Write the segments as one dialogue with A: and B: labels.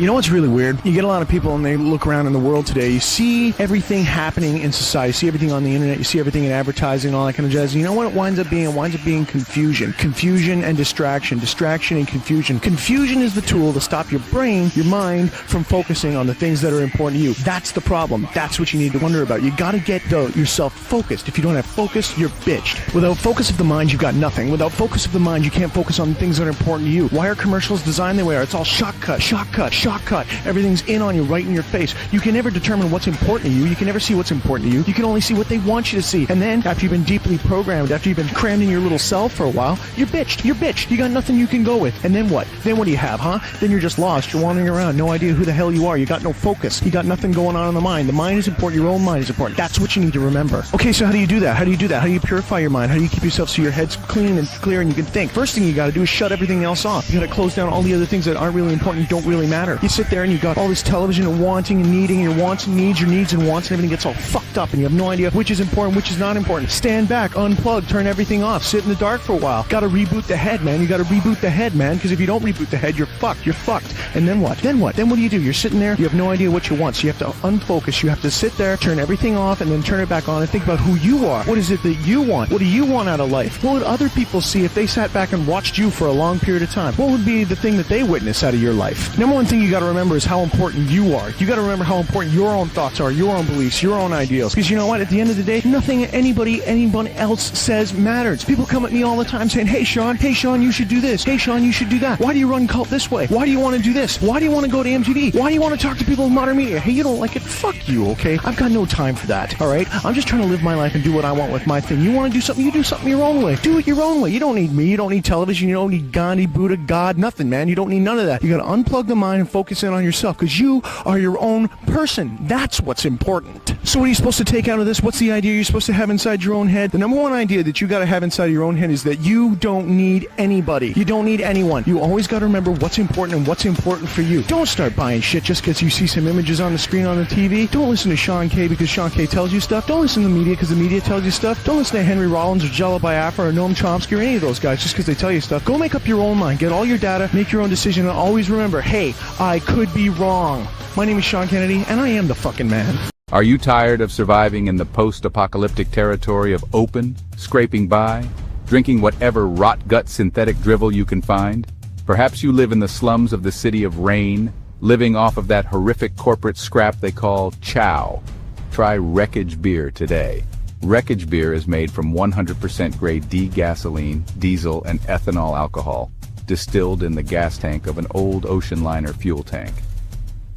A: You know what's really weird? You get a lot of people and they look around in the world today, you see everything happening in society, you see everything on the internet, you see everything in advertising, all that kind of jazz. You know what it winds up being? It winds up being confusion. Confusion and distraction. Distraction and confusion. Confusion is the tool to stop your brain, your mind, from focusing on the things that are important to you. That's the problem. That's what you need to wonder about. You gotta get yourself focused. If you don't have focus, you're bitched. Without focus of the mind, you've got nothing. Without focus of the mind, you can't focus on the things that are important to you. Why are commercials designed the way they are? It's all shortcut, shortcut, shortcut. Everything's in on you, right in your face. You can never determine what's important to you. You can never see what's important to you. You can only see what they want you to see. And then, after you've been deeply programmed, after you've been crammed in your little cell for a while, you're bitched. You're bitched. You got nothing you can go with. And then what? Then what do you have, huh? Then you're just lost. You're wandering around. No idea who the hell you are. You got no focus. You got nothing going on in the mind. The mind is important. Your own mind is important. That's what you need to remember. Okay, so how do you do that? How do you do that? How do you purify your mind? How do you keep yourself so your head's clean and clear and you can think? First thing you got to do is shut everything else off. You got to close down all the other things that aren't really important and don't really matter. You sit there and you got all this television and wanting and needing, and your wants and needs, your needs and wants, and everything gets all fucked up and you have no idea which is important, which is not important. Stand back, unplug, turn everything off, sit in the dark for a while. Got to reboot the head, man. You got to reboot the head, man, because if you don't reboot the head, you're fucked. You're fucked. And then what? Then what? Then what do you do? You're sitting there, you have no idea what you want, so you have to unfocus. You have to sit there, turn everything off, and then turn it back on and think about who you are. What is it that you want? What do you want out of life? What would other people see if they sat back and watched you for a long period of time? What would be the thing that they witness out of your life? Number one thing you got to remember is how important you are. You got to remember how important your own thoughts are, your own beliefs, your own ideals. Because you know what? At the end of the day, nothing anyone else says matters. People come at me all the time saying, hey Sean, you should do this. Hey Sean, you should do that. Why do you run cult this way? Why do you want to do this? Why do you want to go to MTV? Why do you want to talk to people in modern media? Hey, you don't like it? Fuck you, okay? I've got no time for that, alright? I'm just trying to live my life and do what I want with my thing. You want to do something? You do something your own way. Do it your own way. You don't need me. You don't need television. You don't need Gandhi, Buddha, God, nothing, man. You don't need none of that. You got to unplug the mind and focus in on yourself because you are your own person. That's what's important. So what are you supposed to take out of this? What's the idea you're supposed to have inside your own head? The number one idea that you got to have inside your own head is that you don't need anybody. You don't need anyone. You always got to remember what's important and what's important for you. Don't start buying shit just because you see some images on the screen on the TV. Don't listen to Sean K because Sean K tells you stuff. Don't listen to the media because the media tells you stuff. Don't listen to Henry Rollins or Jello Biafra or Noam Chomsky or any of those guys just because they tell you stuff. Go make up your own mind. Get all your data. Make your own decision. And always remember, hey, I could be wrong. My name is Sean Kennedy, and I am the fucking man.
B: Are you tired of surviving in the post-apocalyptic territory of open, scraping by, drinking whatever rot-gut synthetic drivel you can find? Perhaps you live in the slums of the city of Rain, living off of that horrific corporate scrap they call chow. Try Wreckage Beer today. Wreckage Beer is made from 100% grade D gasoline, diesel, and ethanol alcohol, distilled in the gas tank of an old ocean liner fuel tank.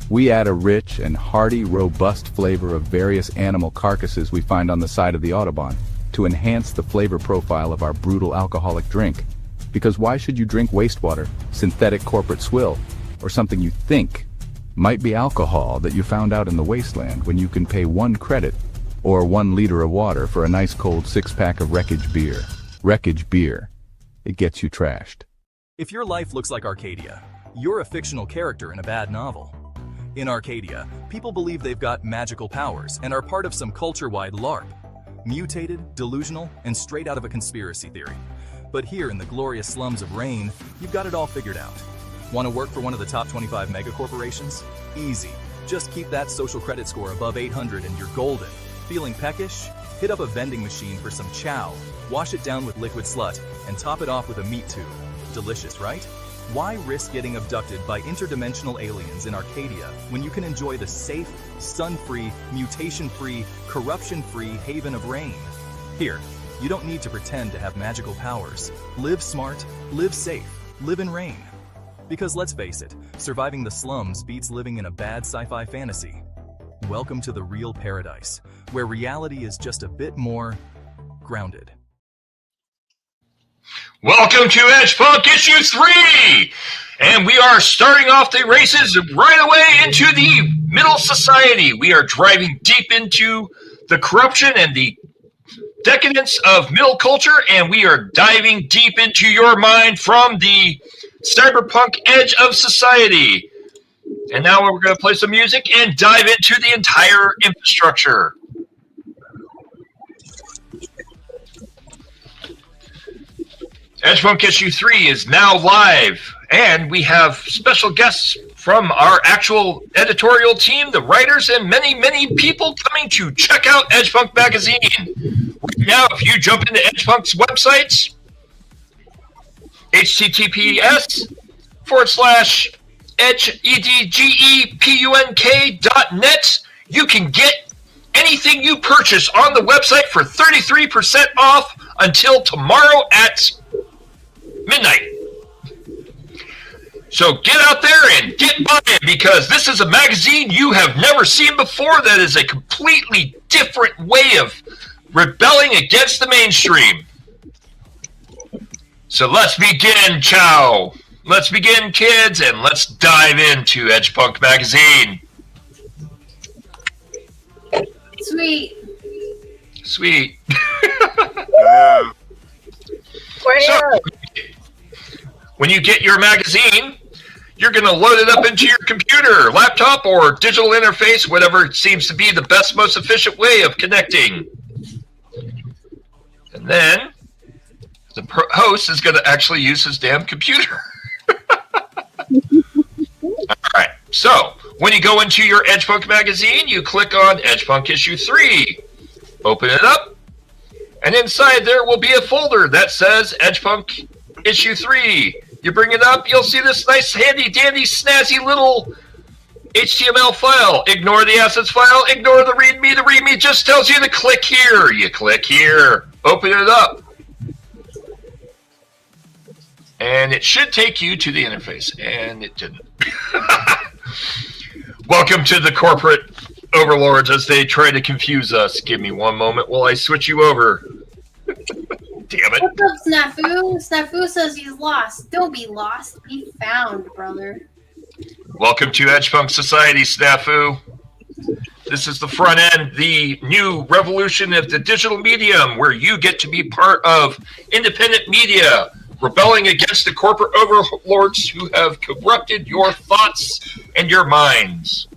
B: We add a rich and hearty, robust flavor of various animal carcasses we find on the side of the Autobahn to enhance the flavor profile of our brutal alcoholic drink. Because why should you drink wastewater, synthetic corporate swill, or something you think might be alcohol that you found out in the wasteland when you can pay 1 credit or 1 liter of water for a nice cold 6-pack of Wreckage Beer. Wreckage Beer. It gets you trashed.
C: If your life looks like Arcadia, you're a fictional character in a bad novel. In Arcadia, people believe they've got magical powers and are part of some culture-wide LARP. Mutated, delusional, and straight out of a conspiracy theory. But here in the glorious slums of Rain, you've got it all figured out. Want to work for one of the top 25 megacorporations? Easy. Just keep that social credit score above 800 and you're golden. Feeling peckish? Hit up a vending machine for some chow, wash it down with liquid slut, and top it off with a meat tube. Delicious, right? Why risk getting abducted by interdimensional aliens in Arcadia when you can enjoy the safe, sun-free, mutation-free, corruption-free haven of Rain? Here, you don't need to pretend to have magical powers. Live smart, live safe, live in Rain. Because let's face it, surviving the slums beats living in a bad sci-fi fantasy. Welcome to the real paradise, where reality is just a bit more grounded.
D: Welcome to Cyberpunk Issue 3! And we are starting off the races right away into the middle society. We are driving deep into the corruption and the decadence of middle culture, and we are diving deep into your mind from the cyberpunk edge of society. And now we're going to play some music and dive into the entire infrastructure. Cyberpunk Issue 3 is now live, and we have special guests from our actual editorial team, the writers, and many, many people coming to check out Edgepunk Magazine. Right now, if you jump into Edgepunk's websites, https://edgepunk.net, you can get anything you purchase on the website for 33% off until tomorrow at midnight. So get out there and get buying, because this is a magazine you have never seen before that is a completely different way of rebelling against the mainstream. So let's begin, Chow. Let's begin, kids, and let's dive into Edgepunk Magazine.
E: Sweet.
D: Sweet.
F: Yeah.
D: So, when you get your magazine, you're going to load it up into your computer, laptop, or digital interface, whatever seems to be the best, most efficient way of connecting. And then the host is going to actually use his damn computer. All right. So when you go into your Edgepunk magazine, you click on Edgepunk issue 3. Open it up. And inside there will be a folder that says Edgepunk issue 3. You bring it up, you'll see this nice, handy, dandy, snazzy little HTML file. Ignore the assets file, ignore the README. The README just tells you to click here. You click here, open it up. And it should take you to the interface, and it didn't. Welcome to the corporate overlords as they try to confuse us. Give me one moment while I switch you over. Damn it.
E: What's up, Snafu? Snafu says he's lost. Don't be lost. Be found, brother.
D: Welcome to Edgepunk Society, Snafu. This is the front end, the new revolution of the digital medium, where you get to be part of independent media, rebelling against the corporate overlords who have corrupted your thoughts and your minds.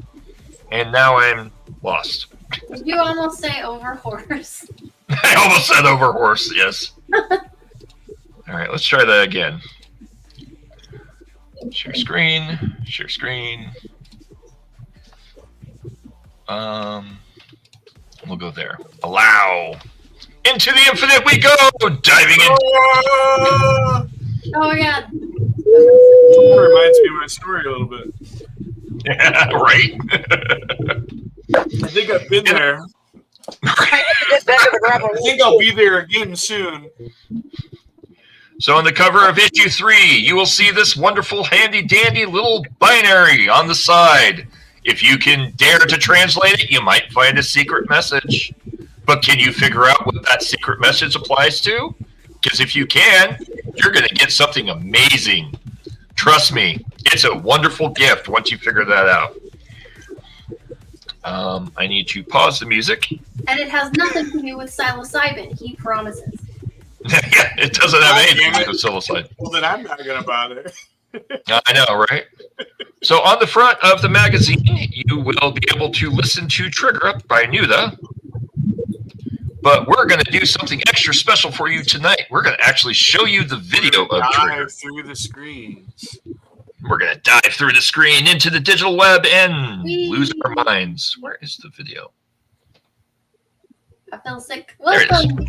D: And now I'm lost.
E: Did you almost say over horse?
D: I almost said over horse, yes. All right, let's try that again. Share screen, share screen. We'll go there. Allow. Into the infinite we go, diving in.
E: Oh my god.
F: That reminds me of my story a little bit.
D: Yeah, right?
F: I think I've been there.
D: Right.
F: I think I'll be there again soon.
D: So on the cover of issue 3, you will see this wonderful, handy-dandy little binary on the side. If you can dare to translate it, you might find a secret message. But can you figure out what that secret message applies to? Because if you can, you're going to get something amazing. Trust me, it's a wonderful gift once you figure that out. I need to pause the music.
E: And it has nothing to do with psilocybin, he promises.
D: Yeah, it doesn't have anything to do with psilocybin.
F: Well, then I'm not going to bother.
D: I know, right? So on the front of the magazine, you will be able to listen to Trigger Up by Nuda. But we're going to do something extra special for you tonight. We're going to actually show you the video of Trigger.
F: Dive through the screens.
D: We're going to dive through the screen into the digital web and lose our minds. Where is the video?
E: I feel sick.
D: There it is.
E: Welcome.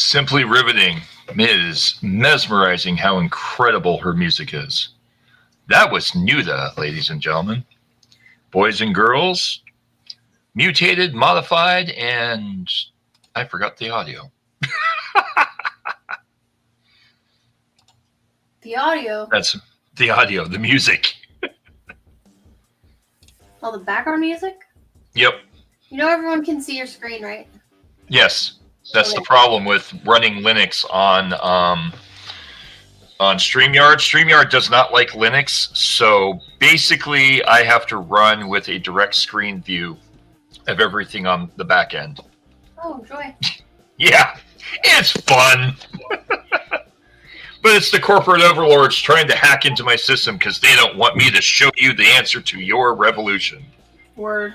D: Simply riveting. Ms. Mesmerizing how incredible her music is. That was Nuda, ladies and gentlemen. Boys and girls, mutated, modified, and I forgot the audio.
E: The audio.
D: That's the audio, the music.
E: All the background music?
D: Yep.
E: You know everyone can see your screen, right?
D: Yes. That's the problem with running Linux on StreamYard. StreamYard does not like Linux, so basically I have to run with a direct screen view of everything on the back end.
E: Oh, joy.
D: Yeah, it's fun. But it's the corporate overlords trying to hack into my system because they don't want me to show you the answer to your revolution.
E: Word.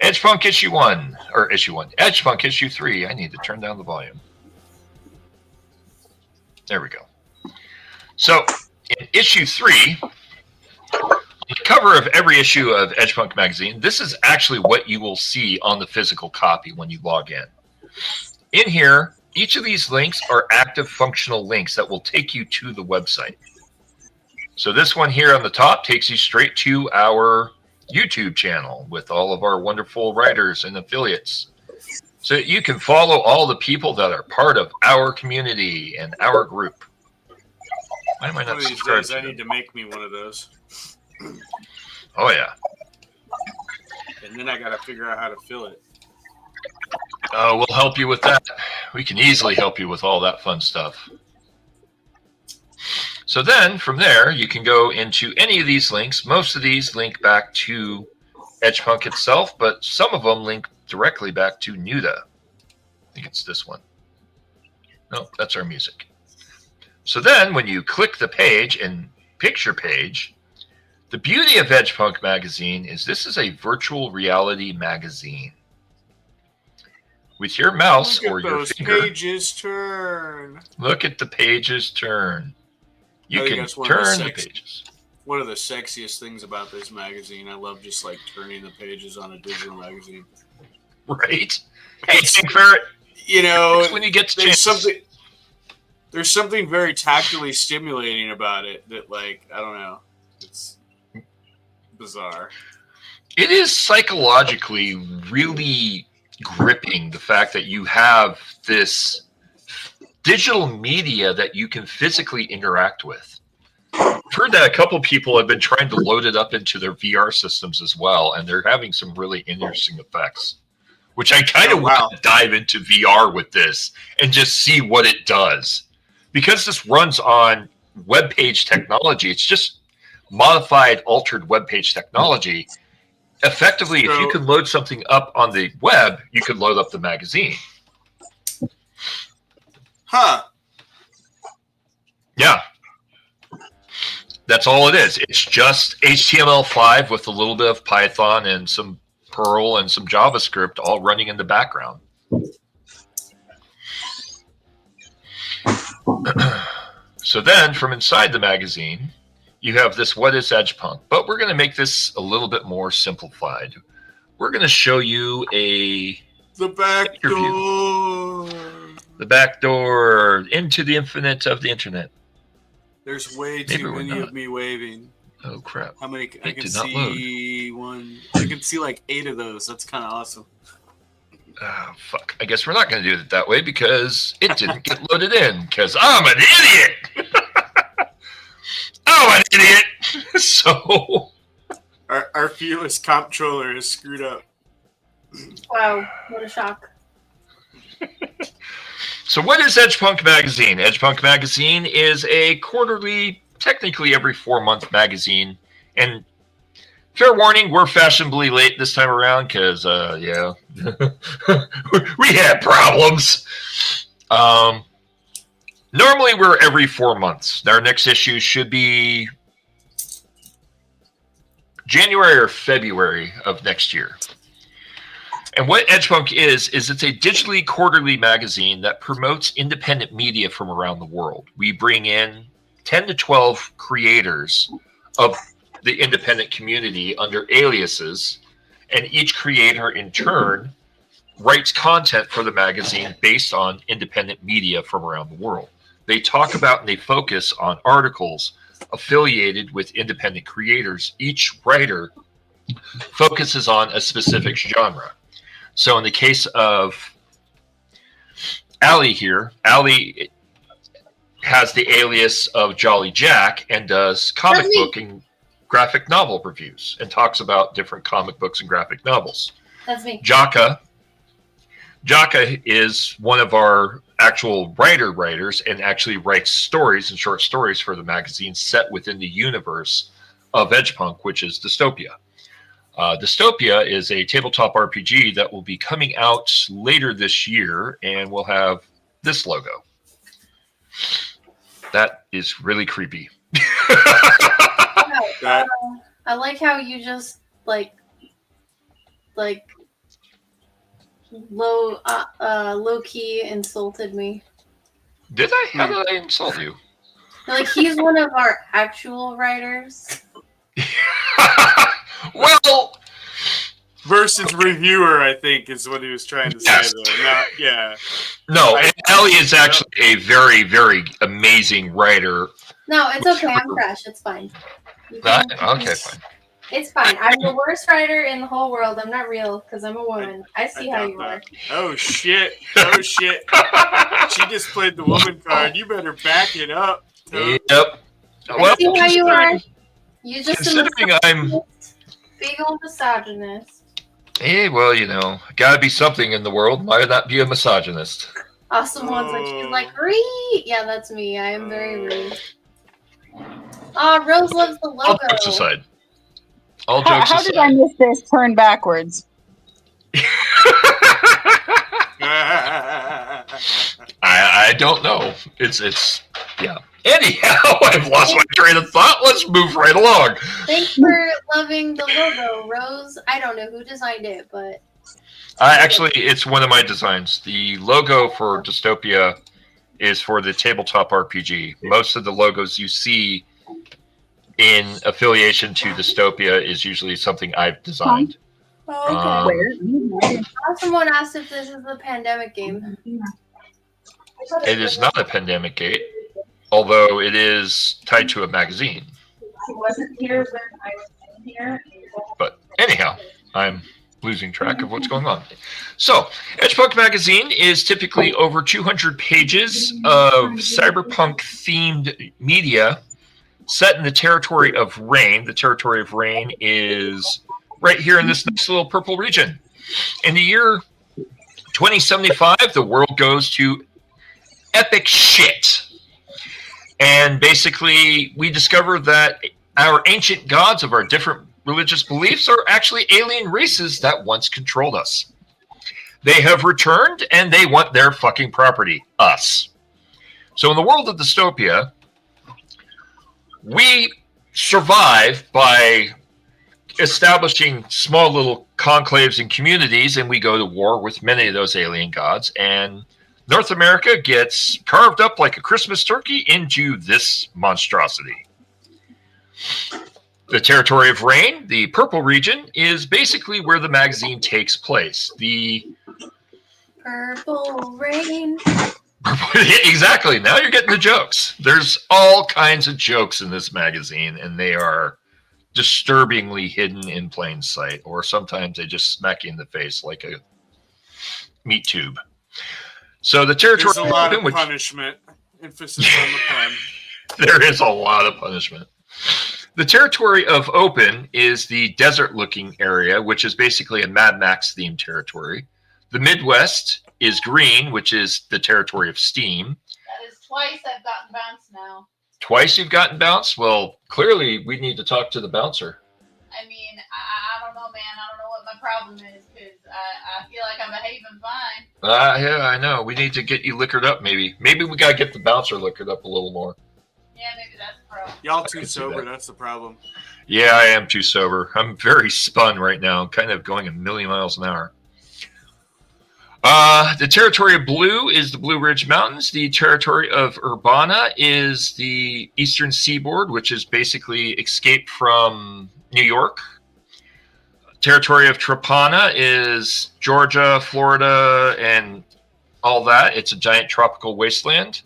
D: Edgepunk issue 1, or issue 1. Edgepunk issue 3. I need to turn down the volume. There we go. So, in issue 3, on the cover of every issue of Edgepunk magazine, this is actually what you will see on the physical copy when you log in. In here, each of these links are active functional links that will take you to the website. So this one here on the top takes you straight to our YouTube channel with all of our wonderful writers and affiliates. So that you can follow all the people that are part of our community and our group. Why am I not subscribed to
F: I need to make me one of those.
D: Oh, yeah.
F: And then I got to figure out how to fill it.
D: We'll help you with that. We can easily help you with all that fun stuff. So then, from there, you can go into any of these links. Most of these link back to Edgepunk itself, but some of them link directly back to Nuda. I think it's this one. No, that's our music. So then, when you click the page and picture page, the beauty of Edgepunk magazine is this is a virtual reality magazine. With your mouse or your finger,
F: pages turn.
D: Look at the pages turn. You can turn the pages.
F: One of the sexiest things about this magazine, I love just like turning the pages on a digital magazine.
D: Right? Hey, Pink Ferret.
F: You know,
D: when you get to
F: there's something very tactily stimulating about it that, like, I don't know, it's bizarre.
D: It is psychologically really gripping, the fact that you have this digital media that you can physically interact with. I've heard that a couple people have been trying to load it up into their VR systems as well, and they're having some really interesting effects, which I kind of want to dive into VR with this and just see what it does. Because this runs on web page technology, it's just modified, altered web page technology. Effectively, if you can load something up on the web, you can load up the magazine.
F: Huh.
D: Yeah. That's all it is. It's just HTML5 with a little bit of Python and some Perl and some JavaScript all running in the background. So then, from inside the magazine, you have this What is Edgepunk? But we're going to make this a little bit more simplified. We're going to show you the
F: back door.
D: The back door into the infinite of the internet.
F: There's way too many of me waving.
D: Oh crap!
F: How many? I can
D: did not
F: see
D: load.
F: one. I can see like 8 of those. That's kind of awesome.
D: Oh fuck! I guess we're not going to do it that way because it didn't get loaded in. Because I'm an idiot. I'm an idiot. So
F: our fearless comptroller is screwed up.
E: Wow, what a shock.
D: So what is Edgepunk Magazine? Edgepunk Magazine is a quarterly, technically every 4-month magazine. And fair warning, we're fashionably late this time around because, yeah, we had problems. Normally we're every 4 months. Our next issue should be January or February of next year. And what Edgepunk is it's a digitally quarterly magazine that promotes independent media from around the world. We bring in 10 to 12 creators of the independent community under aliases, and each creator in turn writes content for the magazine based on independent media from around the world. They talk about and they focus on articles affiliated with independent creators. Each writer focuses on a specific genre. So in the case of Allie here, Allie has the alias of Jolly Jack and does comic book and graphic novel reviews and talks about different comic books and graphic novels.
E: That's me.
D: Jaka is one of our actual writers and actually writes stories and short stories for the magazine set within the universe of Edgepunk, which is Dystopia. Dystopia is a tabletop RPG that will be coming out later this year and will have this logo. That is really creepy.
E: I like how you just like low key insulted me.
D: Did I? How did I insult you?
E: Like he's one of our actual writers.
D: Well,
F: versus reviewer, I think, is what he was trying to say.
D: Yes.
F: Though. Not, yeah.
D: No, and Ellie is actually a very, very amazing writer.
E: No, it's okay. I'm fresh. It's fine.
D: Okay, fine.
E: It's fine. I'm the worst writer in the whole world. I'm not real because I'm a woman. I see how you are.
F: Oh shit! Oh shit! She just played the woman card. You better back it up.
D: Yep.
E: I see how you are. You just
D: considering I'm
E: big old misogynist.
D: Hey, well, you know, gotta be something in the world. Why not be a misogynist?
E: Awesome one's like she's like Ree. Yeah, that's me. I am very rude. Oh, Rose loves the logo.
D: All jokes aside. All jokes
G: How
D: aside.
G: did I miss this turn backwards?
D: I don't know. It's yeah. Anyhow, I've lost my train of thought. Let's move right along.
E: Thanks for loving the logo, Rose. I don't know who designed it, but
D: Actually, it's one of my designs. The logo for Dystopia is for the tabletop RPG. Most of the logos you see in affiliation to Dystopia is usually something I've designed.
E: oh, okay. Someone asked if this is a pandemic game.
D: It is not a pandemic game, although it is tied to a magazine.
G: She wasn't here when I was in here.
D: But anyhow, I'm losing track of what's going on. So, Edgepunk magazine is typically over 200 pages of cyberpunk-themed media set in the territory of Rain. The territory of Rain is right here in this nice little purple region. In the year 2075, the world goes to epic shit. And basically, we discover that our ancient gods of our different religious beliefs are actually alien races that once controlled us. They have returned, and they want their fucking property, us. So in the world of Dystopia, we survive by establishing small little conclaves and communities, and we go to war with many of those alien gods, and North America gets carved up like a Christmas turkey into this monstrosity. The territory of Rain, the purple region, is basically where the magazine takes place. The
E: Purple Rain.
D: Exactly. Now you're getting the jokes. There's all kinds of jokes in this magazine, and they are disturbingly hidden in plain sight, or sometimes they just smack you in the face like a meat tube. So the territory
F: There's a lot of punishment. Emphasis on the pun.
D: There is a lot of punishment. The territory of Open is the desert-looking area, which is basically a Mad Max-themed territory. The Midwest is Green, which is the territory of Steam.
H: That is twice I've gotten bounced now.
D: Twice you've gotten bounced? Well, clearly we need to talk to the bouncer.
H: I mean, I don't know, man. I don't know what my problem is, because I feel like I'm behaving fine.
D: Yeah, I know. We need to get you liquored up, maybe. Maybe we got to get the bouncer liquored up a little more.
H: Yeah, maybe that's the problem.
F: Y'all too sober, that's the problem.
D: Yeah, I am too sober. I'm very spun right now, kind of going a million miles an hour. The territory of Blue is the Blue Ridge Mountains. The territory of Urbana is the eastern seaboard, which is basically escape from New York. Territory of Trapana is Georgia, Florida, and all that. It's a giant tropical wasteland.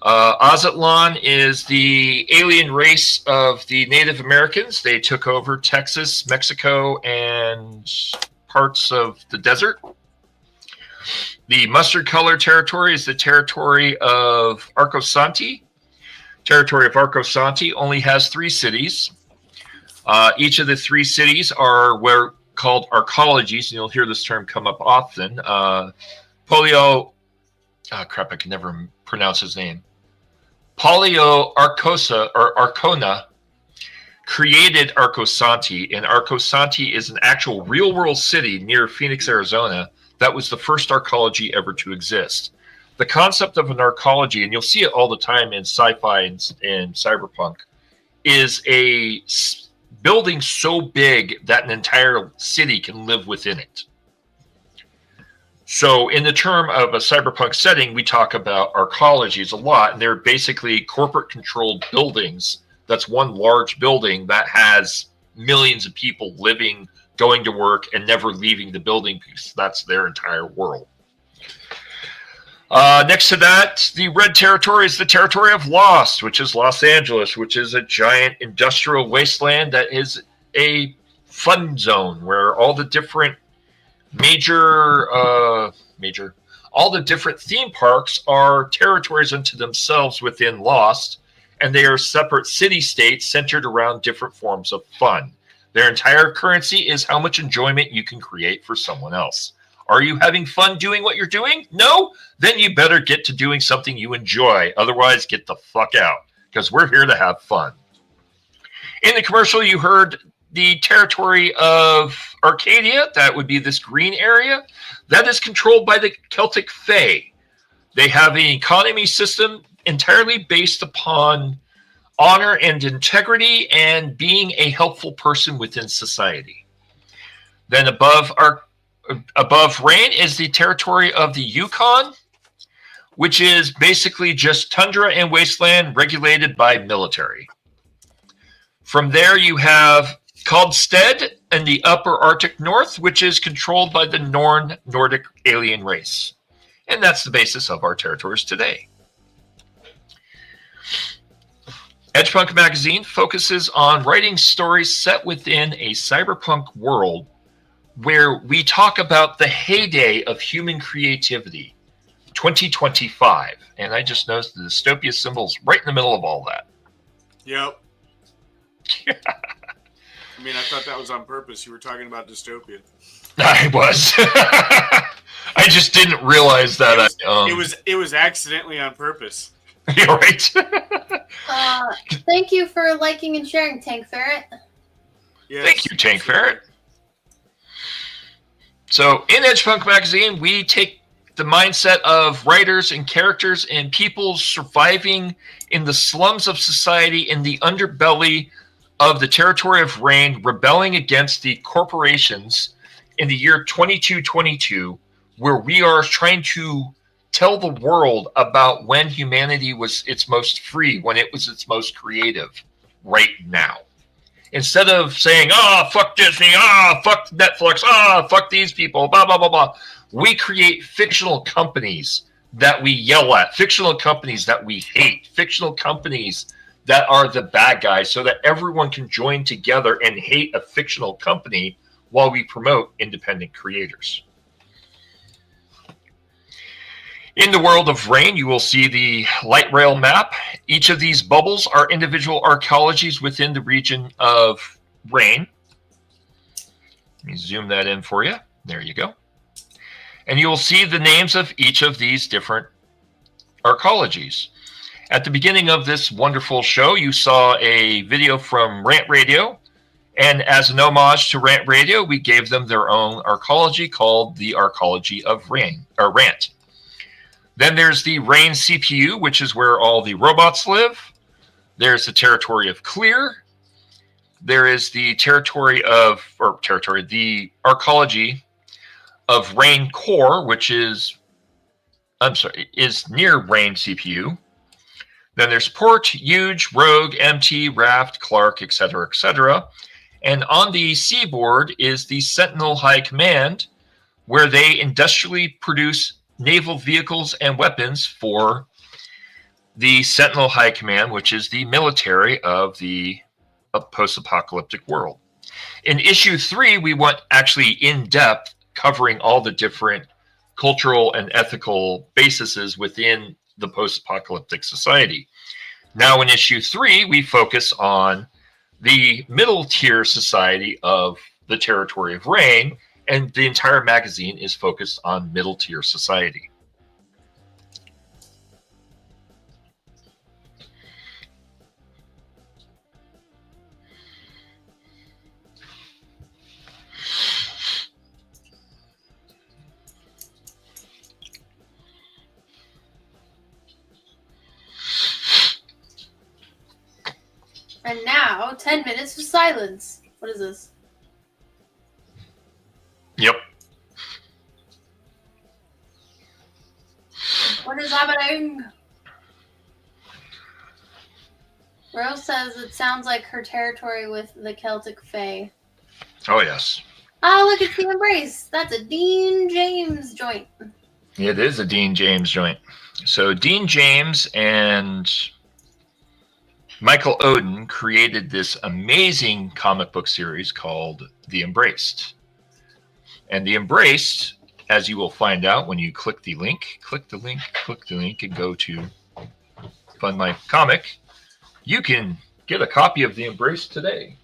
D: Azatlan is the alien race of the Native Americans. They took over Texas, Mexico, and parts of the desert. The mustard color territory is the territory of Arcosanti. Territory of Arcosanti only has 3 cities. Each of the 3 cities are called arcologies, and you'll hear this term come up often. I can never pronounce his name. Polio Arcosa or Arcona created Arcosanti, and Arcosanti is an actual real-world city near Phoenix, Arizona. That was the first arcology ever to exist. The concept of an arcology, and you'll see it all the time in sci-fi and cyberpunk, is a building so big that an entire city can live within it. So in the term of a cyberpunk setting, we talk about arcologies a lot, and they're basically corporate-controlled buildings. That's one large building that has millions of people living, going to work, and never leaving the building because that's their entire world. Next to that, the red territory is the territory of Lost, which is Los Angeles, which is a giant industrial wasteland that is a fun zone where all the different all the different theme parks are territories unto themselves within Lost, and they are separate city-states centered around different forms of fun. Their entire currency is how much enjoyment you can create for someone else. Are you having fun doing what you're doing? No? Then you better get to doing something you enjoy. Otherwise, get the fuck out, because we're here to have fun. In the commercial, you heard the territory of Arcadia. That would be this green area. That is controlled by the Celtic Fae. They have an economy system entirely based upon honor and integrity and being a helpful person within society. Then above rain is the territory of the Yukon, which is basically just tundra and wasteland regulated by military. From there, you have Kaldstead in the upper Arctic North, which is controlled by the Nordic alien race. And that's the basis of our territories today. Edgepunk magazine focuses on writing stories set within a cyberpunk world where we talk about the heyday of human creativity, 2025. And I just noticed the dystopia symbols right in the middle of all that.
F: Yep. I mean, I thought that was on purpose. You were talking about dystopian.
D: I was. I just didn't realize that.
F: It was accidentally on purpose.
D: You're right.
E: Thank you for liking and sharing, Tank Ferret.
F: Yes.
D: Thank you, Tank Ferret. So in Edgepunk magazine, we take the mindset of writers and characters and people surviving in the slums of society, in the underbelly of the territory of Rain, rebelling against the corporations in the year 2222, where we are trying to tell the world about when humanity was its most free, when it was its most creative, right now. Instead of saying, fuck Disney, fuck Netflix, fuck these people, blah, blah, blah, blah. We create fictional companies that we yell at, fictional companies that we hate, fictional companies that are the bad guys, so that everyone can join together and hate a fictional company while we promote independent creators. In the world of Rain, you will see the light rail map. Each of these bubbles are individual arcologies within the region of Rain. Let me zoom that in for you. There you go. And you will see the names of each of these different arcologies. At the beginning of this wonderful show, you saw a video from Rant Radio. And as an homage to Rant Radio, we gave them their own arcology called the Arcology of Rant. Then there's the Rain CPU, which is where all the robots live. There's the territory of Clear. There is the the arcology of Rain Core, which is near Rain CPU. Then there's Port, Huge, Rogue, MT, Raft, Clark, etc., etc. And on the seaboard is the Sentinel High Command, where they industrially produce naval vehicles and weapons for the Sentinel High Command, which is the military of the post-apocalyptic world. In issue 3, we went actually in depth covering all the different cultural and ethical bases within the post-apocalyptic society. Now in issue 3, we focus on the middle tier society of the territory of Rain, and the entire magazine is focused on middle tier society.
E: And now, 10 minutes of silence. What is this?
D: Yep.
E: What is happening? Rose says it sounds like her territory with the Celtic Fae.
D: Oh, yes.
E: Oh, look, it's the Embrace. That's a Dean James joint.
D: It is a Dean James joint. So Dean James and Michael Oden created this amazing comic book series called The Embraced. And The Embraced, as you will find out when you click the link, and go to Fund My Comic, you can get a copy of The Embraced today.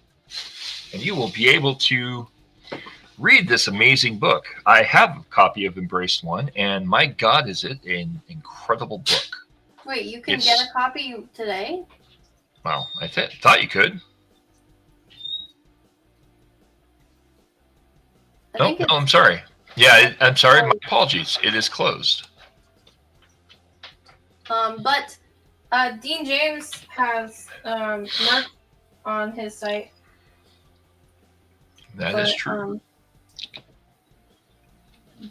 D: And you will be able to read this amazing book. I have a copy of Embraced 1, and my God, is it an incredible book.
E: Wait, you can get a copy today?
D: Well, I thought you could. No, I'm sorry. Yeah, I'm sorry. My apologies. It is closed.
E: But Dean James has merch on his site.
D: That is true.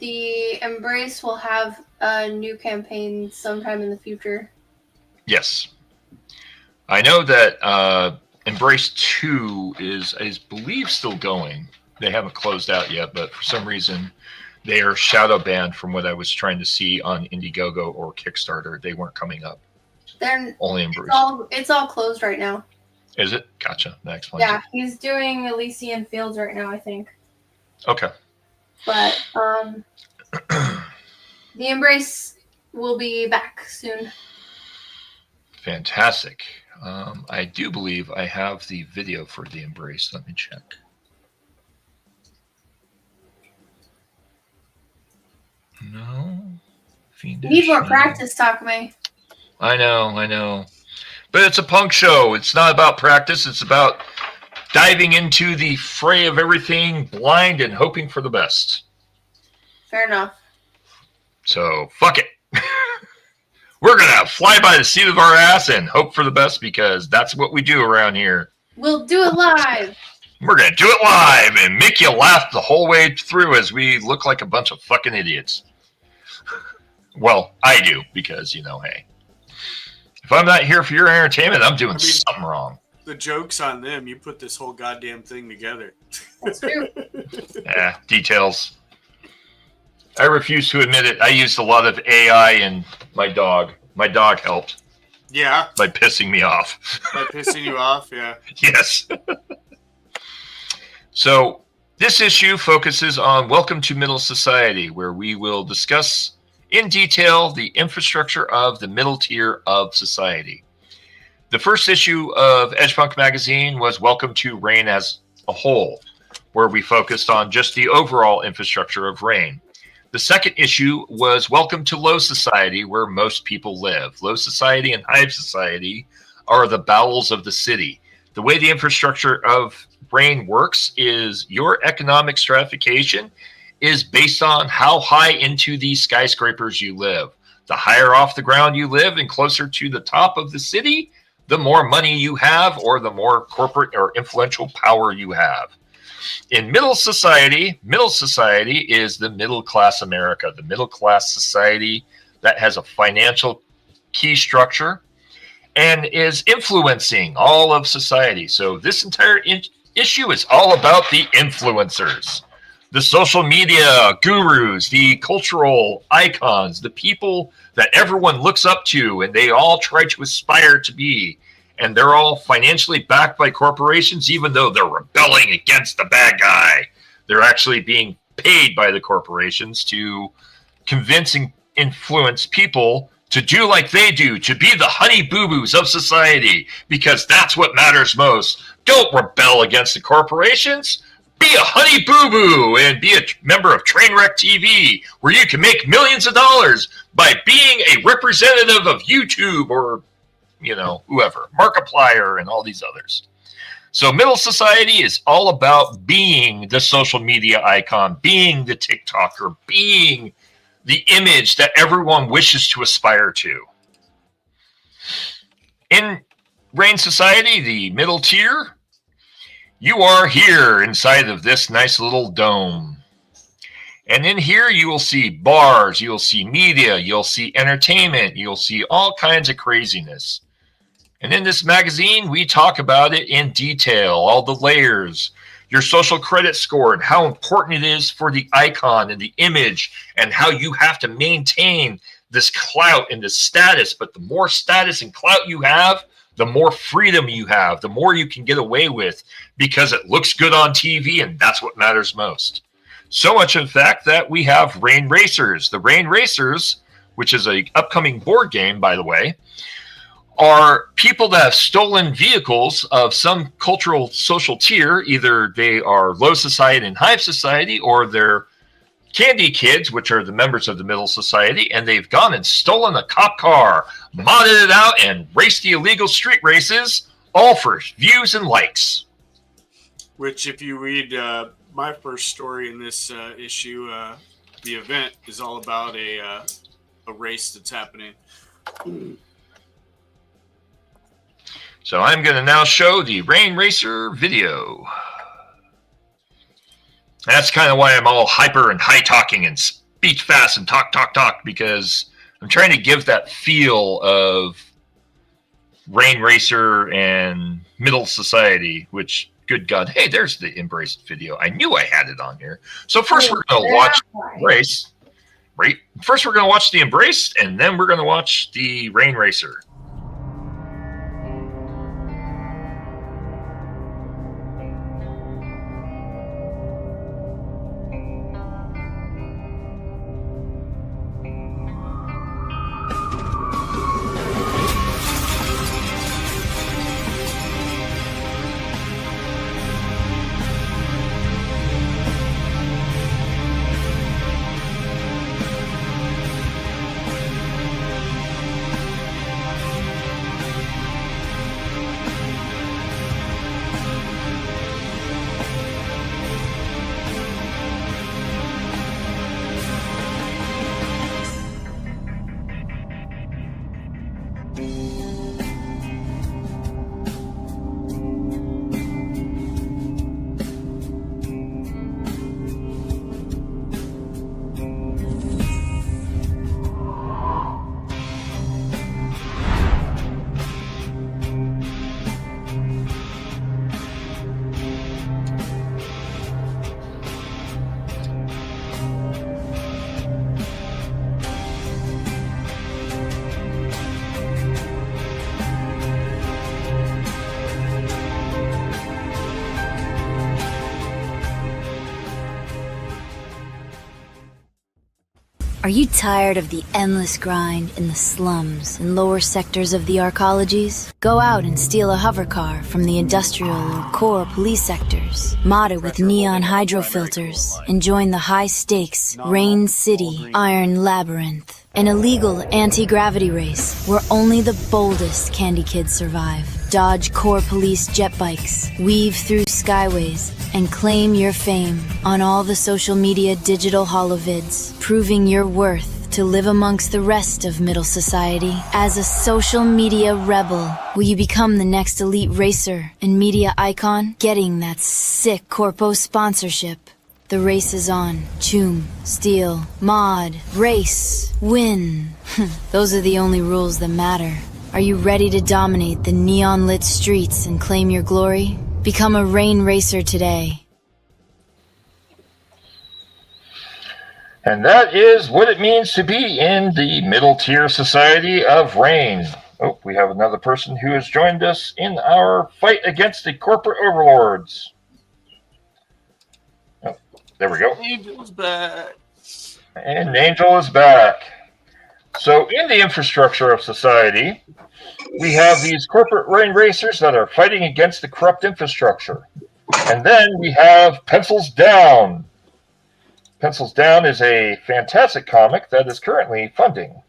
E: The Embrace will have a new campaign sometime in the future.
D: Yes. I know that Embrace 2 is, I believe, still going. They haven't closed out yet, but for some reason, they are shadow banned from what I was trying to see on Indiegogo or Kickstarter. They weren't coming up.
E: They're
D: only Embrace.
E: It's all closed right now.
D: Is it? Gotcha. That explains it.
E: He's doing Elysian Fields right now, I think.
D: Okay.
E: But the Embrace will be back soon.
D: Fantastic. I do believe I have the video for The Embrace. Let me check. No.
E: Fiendish, need more practice, Tokumei.
D: I know. But it's a punk show. It's not about practice. It's about diving into the fray of everything blind and hoping for the best.
E: Fair enough.
D: So, fuck it. We're going to fly by the seat of our ass and hope for the best because that's what we do around here.
E: We'll do it live.
D: We're going to do it live and make you laugh the whole way through as we look like a bunch of fucking idiots. Well, I do because, hey. If I'm not here for your entertainment, I'm doing something wrong.
F: The joke's on them. You put this whole goddamn thing together.
E: That's true.
D: Yeah, details. I refuse to admit it. I used a lot of AI and my dog. My dog helped.
F: Yeah.
D: By pissing me off.
F: By pissing you off, yeah.
D: Yes. So this issue focuses on Welcome to Middle Society, where we will discuss in detail the infrastructure of the middle tier of society. The first issue of Edgepunk magazine was Welcome to Rain as a whole, where we focused on just the overall infrastructure of Rain. The second issue was Welcome to Low Society, where most people live. Low Society and High Society are the bowels of the city. The way the infrastructure of Rain works is your economic stratification is based on how high into these skyscrapers you live. The higher off the ground you live and closer to the top of the city, the more money you have or the more corporate or influential power you have. In middle society is the middle class America, the middle class society that has a financial key structure and is influencing all of society. So this entire issue is all about the influencers, the social media gurus, the cultural icons, the people that everyone looks up to and they all try to aspire to be. And they're all financially backed by corporations, even though they're rebelling against the bad guy. They're actually being paid by the corporations to convince and influence people to do like they do, to be the honey boo-boos of society, because that's what matters most. Don't rebel against the corporations. Be a honey boo-boo and be a member of Trainwreck TV, where you can make millions of dollars by being a representative of YouTube or, you know, whoever, Markiplier and all these others. So middle society is all about being the social media icon, being the TikToker, being the image that everyone wishes to aspire to. In Rain Society, the middle tier, you are here inside of this nice little dome. And in here you will see bars, you'll see media, you'll see entertainment, you'll see all kinds of craziness. And in this magazine, we talk about it in detail, all the layers, your social credit score, and how important it is for the icon and the image, and how you have to maintain this clout and this status. But the more status and clout you have, the more freedom you have, the more you can get away with, because it looks good on TV, and that's what matters most. So much, in fact, that we have Rain Racers. The Rain Racers, which is an upcoming board game, by the way, are people that have stolen vehicles of some cultural social tier. Either they are low society and high society, or they're candy kids, which are the members of the middle society, and they've gone and stolen a cop car, modded it out, and raced the illegal street races, all for views and likes.
F: Which, if you read my first story in this issue, the event is all about a race that's happening.
D: So I'm going to now show the Rain Racer video. That's kind of why I'm all hyper and high-talking and speak fast and talk, because I'm trying to give that feel of Rain Racer and middle society, which, good God, hey, there's the Embrace video. I knew I had it on here. So first we're going to watch Embrace. Right? First we're going to watch the Embrace, and then we're going to watch the Rain Racer.
I: Are you tired of the endless grind in the slums and lower sectors of the arcologies? Go out and steal a hover car from the industrial or core police sectors, modded with neon hydro filters, and join the high-stakes Rain City Iron Labyrinth, an illegal anti-gravity race where only the boldest candy kids survive. Dodge core police jet bikes, weave through skyways, and claim your fame on all the social media digital holovids, proving your worth to live amongst the rest of middle society. As a social media rebel, will you become the next elite racer and media icon, getting that sick corpo sponsorship? The race is on. Choom, steal, mod, race, win. Those are the only rules that matter. Are you ready to dominate the neon-lit streets and claim your glory? Become a rain racer today.
D: And that is what it means to be in the middle tier society of Rain. Oh, we have another person who has joined us in our fight against the corporate overlords. Oh, there we go.
F: Angel's back.
D: And Angel is back. So in the infrastructure of society, we have these corporate rain racers that are fighting against the corrupt infrastructure. And then we have Pencils Down. Pencils Down is a fantastic comic that is currently funding.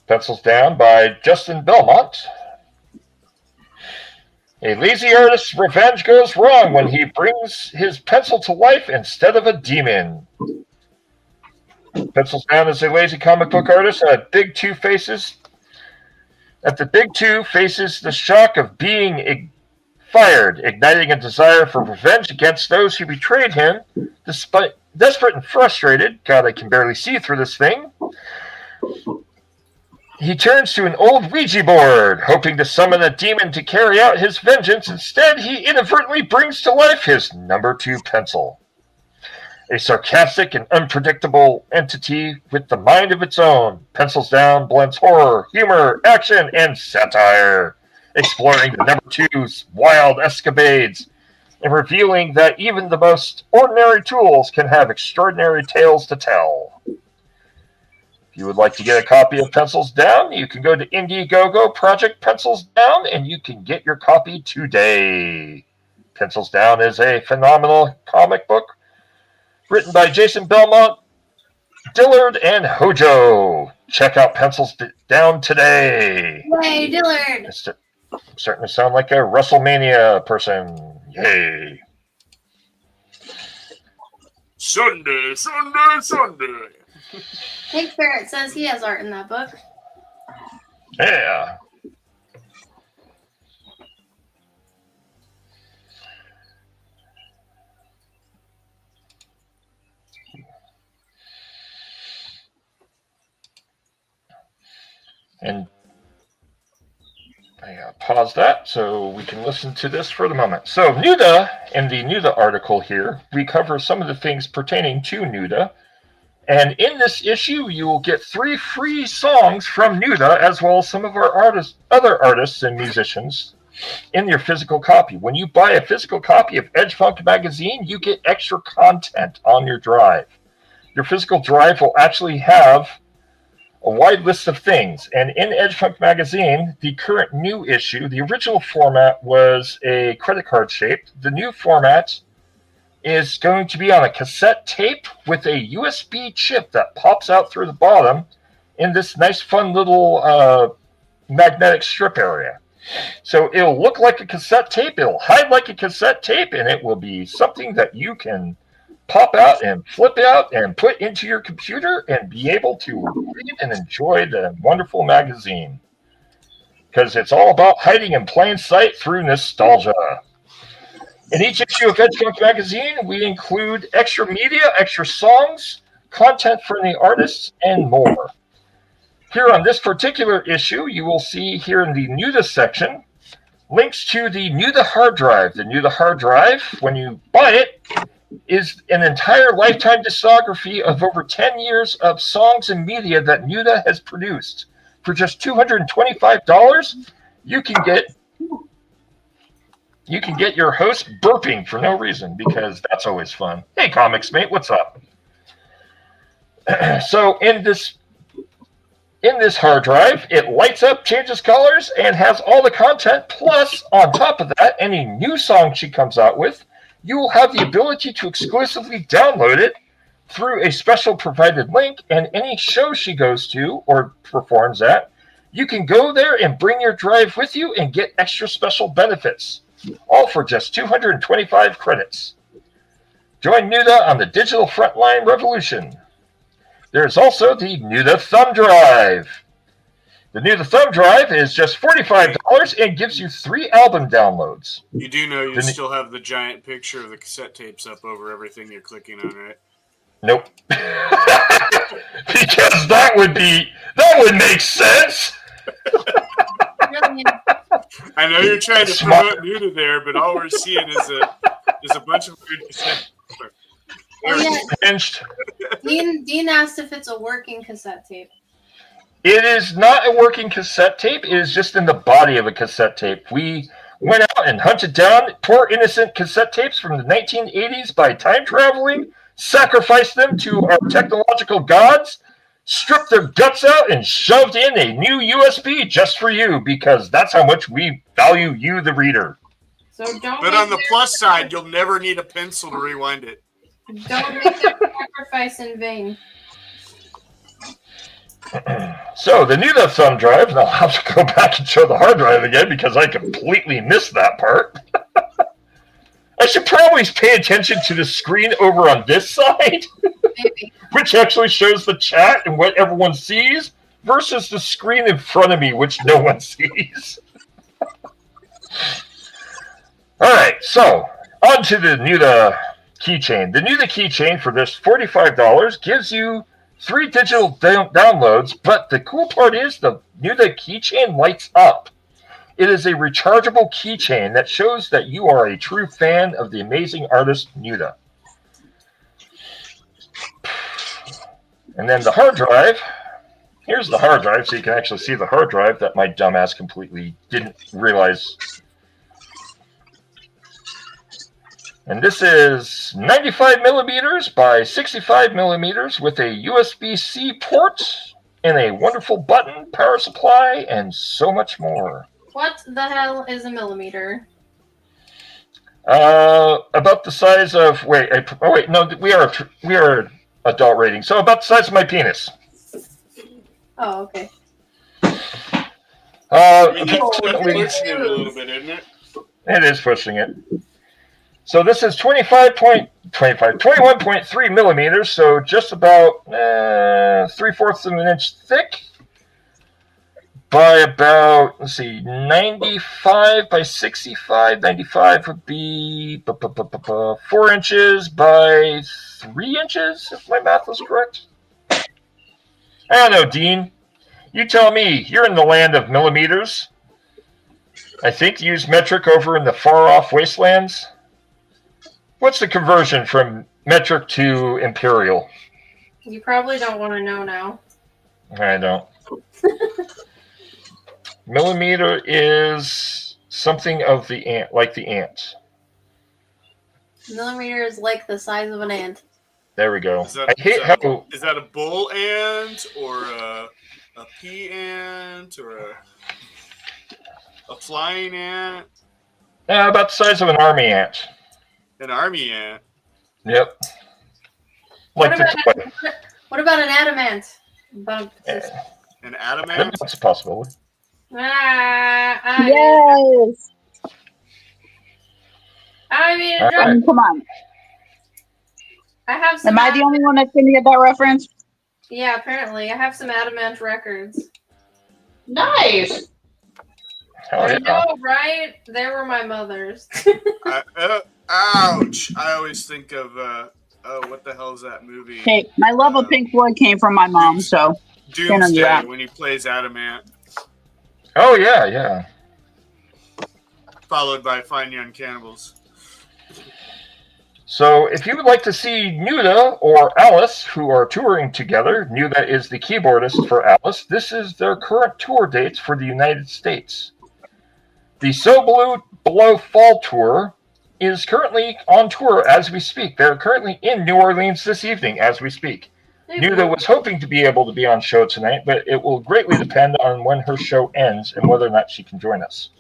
D: Pencils Down by Justin Belmont. A lazy artist's revenge goes wrong when he brings his pencil to life instead of a demon. Pencils Down is a lazy comic book artist at Big Two faces. At the Big Two faces the shock of being fired, igniting a desire for revenge against those who betrayed him. Despite desperate and frustrated, God, I can barely see through this thing. He turns to an old Ouija board, hoping to summon a demon to carry out his vengeance. Instead, he inadvertently brings to life his number 2 pencil. A sarcastic and unpredictable entity with the mind of its own, Pencils Down blends horror, humor, action, and satire, exploring the number 2's wild escapades and revealing that even the most ordinary tools can have extraordinary tales to tell. If you would like to get a copy of Pencils Down, you can go to Indiegogo Project Pencils Down and you can get your copy today. Pencils Down is a phenomenal comic book written by Jason Belmont, Dillard, and Hojo. Check out Pencils Down today.
E: Yay, Dillard!
D: It's starting to sound like a WrestleMania person. Yay.
F: Sunday, Sunday, Sunday.
E: Pink Ferret says he has art in that book.
D: Yeah. And I pause that so we can listen to this for the moment. So Nuda, in the Nuda article here, we cover some of the things pertaining to Nuda. And in this issue, you will get 3 free songs from Nuda, as well as some of our other artists and musicians in your physical copy. When you buy a physical copy of Edge Funk magazine, you get extra content on your drive. Your physical drive will actually have a wide list of things. And in Edge Funk magazine, the current new issue, the original format was a credit card shaped. The new format is going to be on a cassette tape with a USB chip that pops out through the bottom in this nice fun little magnetic strip area. So it'll look like a cassette tape, it'll hide like a cassette tape, and it will be something that you can pop out and flip out and put into your computer and be able to read and enjoy the wonderful magazine. Because it's all about hiding in plain sight through nostalgia. In each issue of Edge Funk magazine, we include extra media, extra songs, content from the artists, and more. Here on this particular issue, you will see here in the Nuda section, links to the Nuda hard drive. The Nuda hard drive, when you buy it, is an entire lifetime discography of over 10 years of songs and media that Nuda has produced. For just $225, you can get your host burping for no reason, because that's always fun. Hey, Comics Mate, what's up? So in this hard drive, it lights up, changes colors, and has all the content. Plus, on top of that, any new song she comes out with, you will have the ability to exclusively download it through a special provided link, and any show she goes to or performs at, you can go there and bring your drive with you and get extra special benefits, all for just 225 credits. Join Nuda on the digital frontline revolution. There's also the Nuda Thumb Drive. The Nuda Thumb Drive is just $45 and gives you 3 album downloads.
F: You do know you still have the giant picture of the cassette tapes up over everything you're clicking on, right?
D: Nope. Because that would make sense.
F: I I know you're trying to promote Nuda there, but all we're seeing is a bunch of weird cassette.
E: Oh, yeah.
D: Pinched.
E: Dean asked if it's a working cassette tape.
D: It is not a working cassette tape. It is just in the body of a cassette tape. We went out and hunted down poor innocent cassette tapes from the 1980s by time traveling, sacrificed them to our technological gods, stripped their guts out, and shoved in a new USB just for you, because that's how much we value you, the reader.
E: So don't.
F: But on the plus side, you'll never need a pencil to rewind it.
E: Don't make that sacrifice in vain.
D: So the new thumb drive, and I'll have to go back and show the hard drive again because I completely missed that part. I should probably pay attention to the screen over on this side, which actually shows the chat and what everyone sees, versus the screen in front of me, which no one sees. All right, so on to the Nuda keychain. The Nuda keychain for this $45 gives you 3 digital downloads, but the cool part is the Nuda keychain lights up. It is a rechargeable keychain that shows that you are a true fan of the amazing artist Nuda. And then the hard drive. Here's the hard drive, so you can actually see the hard drive that my dumbass completely didn't realize. And this is 95 millimeters by 65 millimeters with a USB-C port and a wonderful button, power supply, and so much more.
E: What the hell is a millimeter?
D: About the size of we are adult rating, so about the size of my penis.
E: Oh, okay.
F: Pushing it a little bit, isn't it?
D: It is pushing it. So this is 21.3 millimeters, so just about 3/4 of an inch thick by about, 95 by 65. 95 would be 4 inches by 3 inches, if my math is correct. I don't know, Dean. You tell me. You're in the land of millimeters. I think you use metric over in the far-off wastelands. What's the conversion from metric to imperial?
E: You probably don't want to know now.
D: I don't. Millimeter is something of the ant, like the ant.
E: Millimeter is like the size of an ant.
D: There we go.
F: Is that a bull ant or a pea ant or a flying ant?
D: About the size of an army ant.
F: An army ant.
D: Yep. Like
E: what about an adamant?
F: An adamant?
D: That's a possibility.
G: Yes.
E: I mean,
G: Come on.
E: I have some.
G: Am I the only one that's going to get that reference?
E: Yeah, apparently. I have some adamant records.
H: Nice.
E: I know, right? They were my mother's.
F: Ouch. I always think of, what the hell is that movie?
G: Hey, my love of Pink Floyd came from my mom, so.
F: Doomsday, when he plays Adamant.
D: Oh, yeah.
F: Followed by Fine Young Cannibals.
D: So if you would like to see Nuda or Alice, who are touring together, Nuda is the keyboardist for Alice, this is their current tour dates for the United States. The So Below Fall Tour is currently on tour as we speak. They're currently in New Orleans this evening as we speak. Nuda was hoping to be able to be on show tonight, but it will greatly depend on when her show ends and whether or not she can join us.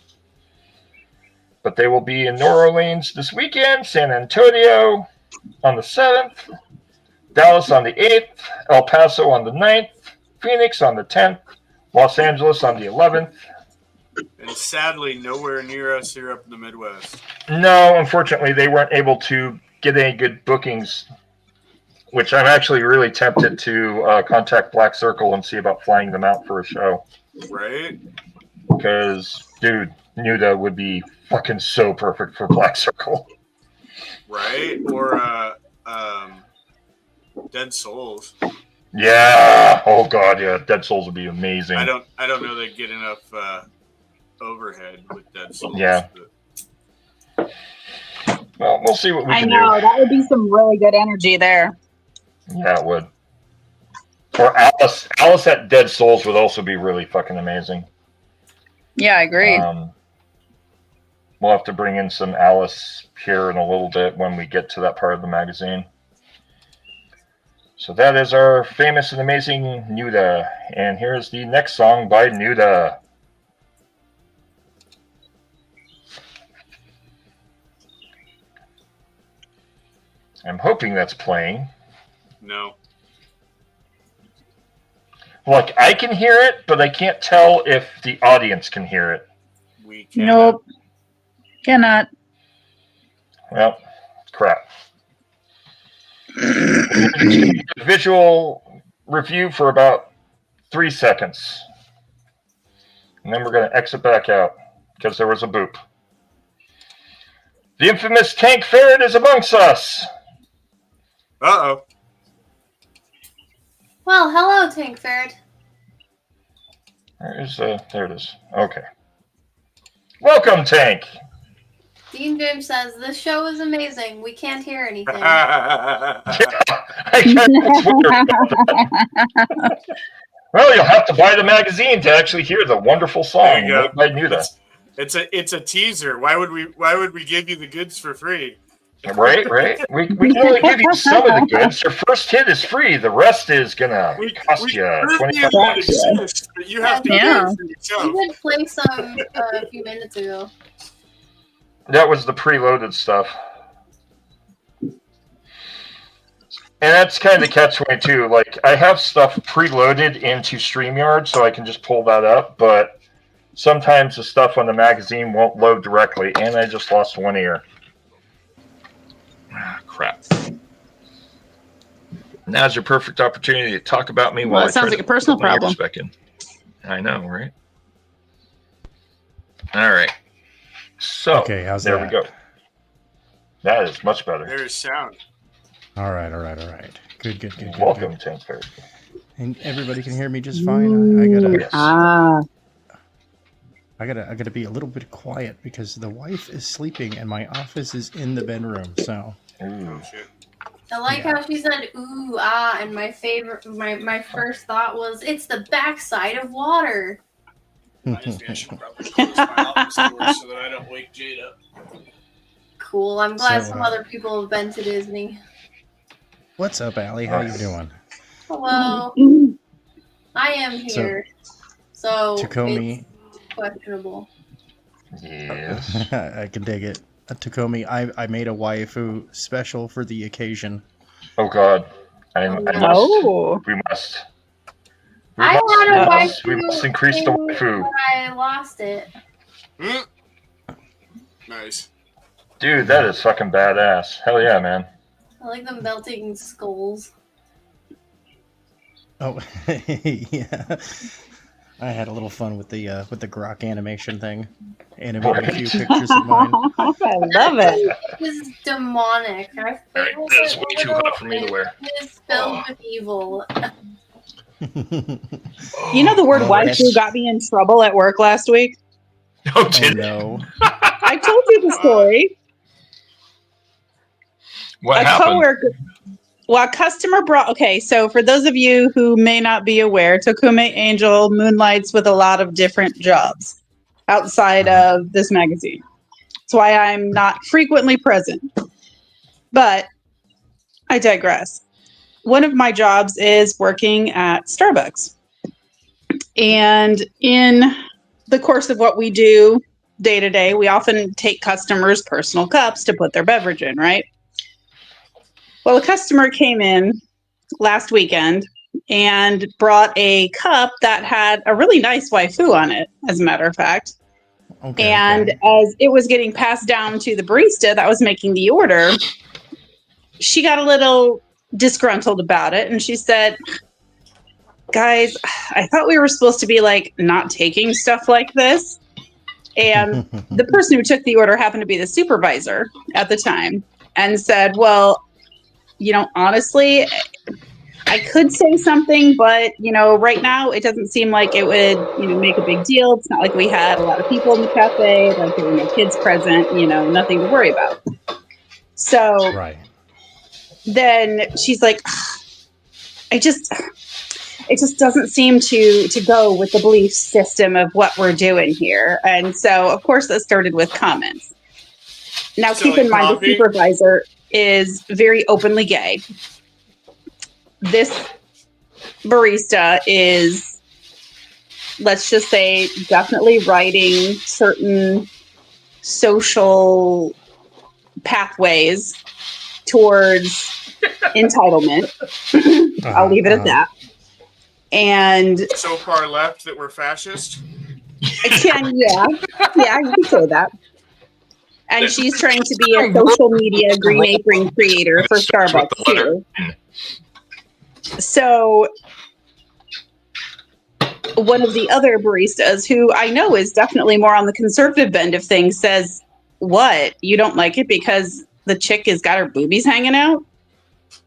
D: But they will be in New Orleans this weekend, San Antonio on the 7th, Dallas on the 8th, El Paso on the 9th, Phoenix on the 10th, Los Angeles on the 11th.
F: And sadly, nowhere near us here up in the Midwest.
D: No, unfortunately, they weren't able to get any good bookings, which I'm actually really tempted to contact Black Circle and see about flying them out for a show.
F: Right?
D: Because, dude, Nuda would be fucking so perfect for Black Circle.
F: Right? Or Dead Souls.
D: Yeah. Oh god, yeah. Dead Souls would be amazing.
F: I don't know they get enough overhead with Dead Souls.
D: Yeah. Well, we'll see what we
G: I
D: can
G: know
D: do.
G: that would be some really good energy there.
D: Yeah, it would. Or Alice at Dead Souls would also be really fucking amazing.
G: Yeah, I agree.
D: We'll have to bring in some Alice here in a little bit when we get to that part of the magazine. So that is our famous and amazing Nuda. And here's the next song by Nuda. I'm hoping that's playing.
F: No.
D: Like, I can hear it, but I can't tell if the audience can hear it.
F: We can't.
G: Nope. Cannot.
D: Well, crap. Visual review for about 3 seconds. And then we're going to exit back out because there was a boop. The infamous Tank Ferret is amongst us.
F: Uh-oh.
E: Well, hello, Tank Ferret.
D: There it is. Okay. Welcome, Tank.
E: Dean James says, this show is amazing. We can't hear anything.
D: I kind of wonder about that. Well, you'll have to buy the magazine to actually hear the wonderful song
F: There you go.
D: made by Nuda.
F: It's a teaser. Why would we give you the goods for free?
D: Right. We can only give you some of the goods. Your first hit is free. The rest is gonna cost you $25.
F: But you have to
G: Yeah.
F: do it for yourself.
E: You did play some a few minutes ago.
D: That was the preloaded stuff. And that's kind of catch-22. Like, I have stuff preloaded into StreamYard, so I can just pull that up, but sometimes the stuff on the magazine won't load directly, and I just lost one ear. Ah, crap. Now's your perfect opportunity to talk about me while
G: Well,
D: I
G: it sounds
D: try
G: like
D: to
G: a personal
D: put my
G: problem.
D: ears back in. I know, right? All right. So,
J: Okay, how's
D: there
J: that?
D: we go. That is much better.
F: There's sound.
J: All right. Good.
D: Welcome, Tank Ferret.
J: And everybody can hear me just fine. I gotta be a little bit quiet because the wife is sleeping and my office is in the bedroom. So
D: Ooh.
F: Shit.
E: I like how she said ooh ah, and my first thought was it's the backside of water.
F: I should probably close my office door so that I don't wake Jade up.
E: Cool. I'm glad
J: So,
E: some other people have been to Disney.
J: what's up, Allie? How you doing?
E: Hello. I am here. So
J: Tokumei.
E: it's questionable.
D: Yes.
J: I can dig it. Tokumei, I made a waifu special for the occasion.
D: Oh God. I must.
G: Oh.
D: We must.
E: I had a waifu.
D: We must increase the waifu.
E: But I lost it.
F: Nice.
D: Dude, that is fucking badass. Hell yeah, man.
E: I like the melting skulls.
J: Oh, yeah. I had a little fun with the grok animation thing. Animated a few pictures of mine.
G: I love it.
E: This is demonic. I
D: Alright,
E: feel
D: that's
E: it
D: way too
E: little,
D: hot for me to wear.
E: It is filled with evil.
G: You know the word
J: Oh,
G: waifu
J: that's-
G: got me in trouble at work last week?
D: Oh,
J: Oh
D: did it?
J: no.
G: I told you the story.
D: What
G: a
D: happened?
G: coworker. Well, a customer brought. Okay, so for those of you who may not be aware, Tokumei Angel moonlights with a lot of different jobs outside of this magazine. That's why I'm not frequently present. But I digress. One of my jobs is working at Starbucks. And in the course of what we do day to day, we often take customers' personal cups to put their beverage in, right? Well, a customer came in last weekend and brought a cup that had a really nice waifu on it, as a matter of fact.
J: Okay,
G: And
J: okay.
G: as it was getting passed down to the barista that was making the order, she got a little disgruntled about it. And she said, guys, I thought we were supposed to be like not taking stuff like this. And the person who took the order happened to be the supervisor at the time and said, well, you know, honestly, I could say something, but right now it doesn't seem like it would, make a big deal. It's not like we had a lot of people in the cafe, like there were no kids present, nothing to worry about. So
J: Right.
G: then she's like, it just doesn't seem to go with the belief system of what we're doing here. And so, of course, that started with comments. Now, keep in mind, the supervisor is very openly gay. This barista is, let's just say, definitely riding certain social pathways towards entitlement. I'll leave it at that. And
F: so far left that we're fascist.
G: Yeah, you can say that. And she's trying to be a social media green apron creator for Starbucks too. So one of the other baristas, who I know is definitely more on the conservative bend of things, says, "What? You don't like it because the chick has got her boobies hanging out?"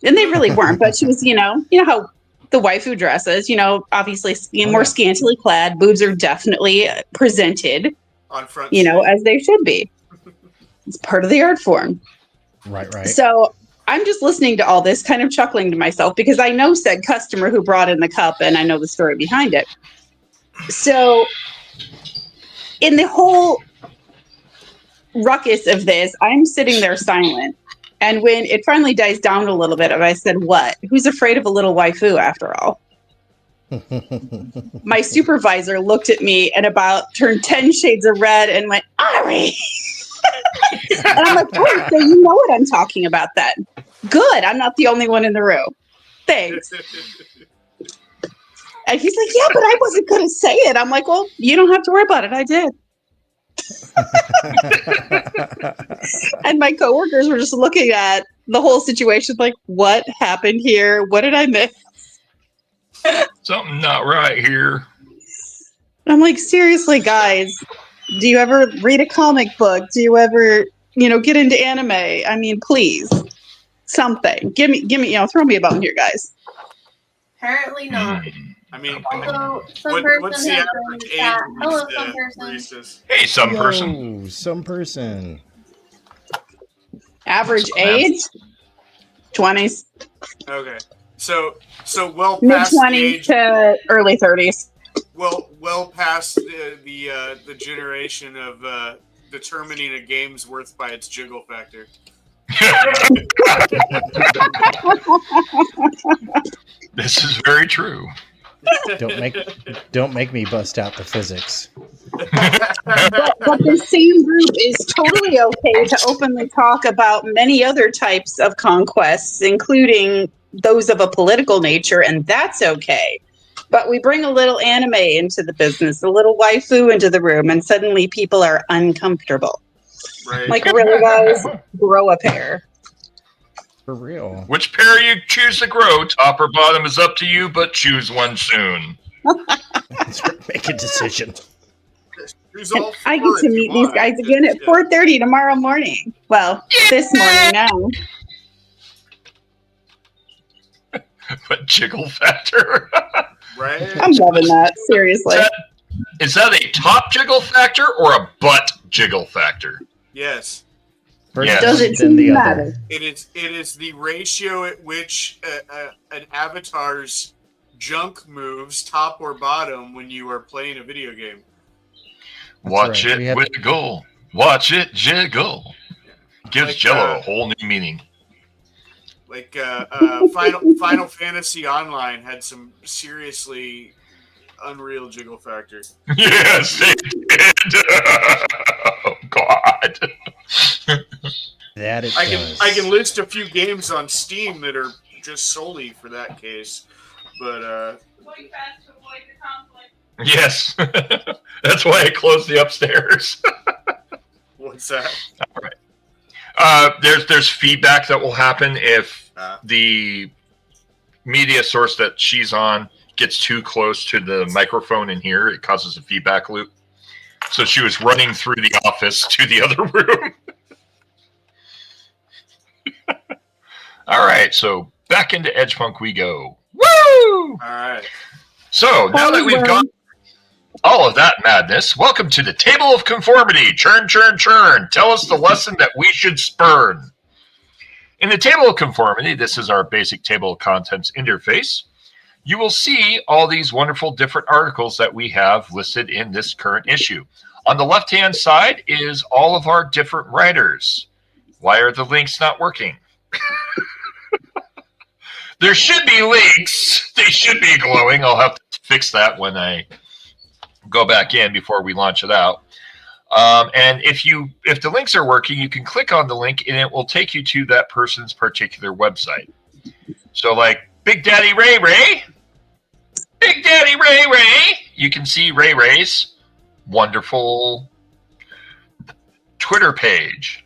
G: And they really weren't, but she was, you know how the waifu dresses, obviously more scantily clad. Boobs are definitely presented
F: on front,
G: as they should be. It's part of the art form.
J: Right.
G: So I'm just listening to all this, kind of chuckling to myself, because I know said customer who brought in the cup and I know the story behind it. So in the whole ruckus of this, I'm sitting there silent. And when it finally dies down a little bit, I said, "What? Who's afraid of a little waifu after all?" My supervisor looked at me and about turned 10 shades of red and went, "Ari!" And I'm like, "Oh, so you know what I'm talking about then. Good. I'm not the only one in the room. Thanks." And he's like, "Yeah, but I wasn't going to say it." I'm like, "Well, you don't have to worry about it. I did." And my coworkers were just looking at the whole situation like, what happened here? What did I miss?
D: Something not right here.
G: I'm like, seriously, guys, do you ever read a comic book? Do you ever, get into anime? I mean, please, something. Give me, throw me a bone here, guys.
E: Apparently not.
F: I mean,
E: Although some
F: what's
E: person
F: the
E: has
F: average age
E: that.
F: of
E: Hello, some person.
F: baristas?
D: Hey, some
J: Hello,
D: person.
J: some person.
G: Average age? 20s.
F: Okay, so well
G: Mid
F: past the
G: 20s
F: age,
G: to early 30s.
F: well past the generation of determining a game's worth by its jiggle factor.
D: This is very true.
J: Don't make me bust out the physics.
G: But the same group is totally okay to openly talk about many other types of conquests, including those of a political nature, and that's okay. But we bring a little anime into the business, a little waifu into the room, and suddenly people are uncomfortable.
F: Right.
G: Like, really, guys? Grow a pair.
J: For real.
D: Which pair you choose to grow, top or bottom, is up to you, but choose one soon.
J: Make a decision.
G: I get to meet these guys again at 4:30 tomorrow morning. Well, this morning now.
D: But jiggle factor.
F: Right.
G: I'm loving that. Seriously.
D: Is that a top jiggle factor or a butt jiggle factor?
F: Yes.
D: Yes.
G: Does it
J: Then the
G: matter?
J: other.
F: It is the ratio at which an avatar's junk moves, top or bottom, when you are playing a video game.
D: Watch
J: right.
D: it wiggle. Watch it jiggle. Gives
F: Like,
D: Jello a whole new meaning.
F: Like Final Fantasy Online had some seriously unreal jiggle factor.
D: Yes, it did. Oh God.
J: That it
F: I
J: does.
F: can list a few games on Steam that are just solely for that case, but
H: Going fast to avoid the conflict.
D: Yes. That's why I closed the upstairs.
F: what's that?
D: All right. There's feedback that will happen if the media source that she's on gets too close to the microphone in here. It causes a feedback loop. So she was running through the office to the other room. All right, so back into Edgepunk we go.
F: All right.
D: So now that we've gone all of that madness, welcome to the Table of Conformity. Churn, churn, churn. Tell us the lesson that we should spurn. In the Table of Conformity, this is our basic table of contents interface. You will see all these wonderful different articles that we have listed in this current issue. On the left-hand side is all of our different writers. Why are the links not working? There should be links. They should be glowing. I'll have to fix that when I go back in before we launch it out. And if the links are working, you can click on the link and it will take you to that person's particular website. So like Big Daddy Ray Ray, you can see Ray Ray's wonderful Twitter page.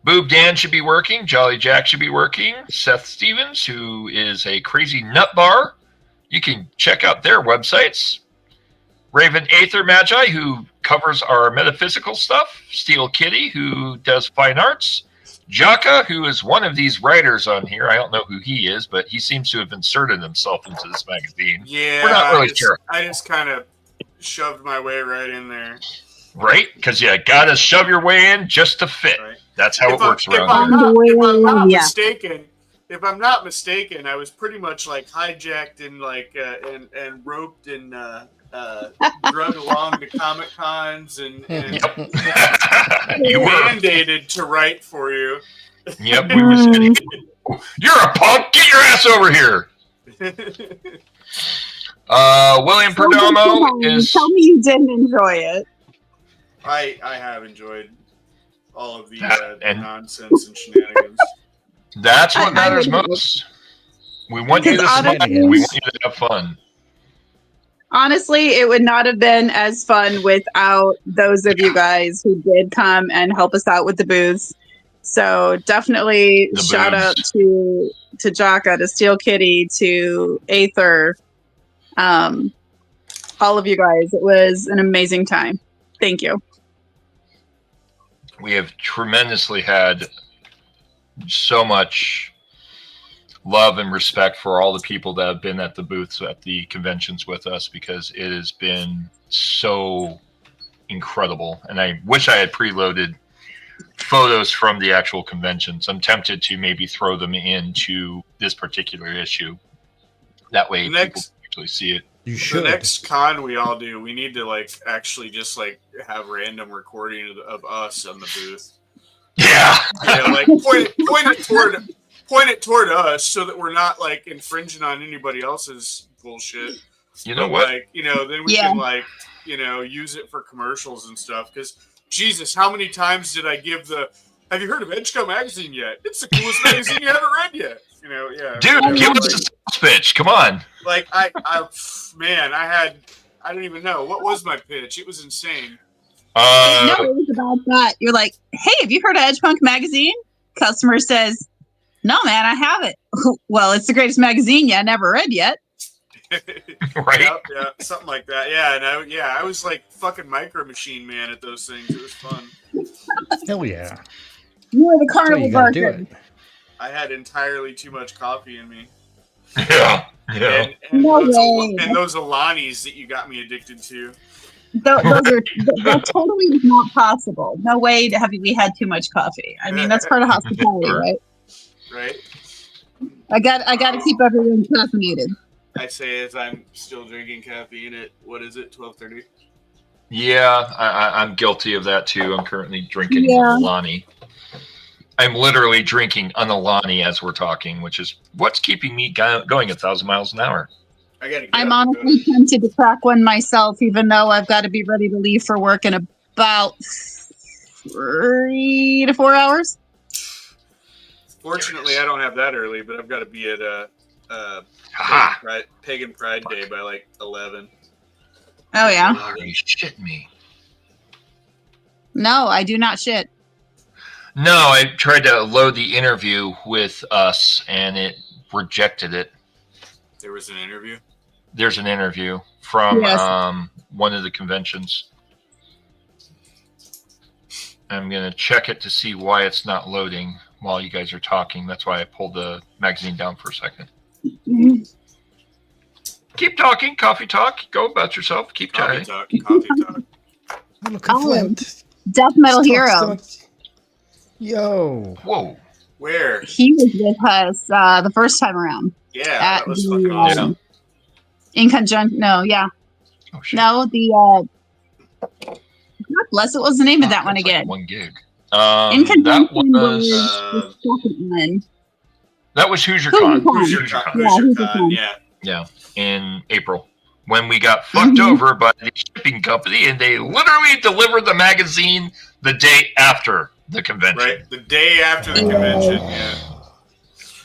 D: Boob Dan should be working. Jolly Jack should be working. Seth Stevens, who is a crazy nut bar, you can check out their websites. Raven Aether Magi, who covers our metaphysical stuff. Steel Kitty, who does fine arts. Jaka, who is one of these writers on here. I don't know who he is, but he seems to have inserted himself into this magazine.
F: Yeah,
D: we're not really sure.
F: I just kind of shoved my way right in there.
D: Right? Because you got to shove your way in just to fit. Right. That's how it works around
F: here. If I'm not mistaken, I was pretty much like hijacked and like and roped and drug along to Comic Cons and
D: you were
F: mandated to write for you.
D: Yep, we were saying, you're a punk. Get your ass over here. William Perdomo is.
G: Tell me you didn't enjoy it.
F: I have enjoyed all of the nonsense and shenanigans.
D: That's what matters most. We want you to smile. We want you to have fun.
G: Honestly, it would not have been as fun without those of you guys who did come and help us out with the booths. So definitely shout out to Jaka, to Steel Kitty, to Aether, all of you guys. It was an amazing time. Thank you.
D: We have tremendously had so much love and respect for all the people that have been at the booths at the conventions with us, because it has been so incredible. And I wish I had preloaded photos from the actual conventions. I'm tempted to maybe throw them into this particular issue. That way people can actually see it.
J: You should.
F: The next con we all do, we need to like actually just like have random recording of us on the booth.
D: Yeah.
F: Like point it toward us so that we're not like infringing on anybody else's bullshit.
D: You know what?
F: Like, then we can like, use it for commercials and stuff. Because Jesus, how many times did I give have you heard of Edgecombe magazine yet? It's the coolest magazine you haven't read yet. Yeah.
D: Dude, give us a sales pitch. Come on.
F: Like I don't even know. What was my pitch? It was insane.
G: No, it was about that. You're like, hey, have you heard of Edgepunk magazine? Customer says, no, man, I haven't. Well, it's the greatest magazine you never read yet.
D: Right?
F: Yeah, something like that. Yeah, and I was like fucking Micro Machine Man at those things. It was fun.
J: Hell yeah.
G: You were the carnival barker.
F: I had entirely too much coffee in me.
D: Yeah.
F: And
G: no way.
F: And those Alanis that you got me addicted to.
G: That totally is not possible. No way have we had too much coffee. I mean, that's part of hospitality, right?
F: Right.
G: I got to keep everyone caffeinated.
F: I say as I'm still drinking caffeine at, what is it, 12:30?
D: Yeah, I'm guilty of that too. I'm currently drinking Alani. I'm literally drinking an Alani as we're talking, which is what's keeping me going 1,000 miles an hour.
G: I'm honestly tempted to crack one myself, even though I've got to be ready to leave for work in about 3 to 4 hours.
F: Fortunately, I don't have that early, but I've got to be at Pagan Pride Day by like 11.
G: Oh, yeah?
D: Are you shitting me?
G: No, I do not shit.
D: No, I tried to load the interview with us, and it rejected it.
F: There was an interview?
D: There's an interview from one of the conventions. I'm going to check it to see why it's not loading while you guys are talking. That's why I pulled the magazine down for a second. keep talking. Coffee talk. Go about yourself. Keep
F: Coffee
D: chatting.
F: talk. Coffee talk.
J: Look at Flint.
G: Death Metal
J: Stop,
G: Hero.
J: stop. Yo.
D: Whoa.
F: Where?
G: He was with us the first time around.
F: Yeah,
G: At
F: that was
G: the,
F: fucking awesome.
G: In conjunction, no, yeah.
D: Oh, shit.
G: No, God bless it. What was the name of that one
D: That's like
G: again?
D: 1 gig.
G: In conjunction
D: That was
G: the second one.
D: that was Who's Your
G: Who's
D: Con.
G: Your Con?
F: Who's your
G: Yeah,
F: con? Who's your
G: Who's Your
F: con?
G: Con?
F: Yeah.
D: Yeah, in April when we got fucked over by the shipping company, and they literally delivered the magazine the day after the convention.
F: Right, the day after the convention. Yeah.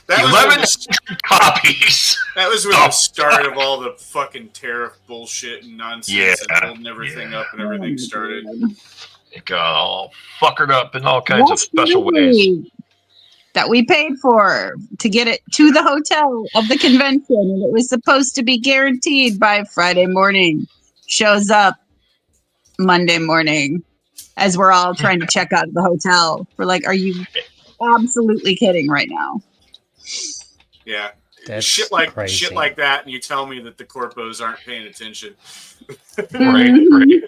F: That was
D: 1,100 copies.
F: That was when the start of all the fucking tariff bullshit and nonsense and holding everything up and everything started.
D: It got all fuckered up in all kinds of special ways.
G: That we paid for to get it to the hotel of the convention, and it was supposed to be guaranteed by Friday morning. Shows up Monday morning as we're all trying to check out of the hotel. We're like, are you absolutely kidding right now?
F: Yeah.
J: That's
F: shit like
J: crazy.
F: that, and you tell me that the corpos aren't paying attention.
D: Right.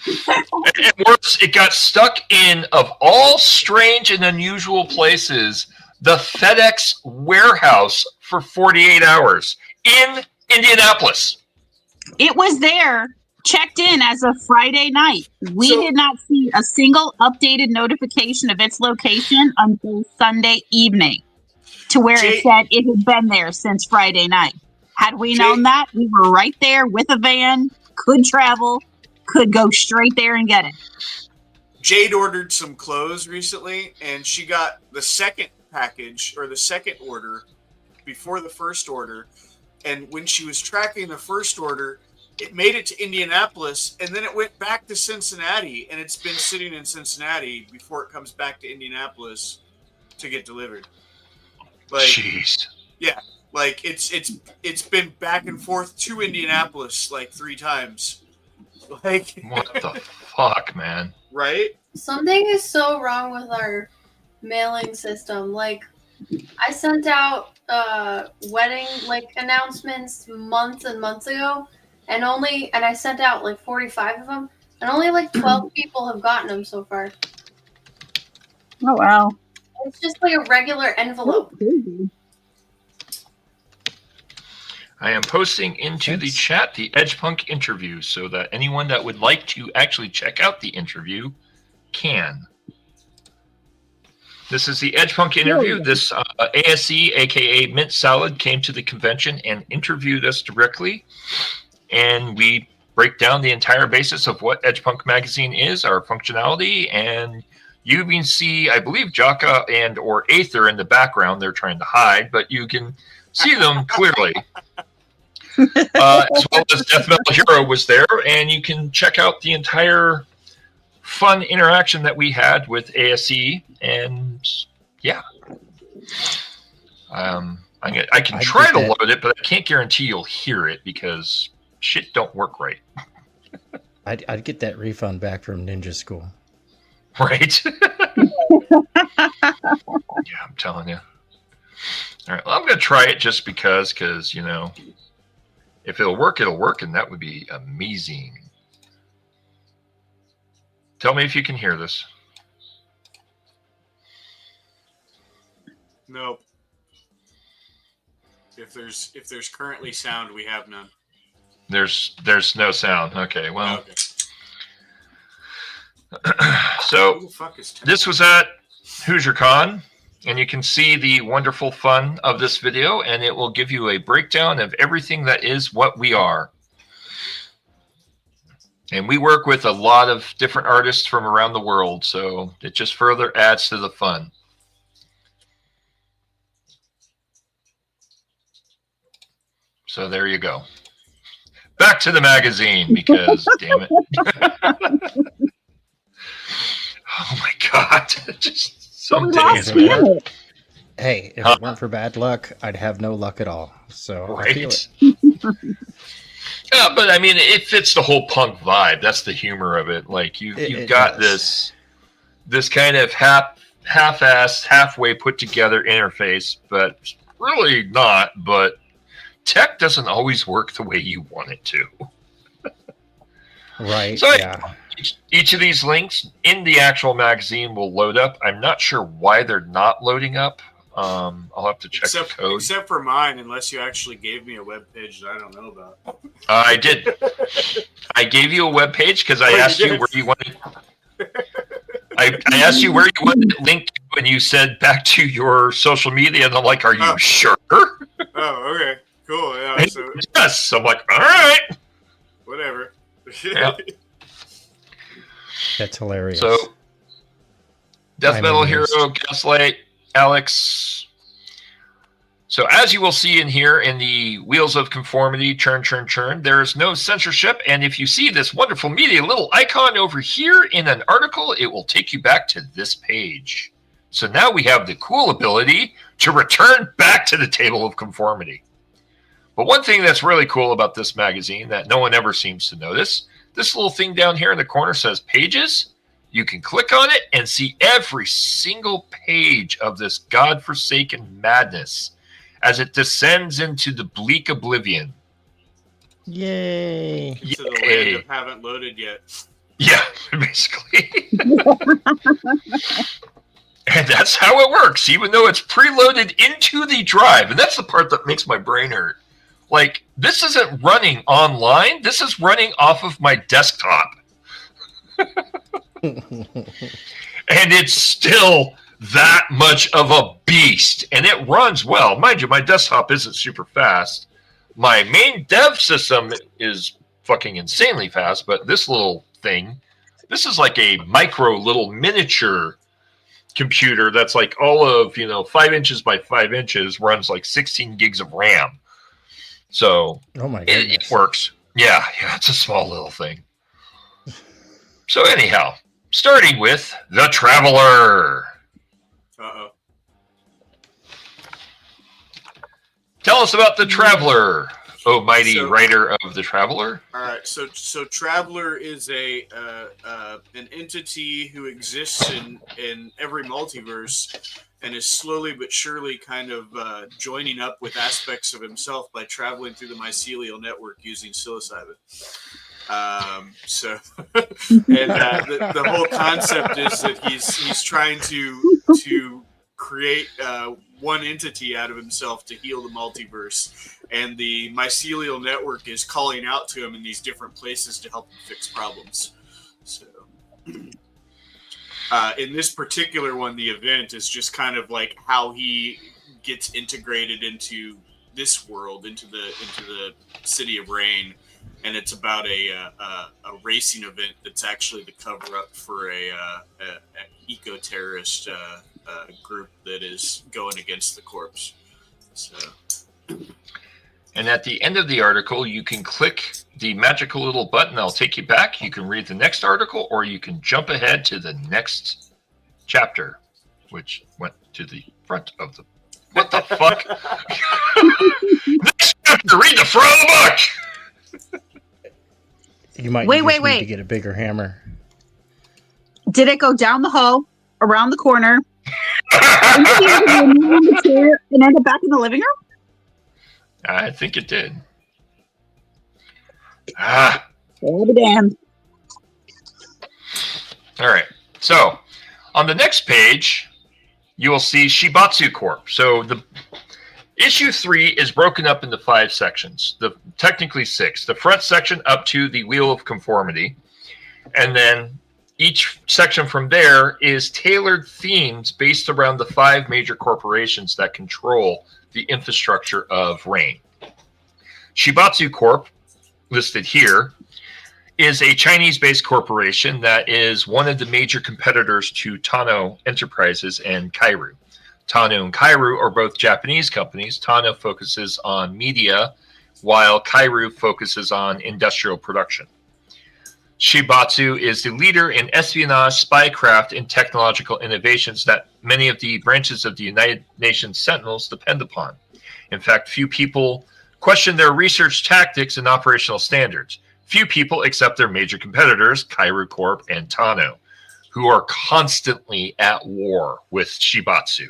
D: And worse, it got stuck in, of all strange and unusual places, the FedEx warehouse for 48 hours in Indianapolis.
G: It was there, checked in as of Friday night. We did not see a single updated notification of its location until Sunday evening, to where it said it had been there since Friday night. Had we known that, we were right there with a van, could travel, could go straight there and get it.
F: Jade ordered some clothes recently, and she got the second package, or the second order, before the first order. And when she was tracking the first order, it made it to Indianapolis, and then it went back to Cincinnati, and it's been sitting in Cincinnati before it comes back to Indianapolis to get delivered. Like,
D: jeez.
F: Yeah, like it's been back and forth to Indianapolis like 3 times. Like,
D: what the fuck, man?
F: Right?
E: Something is so wrong with our mailing system. Like, I sent out wedding announcements months and months ago, and I sent out like 45 of them, and only like 12 people have gotten them so far.
G: Oh wow!
E: It's just like a regular envelope.
D: I am posting into the chat the Edgepunk interview so that anyone that would like to actually check out the interview can. This is the Edgepunk interview. This ASE, aka Mint Salad, came to the convention and interviewed us directly. And we break down the entire basis of what Edgepunk magazine is, our functionality, and you can see, I believe, Jaka and or Aether in the background. They're trying to hide, but you can see them clearly. As well as Death Metal Hero was there, and you can check out the entire fun interaction that we had with ASE, and yeah. I can try to load it, but I can't guarantee you'll hear it because shit don't work right.
J: I'd get that refund back from Ninja School.
D: Right? Yeah, I'm telling you. All right, well, I'm going to try it just because, you know, if it'll work, and that would be amazing. Tell me if you can hear this.
F: Nope. If there's currently sound, we have none.
D: There's no sound. Okay, well.
F: Okay.
D: So this was at Hoosier Con, and you can see the wonderful fun of this video, and it will give you a breakdown of everything that is what we are. And we work with a lot of different artists from around the world, so it just further adds to the fun. So there you go. Back to the magazine, because damn it. Oh my God. Just some days, man.
J: Hey, if it weren't for bad luck, I'd have no luck at all. So
D: right.
J: I feel it.
D: Yeah, but I mean, it fits the whole punk vibe. That's the humor of it. Like you've got this kind of half-assed, halfway put together interface, but really not. But tech doesn't always work the way you want it to.
J: Right.
D: So
J: Yeah.
D: each of these links in the actual magazine will load up. I'm not sure why they're not loading up. I'll have to check the code.
F: Except for mine, unless you actually gave me a web page that I don't know about.
D: I did. I gave you a web page because I asked you where you wanted. I asked you where you wanted it linked to, and you said back to your social media, and I'm like, "Are you sure?"
F: Oh, okay, cool. Yeah, so
D: yes, I'm like, "All right,
F: whatever."
D: Yeah.
J: That's hilarious.
D: So, Death
J: I'm
D: Metal
J: amused.
D: Hero, Gaslight, Alex. So, as you will see in here in the Wheels of Conformity, churn, churn, churn, there is no censorship. And if you see this wonderful media little icon over here in an article, it will take you back to this page. So now we have the cool ability to return back to the table of conformity. But one thing that's really cool about this magazine that no one ever seems to notice, this little thing down here in the corner says pages. You can click on it and see every single page of this godforsaken madness as it descends into the bleak oblivion.
J: Yay.
F: To the land of haven't loaded yet.
D: Yeah, basically. And that's how it works, even though it's preloaded into the drive. And that's the part that makes my brain hurt. Like, this isn't running online. This is running off of my desktop. And it's still that much of a beast. And it runs well. Mind you, my desktop isn't super fast. My main dev system is fucking insanely fast. But this little thing, this is like a micro little miniature computer that's like all of, 5 inches by 5 inches, runs like 16 gigs of RAM. So
J: Oh my
D: it
J: goodness.
D: works. Yeah, it's a small little thing. So anyhow, starting with The Traveler.
F: Uh-oh.
D: Tell us about The Traveler, oh mighty
F: So-
D: writer of The Traveler.
F: All right, so Traveler is an entity who exists in every multiverse and is slowly but surely kind of joining up with aspects of himself by traveling through the mycelial network using psilocybin. The whole concept is that he's trying to create one entity out of himself to heal the multiverse, and the mycelial network is calling out to him in these different places to help him fix problems. So, in this particular one, the event is just kind of like how he gets integrated into this world, into the city of Rain, and it's about a racing event that's actually the cover up for a eco-terrorist group that is going against the corpse. So,
D: And at the end of the article, you can click the magical little button that'll take you back. You can read the next article, or you can jump ahead to the next chapter, which went to the front of the... What the fuck? Next chapter, read the front of the book!
J: You might
G: Wait,
J: just
G: wait.
J: need to get a bigger hammer.
G: Did it go down the hall, around the corner, and end up back in the living room?
D: I think it did.
G: Oh, be damned.
D: All right. So, on the next page, you will see Shibatsu Corp. So, the issue 3 is broken up into 5 sections. Technically 6. The front section up to the Wheel of Conformity, and then each section from there is tailored themes based around the 5 major corporations that control the infrastructure of Rain. Shibatsu Corp, listed here, is a Chinese-based corporation that is one of the major competitors to Tano Enterprises and Kairu. Tano and Kairu are both Japanese companies. Tano focuses on media, while Kairu focuses on industrial production. Shibatsu is the leader in espionage, spycraft, and technological innovations that many of the branches of the United Nations Sentinels depend upon. In fact, few people question their research tactics and operational standards. Few people accept their major competitors, Kairu Corp and Tano, who are constantly at war with Shibatsu.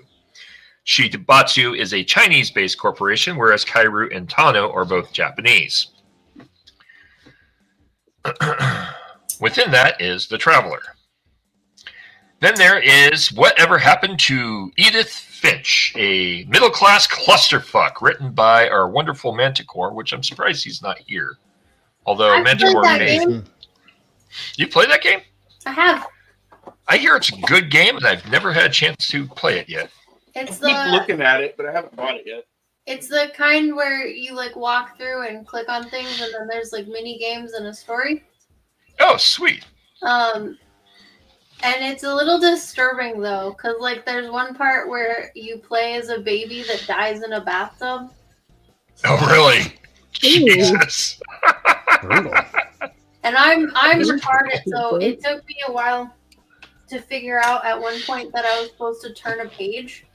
D: Shibatsu is a Chinese-based corporation, whereas Kairu and Tano are both Japanese. Within that is The Traveler. Then there is Whatever Happened to Edith Finch, a middle-class clusterfuck written by our wonderful Manticore, which I'm surprised he's not here. Although
E: I've played
D: Manticore
E: that
D: made...
E: game.
D: You played that game?
E: I have.
D: I hear it's a good game, and I've never had a chance to play it yet.
E: It's
F: I keep looking at it, but I haven't bought it yet.
E: It's the kind where you like walk through and click on things, and then there's like mini games and a story.
D: Oh, sweet.
E: And it's a little disturbing though, because like there's one part where you play as a baby that dies in a bathtub.
D: Oh, really? Jesus.
J: Brutal.
E: And I'm retarded, so it took me a while to figure out at one point that I was supposed to turn a page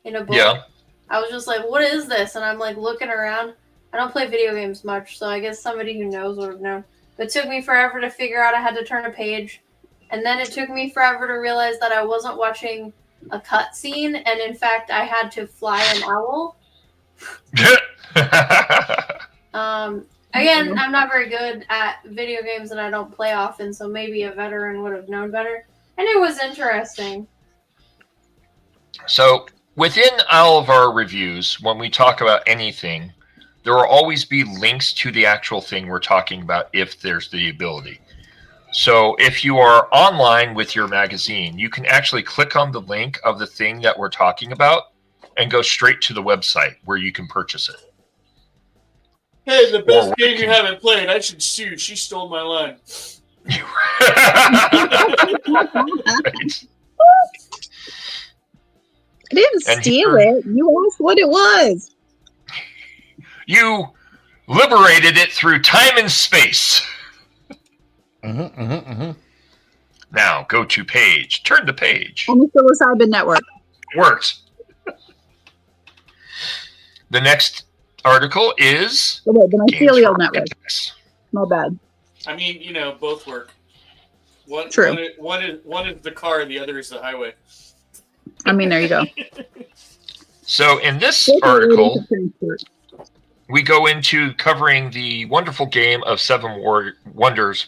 E: in a book.
D: Yeah.
E: I was just like, what is this? And I'm like looking around. I don't play video games much, so I guess somebody who knows would have known. But it took me forever to figure out I had to turn a page. And then it took me forever to realize that I wasn't watching a cutscene, and in fact, I had to fly an owl. Again, I'm not very good at video games, and I don't play often, so maybe a veteran would have known better. And it was interesting.
D: So, within all of our reviews, when we talk about anything, there will always be links to the actual thing we're talking about if there's the ability. So, if you are online with your magazine, you can actually click on the link of the thing that we're talking about and go straight to the website where you can purchase it.
F: Hey, the best game you haven't played. I should sue. She stole my line.
D: Right.
G: I didn't steal it. You asked what it was.
D: You liberated it through time and space. Now, go to page. Turn to page.
G: On the psilocybin network.
D: Works. The next article is...
G: Okay, the mycelial network.
D: Architects.
G: My bad.
F: I mean, you know, both work.
G: True.
F: One is the car, the other is the highway.
G: I mean, there you go.
D: So in this article, we go into covering the wonderful game of Seven Wonders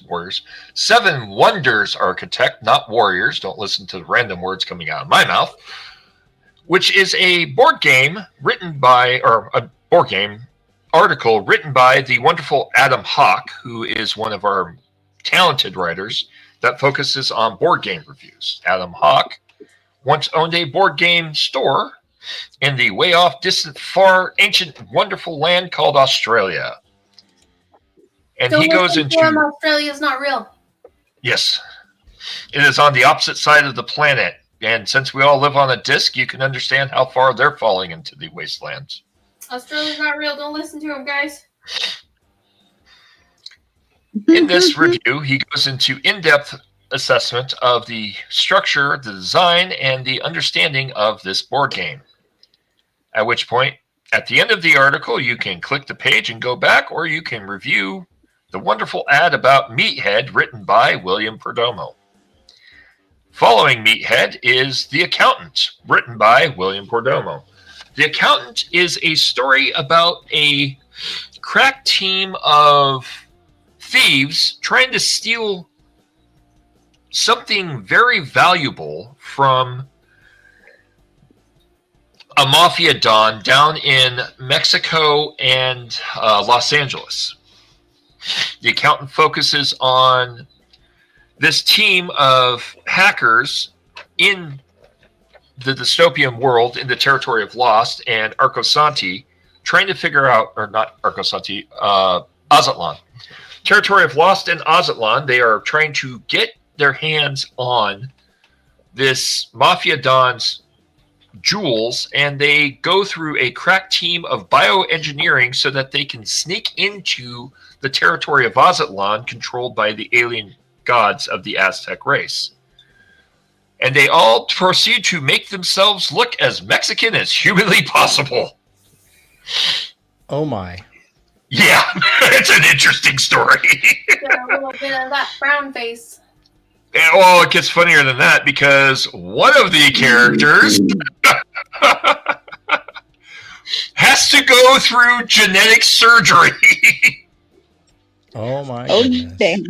D: Architect, not Warriors. Don't listen to the random words coming out of my mouth. Which is a board game written by, or a board game article written by the wonderful Adam Hawk, who is one of our talented writers that focuses on board game reviews. Adam Hawk once owned a board game store in the way off, distant, far, ancient, wonderful land called Australia. And
E: so
D: he goes into...
E: Australia is not real.
D: Yes. It is on the opposite side of the planet. And since we all live on a disk, you can understand how far they're falling into the wastelands.
E: Australia's not real. Don't listen to him, guys.
D: In this review, he goes into in-depth assessment of the structure, the design, and the understanding of this board game. At which point, at the end of the article, you can click the page and go back, or you can review the wonderful ad about Meathead written by William Perdomo. Following Meathead is The Accountant, written by William Perdomo. The Accountant is a story about a crack team of thieves trying to steal something very valuable from a mafia don down in Mexico and Los Angeles. The Accountant focuses on this team of hackers in the dystopian world in the territory of Lost and Arcosanti trying to figure out, or not Arcosanti, Azatlan. Territory of Lost and Azatlan, they are trying to get their hands on this Mafia Don's jewels, and they go through a crack team of bioengineering so that they can sneak into the territory of Azatlan controlled by the alien gods of the Aztec race. And they all proceed to make themselves look as Mexican as humanly possible.
J: Oh my.
D: Yeah, it's an interesting story.
E: Got a little bit of that brown face.
D: And, well, it gets funnier than that because one of the characters has to go through genetic surgery.
J: Oh my
G: Oh,
J: goodness.
G: damn.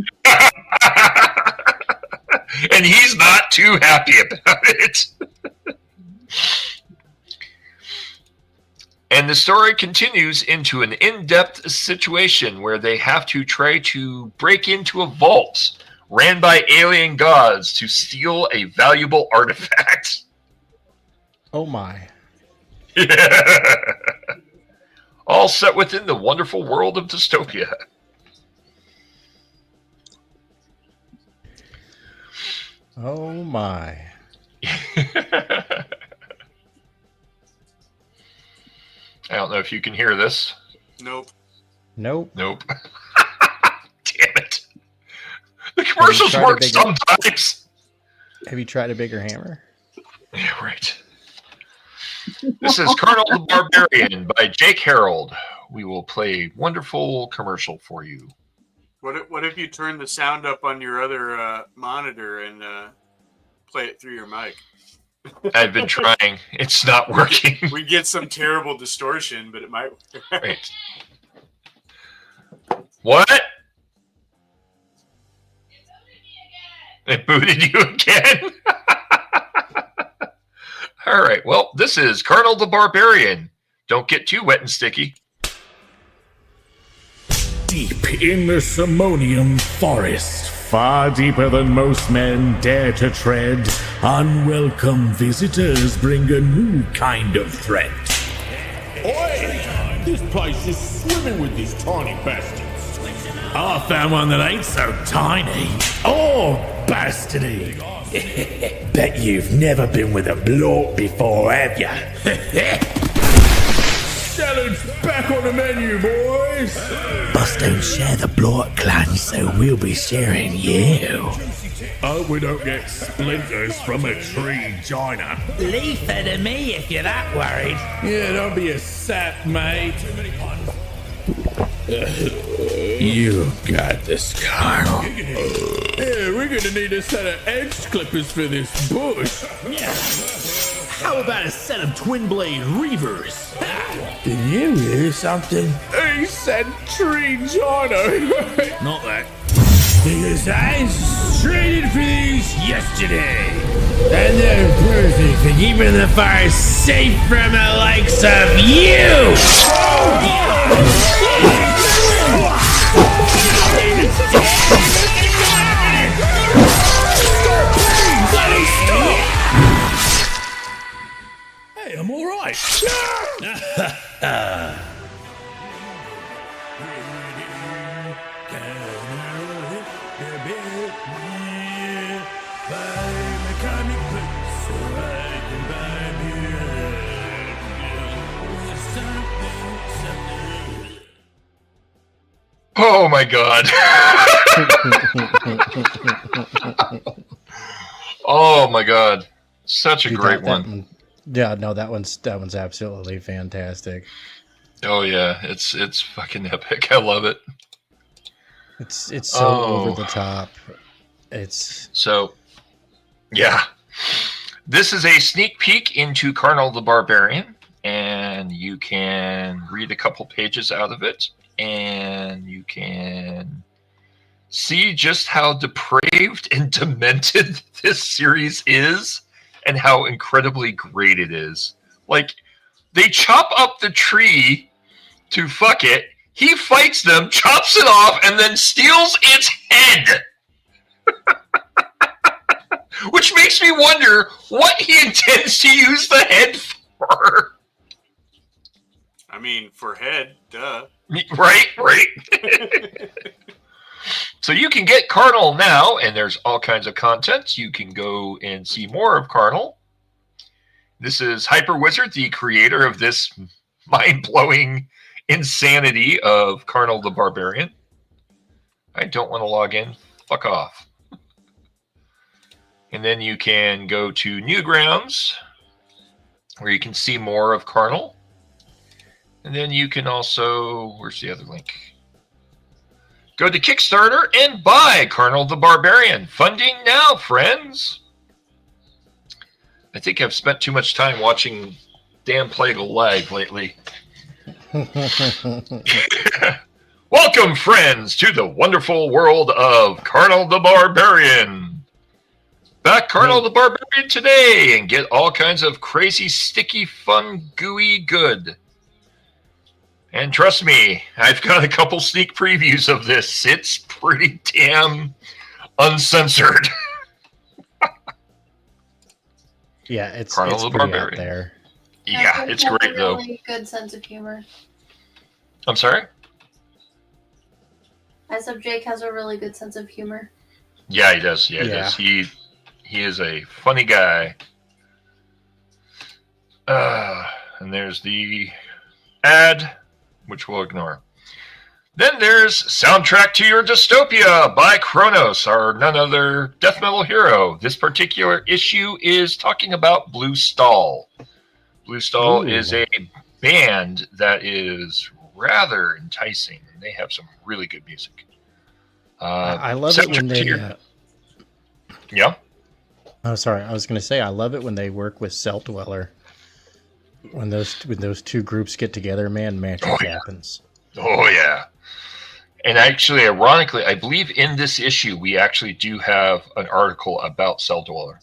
D: And he's not too happy about it. And the story continues into an in-depth situation where they have to try to break into a vault ran by alien gods to steal a valuable artifact.
J: Oh my.
D: All set within the wonderful world of dystopia.
J: Oh my.
D: I don't know if you can hear this.
F: Nope.
J: Nope.
D: Nope. Damn it. The commercials work sometimes.
J: Have you tried a bigger hammer?
D: Yeah, right. This is Colonel the Barbarian by Jake Harold. We will play a wonderful commercial for you.
F: What if you turn the sound up on your other monitor and play it through your mic?
D: I've been trying. It's not working.
F: We get some terrible distortion, but it might work.
D: Right. What? It booted you again? All right. Well, this is Colonel the Barbarian. Don't get too wet and sticky.
K: Deep in the Simonium forest, far deeper than most men dare to tread, unwelcome visitors bring a new kind of threat. Oi! This place is swimming with these tiny bastards. I found one that ain't so tiny. Oh, bastardy! Bet you've never been with a bloke before, have ya? Salad's back on the menu, boys! Bus don't share the Blort clan, so we'll be sharing you. Hope we don't get splinters from a tree joiner. Leave her to me if you're that worried. Yeah, don't be a sap, mate. You got this, Colonel. Yeah, we're gonna need a set of edge clippers for this bush. Yeah. How about a set of twin blade reavers? Did you hear something? He said tree joiner. Not that. Because I traded for these yesterday. And they're perfect for keeping the fire safe from the likes of you. Hey, I'm all right.
D: Oh my god. Oh my god. Such a
J: Dude,
D: great
J: that
D: one.
J: Yeah, no, that one's absolutely fantastic.
D: Oh yeah, it's fucking epic. I love it.
J: It's so over the top. It's
D: so yeah. This is a sneak peek into Colonel the Barbarian, and you can read a couple pages out of it, and you can see just how depraved and demented this series is and how incredibly great it is. Like, they chop up the tree to fuck it, he fights them, chops it off, and then steals its head. Which makes me wonder what he intends to use the head for.
F: I mean, for head, duh.
D: Right. So you can get Carnal now, and there's all kinds of content. You can go and see more of Carnal. This is Hyper Wizard, the creator of this mind-blowing insanity of Carnal the Barbarian. I don't want to log in. Fuck off. And then you can go to Newgrounds, where you can see more of Carnal. And then you can also, where's the other link? Go to Kickstarter and buy Colonel the Barbarian. Funding now, friends. I think I've spent too much time watching damn plague of lag lately. Welcome, friends, to the wonderful world of Carnal the Barbarian. Back Carnal the Barbarian today, and get all kinds of crazy, sticky, fun, gooey good. And trust me, I've got a couple sneak previews of this. It's pretty damn uncensored.
J: Yeah, it's
D: Carnal
J: it's
D: the
J: pretty out
D: Barbarian.
J: there.
D: Yeah, it's great though.
E: Really good sense of humor.
D: I'm sorry?
E: I said Jake has a really good sense of humor.
D: Yeah, he does. Yeah, he does. He is a funny guy. And there's the ad, which we'll ignore. Then there's Soundtrack to Your Dystopia by Kronos, our none other death metal hero. This particular issue is talking about Blue Stall. Blue Stall is a band that is rather enticing. They have some really good music.
J: I love it when they...
D: Yeah?
J: Oh, sorry. I was going to say, I love it when they work with Cell Dweller. When those two groups get together, man, magic happens.
D: Oh, yeah. And actually, ironically, I believe in this issue, we actually do have an article about Cell Dweller.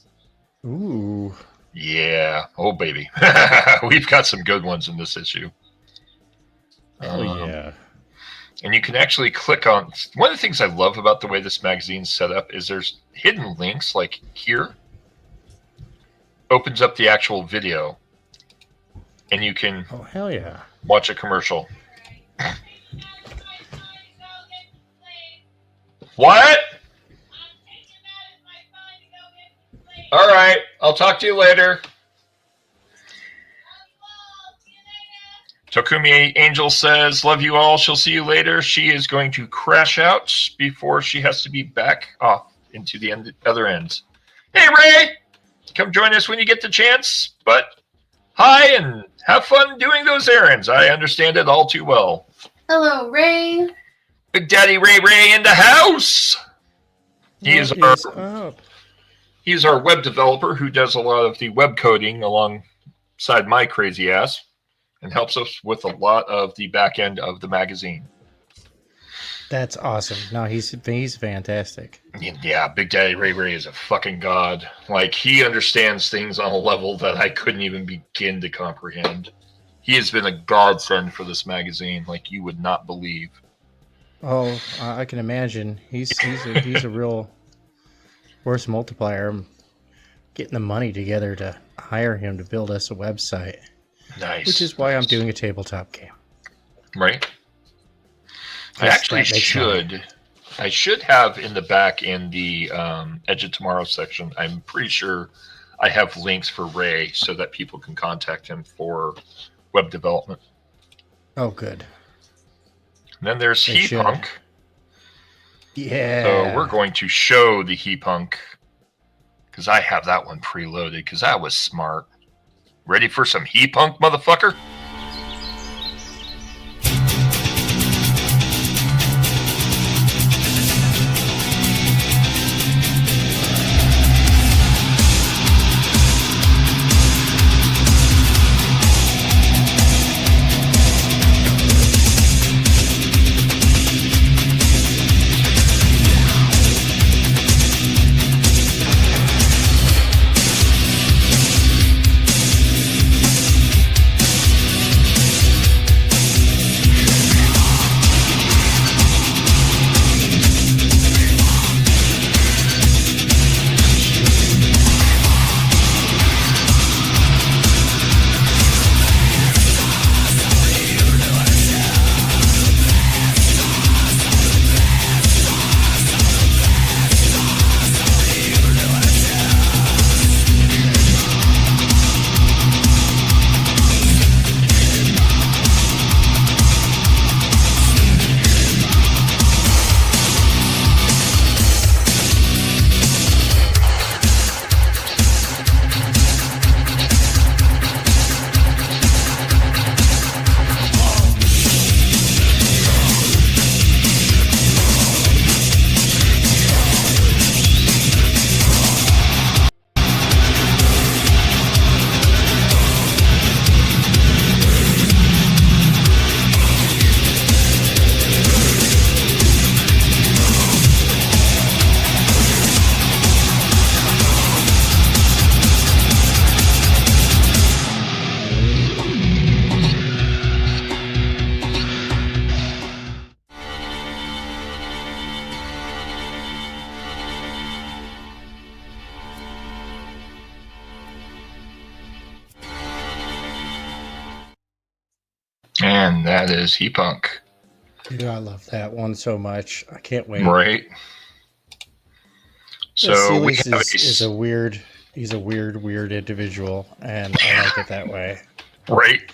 J: Ooh.
D: Yeah. Oh, baby. We've got some good ones in this issue.
J: Oh, yeah.
D: And you can actually click on... One of the things I love about the way this magazine's set up is there's hidden links, like here. Opens up the actual video. And you can...
J: Oh, hell yeah.
D: Watch a commercial. What? All right. I'll talk to you later. Tokumei Angel says, love you all. She'll see you later. She is going to crash out before she has to be back off into the other ends. Hey, Ray. Come join us when you get the chance. But hi, and have fun doing those errands. I understand it all too well.
E: Hello, Ray.
D: Big Daddy Ray in the house. He's our web developer who does a lot of the web coding alongside my crazy ass and helps us with a lot of the back end of the magazine.
J: That's awesome. No, he's fantastic.
D: Yeah, Big Daddy Ray is a fucking god. Like, he understands things on a level that I couldn't even begin to comprehend. He has been a godsend for this magazine, like you would not believe.
J: Oh, I can imagine. He's a real force multiplier. I'm getting the money together to hire him to build us a website.
D: Nice.
J: Which is why I'm doing a tabletop game.
D: Right. I actually should. I should have in the back in the Edge of Tomorrow section. I'm pretty sure I have links for Ray so that people can contact him for web development.
J: Oh, good.
D: And then there's He-Punk.
J: Yeah.
D: So we're going to show the He-Punk because I have that one preloaded because I was smart. Ready for some He-Punk, motherfucker? that is Punk.
J: Dude, I love that one so much. I can't wait.
D: Right. So we have
J: is a weird. He's a weird individual, and I like it that way.
D: Right.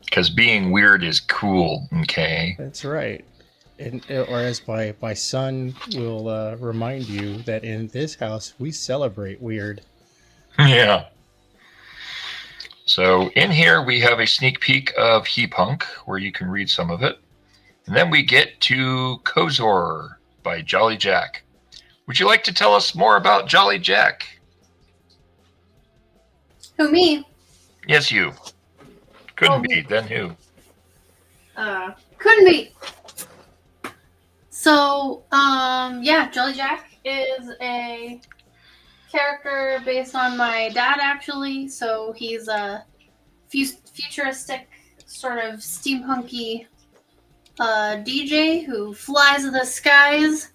D: Because being weird is cool. Okay.
J: That's right. And or as my son will remind you that in this house we celebrate weird.
D: Yeah. So in here we have a sneak peek of Punk, where you can read some of it. And then we get to Kozor by Jolly Jack. Would you like to tell us more about Jolly Jack?
E: Who, me?
D: Yes, you. Couldn't be, then who?
E: Couldn't be. So, yeah, Jolly Jack is a character based on my dad, actually. So he's a futuristic, sort of steampunky DJ who flies in the skies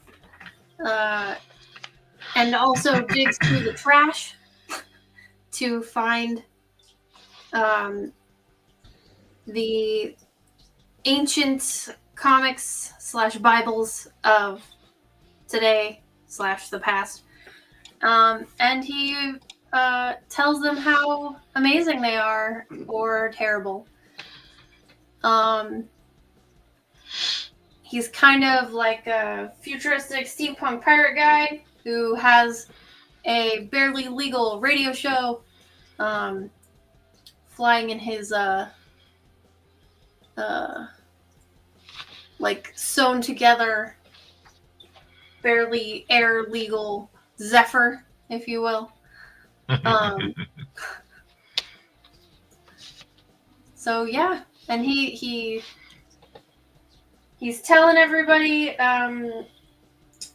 E: and also digs through the trash to find the ancient comics / Bibles of today / the past. And he tells them how amazing they are or terrible. He's kind of like a futuristic steampunk pirate guy who has a barely legal radio show, flying in his like sewn together, barely air legal Zephyr, if you will. So yeah, and he's telling everybody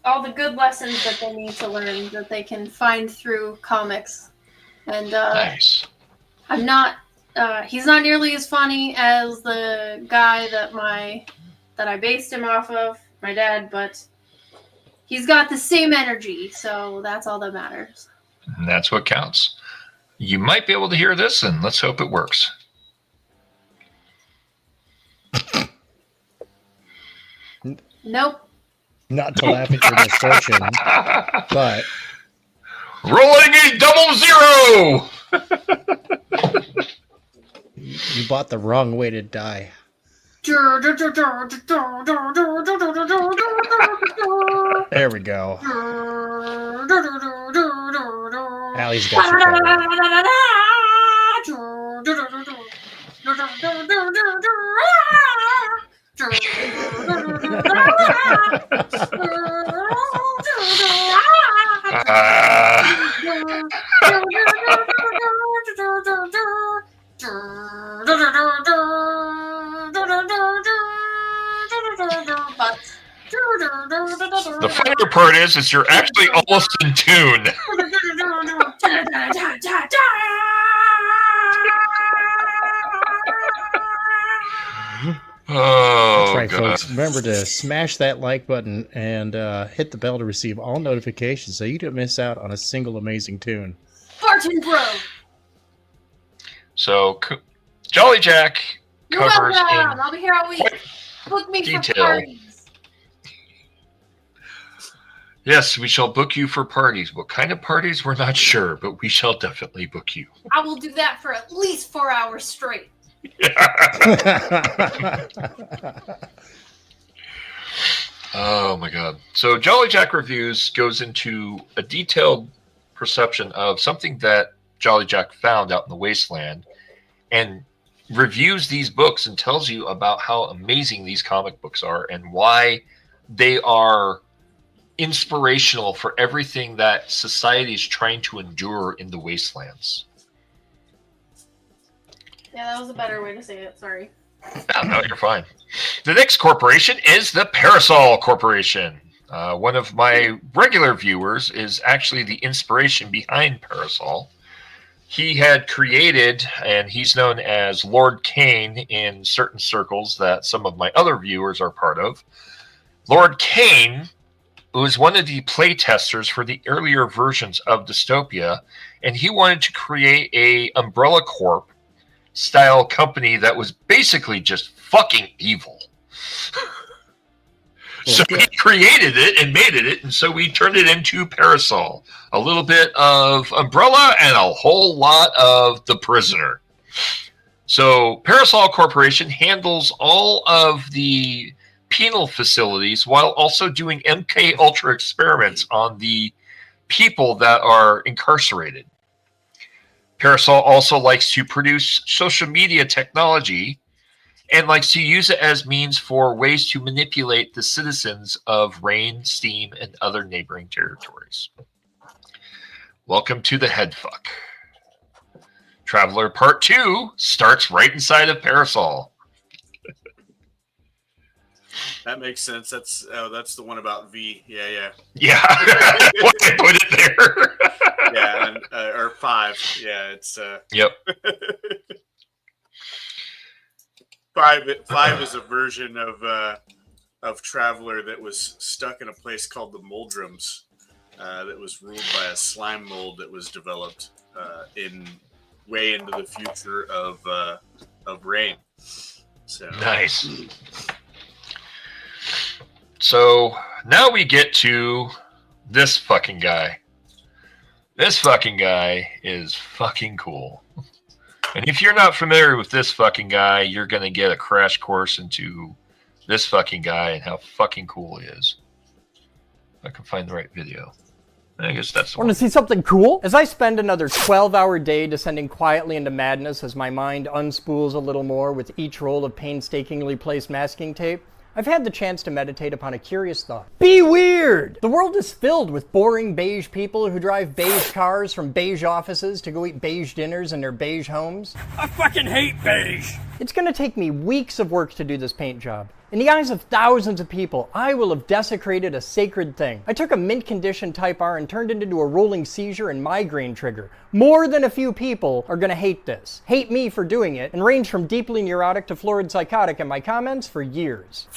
E: all the good lessons that they need to learn that they can find through comics. And
D: Nice.
E: I'm not. He's not nearly as funny as the guy that I based him off of, my dad, but he's got the same energy, so that's all that matters.
D: And that's what counts. You might be able to hear this, and let's hope it works.
E: Nope.
J: Not to laugh at your misfortune, but
D: rolling a 00.
J: you bought the wrong way to die. There we go. Allie's got you covered.
D: The funnier part is you're actually almost in tune. Oh,
J: that's right,
D: God.
J: folks. Remember to smash that like button and hit the bell to receive all notifications so you don't miss out on a single amazing tune.
E: Barton Bro.
D: So, Jolly Jack
E: You're
D: covers
E: welcome.
D: in
E: I'll be here all week. Book me for
D: detail.
E: parties.
D: Yes, we shall book you for parties. What kind of parties, we're not sure, but we shall definitely book you.
E: I will do that for at least 4 hours straight.
D: Oh my God. So Jolly Jack Reviews goes into a detailed perception of something that Jolly Jack found out in the wasteland and reviews these books and tells you about how amazing these comic books are and why they are inspirational for everything that society is trying to endure in the wastelands.
E: Yeah, that was a better way to say it. Sorry.
D: No, you're fine. The next corporation is the Parasol Corporation. One of my regular viewers is actually the inspiration behind Parasol. He had created, and he's known as Lord Kane in certain circles that some of my other viewers are part of. Lord Kane was one of the playtesters for the earlier versions of Dystopia, and he wanted to create a umbrella corp style company that was basically just fucking evil. So we created it and made it, and so we turned it into Parasol. A little bit of Umbrella and a whole lot of The Prisoner. So Parasol Corporation handles all of the penal facilities while also doing MK Ultra experiments on the people that are incarcerated. Parasol also likes to produce social media technology and likes to use it as means for ways to manipulate the citizens of Rain, Steam, and other neighboring territories. Welcome to the Headfuck. Traveler Part 2 starts right inside of Parasol.
F: That makes sense. That's the one about V. Yeah.
D: Yeah, why I put it there.
F: Yeah, and, or 5. Yeah, it's
D: Yep.
F: 5 is a version of Traveler that was stuck in a place called the Moldrums, that was ruled by a slime mold that was developed way into the future of Rain. So
D: Nice. So now we get to this fucking guy. This fucking guy is fucking cool. And if you're not familiar with this fucking guy, you're going to get a crash course into this fucking guy and how fucking cool he is. If I can find the right video. I guess that's the one.
L: Want to see something cool? As I spend another 12-hour day descending quietly into madness as my mind unspools a little more with each roll of painstakingly placed masking tape, I've had the chance to meditate upon a curious thought. Be weird! The world is filled with boring beige people who drive beige cars from beige offices to go eat beige dinners in their beige homes. I fucking hate beige! It's gonna take me weeks of work to do this paint job. In the eyes of thousands of people, I will have desecrated a sacred thing. I took a mint condition Type R and turned it into a rolling seizure and migraine trigger. More than a few people are gonna hate this. Hate me for doing it, and range from deeply neurotic to florid psychotic in my comments for years.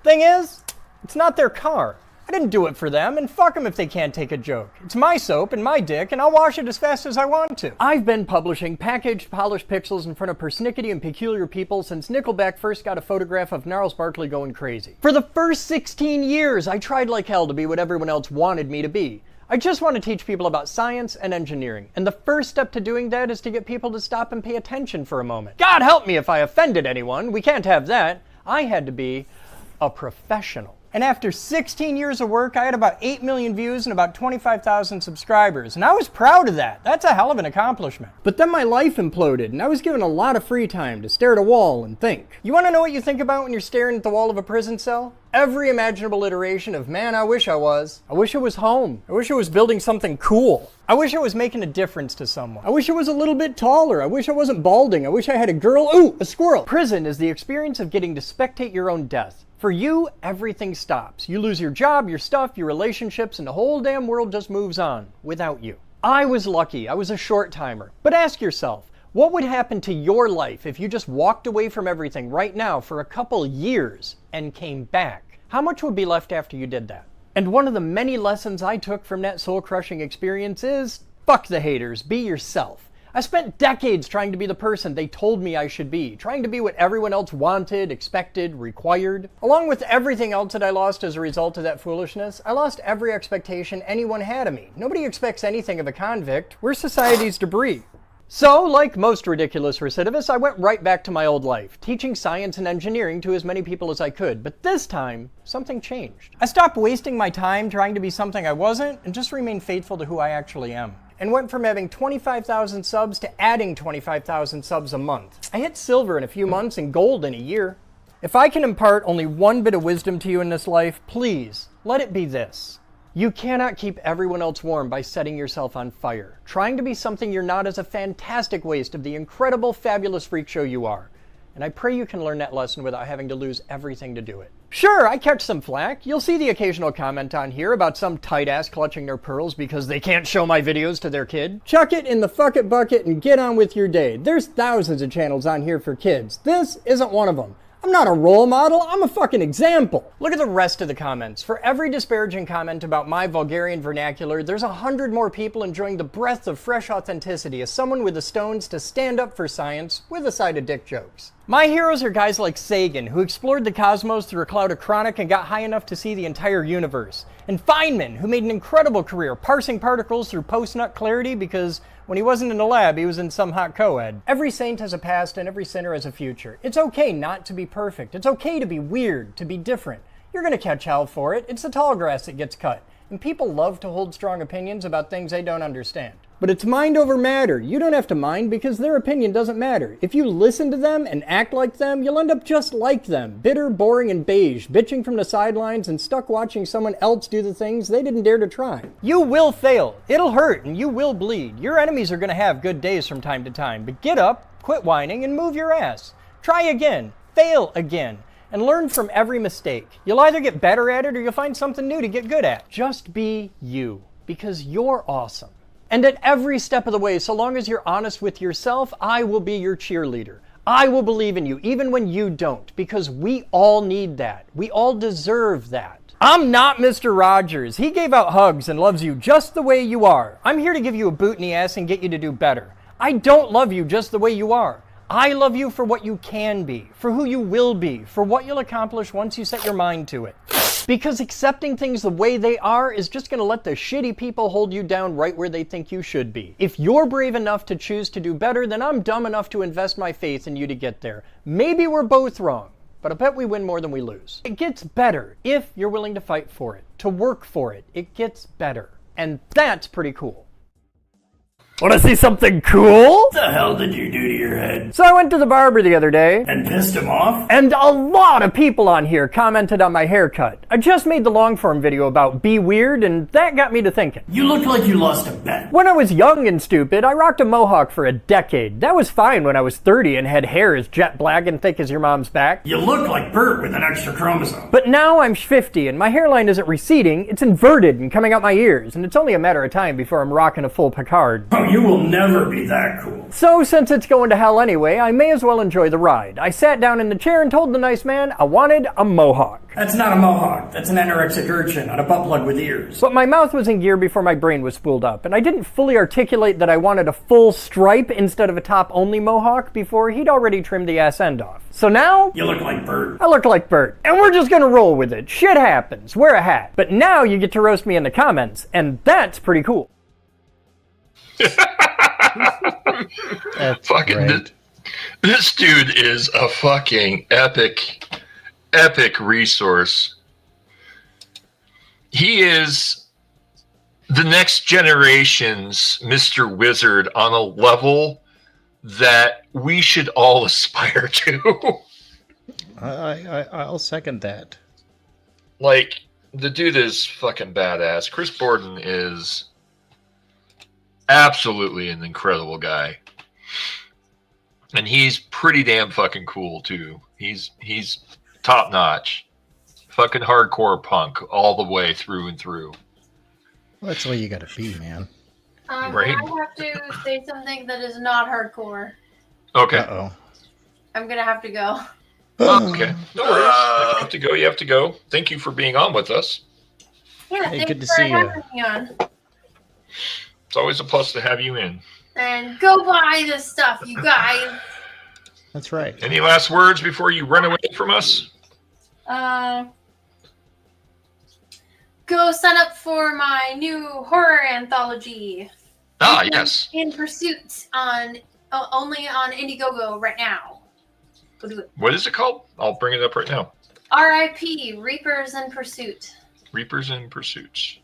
L: Thing is, it's not their car. I didn't do it for them, and fuck them if they can't take a joke. It's my soap and my dick, and I'll wash it as fast as I want to. I've been publishing packaged, polished pixels in front of persnickety and peculiar people since Nickelback first got a photograph of Gnarls Barkley going crazy. For the first 16 years, I tried like hell to be what everyone else wanted me to be. I just want to teach people about science and engineering, and the first step to doing that is to get people to stop and pay attention for a moment. God help me if I offended anyone, we can't have that. I had to be a professional. And after 16 years of work, I had about 8 million views and about 25,000 subscribers. And I was proud of that. That's a hell of an accomplishment. But then my life imploded, and I was given a lot of free time to stare at a wall and think. You want to know what you think about when you're staring at the wall of a prison cell? Every imaginable iteration of, man, I wish I was. I wish I was home. I wish I was building something cool. I wish I was making a difference to someone. I wish I was a little bit taller. I wish I wasn't balding. I wish I had a girl. Ooh, a squirrel. Prison is the experience of getting to spectate your own death. For you, everything stops. You lose your job, your stuff, your relationships, and the whole damn world just moves on without you. I was lucky. I was a short timer. But ask yourself, what would happen to your life if you just walked away from everything right now for a couple years and came back? How much would be left after you did that? And one of the many lessons I took from that soul-crushing experience is, fuck the haters, be yourself. I spent decades trying to be the person they told me I should be, trying to be what everyone else wanted, expected, required. Along with everything else that I lost as a result of that foolishness, I lost every expectation anyone had of me. Nobody expects anything of a convict. We're society's debris. So, like most ridiculous recidivists, I went right back to my old life, teaching science and engineering to as many people as I could. But this time, something changed. I stopped wasting my time trying to be something I wasn't, and just remained faithful to who I actually am. And went from having 25,000 subs to adding 25,000 subs a month. I hit silver in a few months and gold in a year. If I can impart only one bit of wisdom to you in this life, please, let it be this. You cannot keep everyone else warm by setting yourself on fire. Trying to be something you're not is a fantastic waste of the incredible, fabulous freak show you are. And I pray you can learn that lesson without having to lose everything to do it. Sure, I catch some flack. You'll see the occasional comment on here about some tight ass clutching their pearls because they can't show my videos to their kid. Chuck it in the fuck it bucket and get on with your day. There's thousands of channels on here for kids. This isn't one of them. I'm not a role model, I'm a fucking example. Look at the rest of the comments. For every disparaging comment about my Bulgarian vernacular, there's 100 more people enjoying the breath of fresh authenticity as someone with the stones to stand up for science with a side of dick jokes. My heroes are guys like Sagan, who explored the cosmos through a cloud of chronic and got high enough to see the entire universe. And Feynman, who made an incredible career parsing particles through post-nut clarity because when he wasn't in the lab, he was in some hot co-ed. Every saint has a past and every sinner has a future. It's okay not to be perfect. It's okay to be weird, to be different. You're gonna catch hell for it. It's the tall grass that gets cut. And people love to hold strong opinions about things they don't understand. But it's mind over matter. You don't have to mind because their opinion doesn't matter. If you listen to them and act like them, you'll end up just like them. Bitter, boring, and beige, bitching from the sidelines and stuck watching someone else do the things they didn't dare to try. You will fail. It'll hurt and you will bleed. Your enemies are gonna have good days from time to time, but get up, quit whining, and move your ass. Try again, fail again, and learn from every mistake. You'll either get better at it or you'll find something new to get good at. Just be you, because you're awesome. And at every step of the way, so long as you're honest with yourself, I will be your cheerleader. I will believe in you, even when you don't, because we all need that. We all deserve that. I'm not Mr. Rogers. He gave out hugs and loves you just the way you are. I'm here to give you a boot in the ass and get you to do better. I don't love you just the way you are. I love you for what you can be, for who you will be, for what you'll accomplish once you set your mind to it. Because accepting things the way they are is just going to let the shitty people hold you down right where they think you should be. If you're brave enough to choose to do better, then I'm dumb enough to invest my faith in you to get there. Maybe we're both wrong, but I bet we win more than we lose. It gets better if you're willing to fight for it, to work for it. It gets better. And that's pretty cool. Want to see something cool?
K: What the hell did you do to your head?
L: So I went to the barber the other day.
K: And pissed him off?
L: And a lot of people on here commented on my haircut. I just made the long form video about be weird, and that got me to thinking.
K: You look like you lost a bet.
L: When I was young and stupid, I rocked a mohawk for a decade. That was fine when I was 30 and had hair as jet black and thick as your mom's back.
K: You look like Bert with an extra chromosome.
L: But now I'm 50 and my hairline isn't receding, it's inverted and coming out my ears, and it's only a matter of time before I'm rocking a full Picard.
K: Oh, you will never be that cool.
L: So since it's going to hell anyway, I may as well enjoy the ride. I sat down in the chair and told the nice man I wanted a mohawk.
K: That's not a mohawk. That's an anorexic urchin on a butt plug with ears.
L: But my mouth was in gear before my brain was spooled up, and I didn't fully articulate that I wanted a full stripe instead of a top-only mohawk before he'd already trimmed the ass end off. So now...
K: You look like Bert.
L: I look like Bert. And we're just gonna roll with it. Shit happens. Wear a hat. But now you get to roast me in the comments, and that's pretty cool.
J: That's
D: fucking
J: great.
D: this dude is a fucking epic resource. He is the next generation's Mr. Wizard on a level that we should all aspire to.
J: I'll second that.
D: Like, the dude is fucking badass. Chris Borden is absolutely an incredible guy. And he's pretty damn fucking cool too. He's top notch. Fucking hardcore punk all the way through and through.
J: Well, that's the way you gotta be, man.
D: Right.
E: I have to say something that is not hardcore.
D: Okay.
J: Uh-oh.
E: I'm gonna have to go.
D: Okay. No worries. If you have to go, you have to go. Thank you for being on with us.
E: Yeah,
J: Hey,
E: thanks
J: good to
E: for
J: see you.
E: having me on.
D: It's always a plus to have you in.
E: And go buy this stuff, you guys.
J: That's right.
D: Any last words before you run away from us?
E: Go sign up for my new horror anthology.
D: Ah, yes.
E: In Pursuit on only on Indiegogo right now. Go do it.
D: What is it called? I'll bring it up right now.
E: R.I.P. Reapers in Pursuit.
D: Reapers in Pursuits.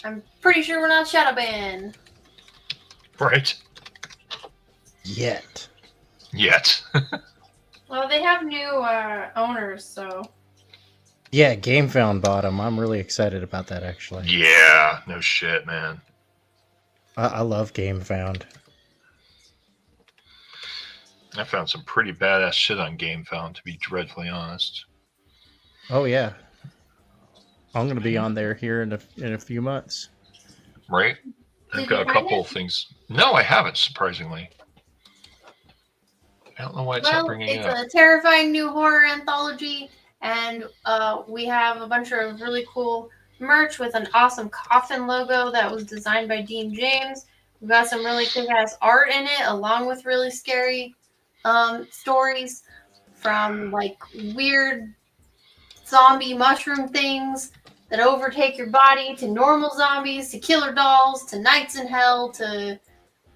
E: I'm pretty sure we're not shadow banned.
D: Right.
J: Yet.
E: Well, they have new owners, so.
J: Yeah, GameFound bought them. I'm really excited about that, actually.
D: Yeah, no shit, man.
J: I love GameFound.
D: I found some pretty badass shit on GameFound, to be dreadfully honest.
J: Oh yeah, I'm gonna be on there here in a few months.
D: Right? I've
E: Did
D: got
E: you
D: a
E: find
D: couple
E: it?
D: of things. No, I haven't, surprisingly. I don't know why it's not bringing it up.
E: It's a terrifying new horror anthology, and we have a bunch of really cool merch with an awesome coffin logo that was designed by Dean James. We've got some really kick-ass art in it, along with really scary stories from like weird zombie mushroom things that overtake your body, to normal zombies, to killer dolls, to Nights in Hell, to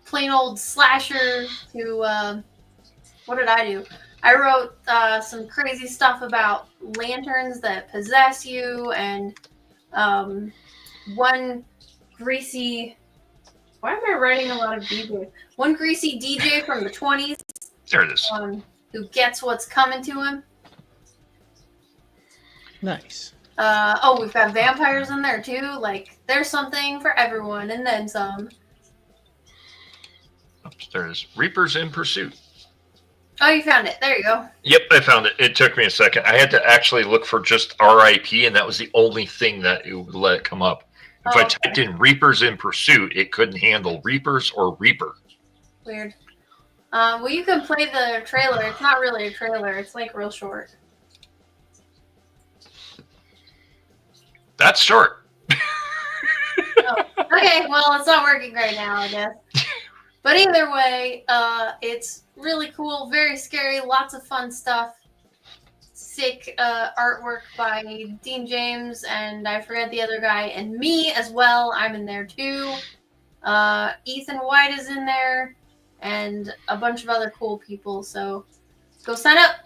E: plain old slasher, to what did I do? I wrote some crazy stuff about lanterns that possess you, and one greasy... Why am I writing a lot of DJs? One greasy DJ from the 20s.
D: There it is.
E: Who gets what's coming to him.
J: Nice.
E: We've got vampires in there too. Like, there's something for everyone, and then some.
D: There's Reapers in Pursuit.
E: Oh, you found it. There you go.
D: Yep, I found it. It took me a second. I had to actually look for just RIP, and that was the only thing that it would let it come up. If I typed in Reapers in Pursuit, it couldn't handle Reapers or Reaper.
E: Weird. Well, you can play the trailer. It's not really a trailer. It's like real short.
D: That's short.
E: Okay, well, it's not working right now, I guess. But either way, it's really cool, very scary, lots of fun stuff. Sick artwork by Dean James, and I forget the other guy, and me as well. I'm in there too. Ethan White is in there, and a bunch of other cool people. So go sign up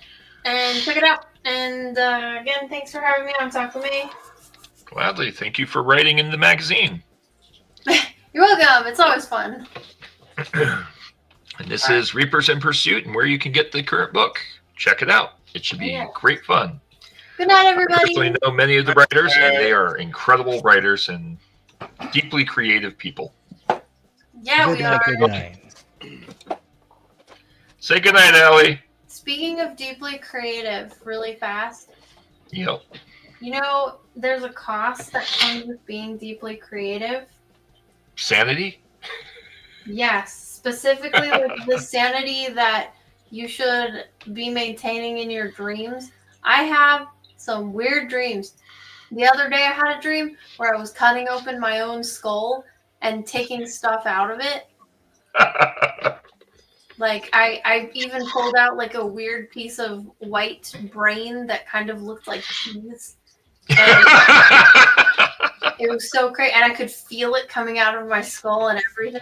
E: and check it out. And again, thanks for having me on Tokumei.
D: Gladly. Thank you for writing in the magazine.
E: You're welcome. It's always fun.
D: And this is Reapers in Pursuit, and where you can get the current book. Check it out. It should be great fun.
E: Good night,
D: I
E: everybody.
D: personally know many of the writers, and they are incredible writers and deeply creative people.
E: Yeah, we are.
J: Good night.
D: Say good night, Allie.
E: Speaking of deeply creative, really fast.
D: Yep.
E: You know, there's a cost that comes with being deeply creative.
D: Sanity?
E: Yes, specifically like the sanity that you should be maintaining in your dreams. I have some weird dreams. The other day I had a dream where I was cutting open my own skull and taking stuff out of it. Like, I even pulled out like a weird piece of white brain that kind of looked like cheese. And it was so great, and I could feel it coming out of my skull and everything.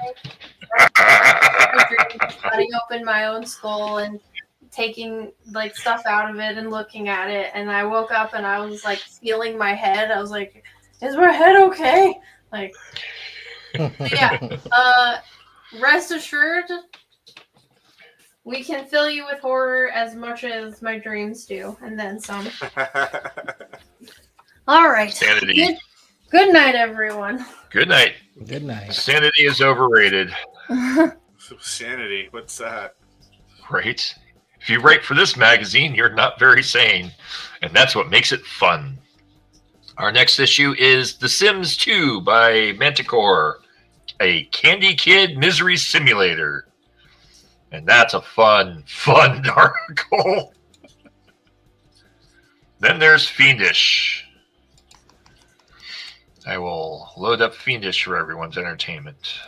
E: Cutting open my own skull and taking like stuff out of it and looking at it, and I woke up and I was like feeling my head. I was like, "Is my head okay?" Like, yeah. Rest assured, we can fill you with horror as much as my dreams do, and then some. All right.
D: Sanity.
E: Good night, everyone.
D: Good night.
J: Good night.
D: Sanity is overrated.
F: Sanity? What's that?
D: Right? If you write for this magazine, you're not very sane. And that's what makes it fun. Our next issue is The Sims 2 by Manticore, a Candy Kid misery simulator. And that's a fun article. Then there's Fiendish. I will load up Fiendish for everyone's entertainment.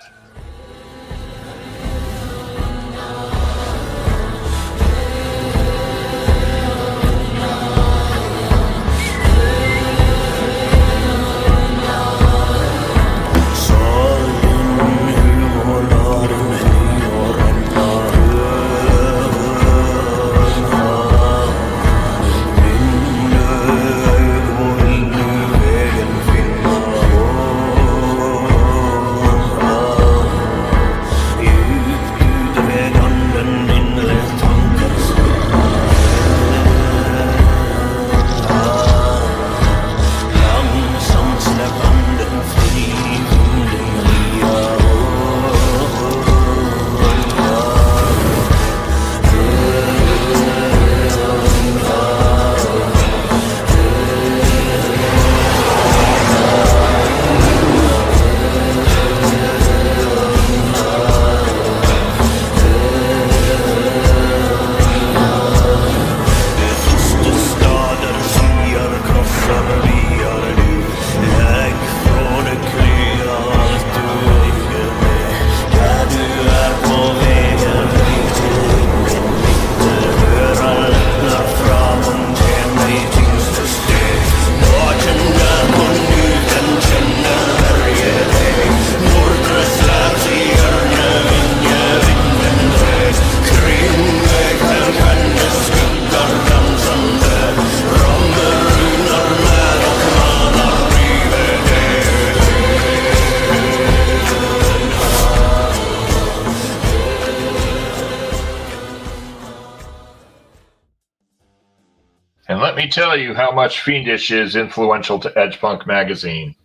D: tell you how much Fiendish is influential to Edgepunk magazine.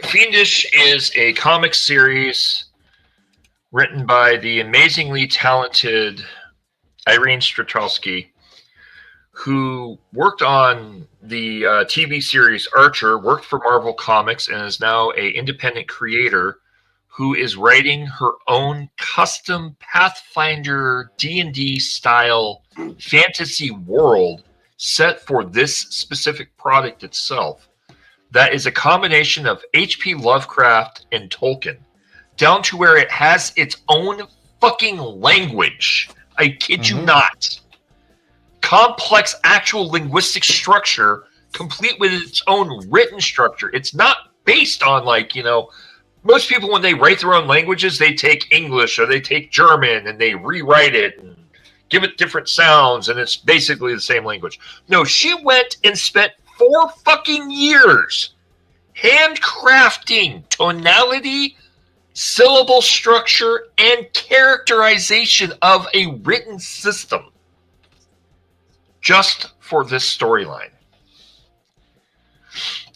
D: Fiendish is a comic series written by the amazingly talented Irene Straczynski, who worked on the TV series Archer, worked for Marvel Comics, and is now an independent creator who is writing her own custom Pathfinder D&D style fantasy world set for this specific product itself. That is a combination of H.P. Lovecraft and Tolkien, down to where it has its own fucking language. I kid you not. Complex actual linguistic structure, complete with its own written structure. It's not based on, like, you know, most people when they write their own languages, they take English or they take German and they rewrite it and give it different sounds, and it's basically the same language. No, she went and spent 4 fucking years handcrafting tonality, syllable structure, and characterization of a written system just for this storyline.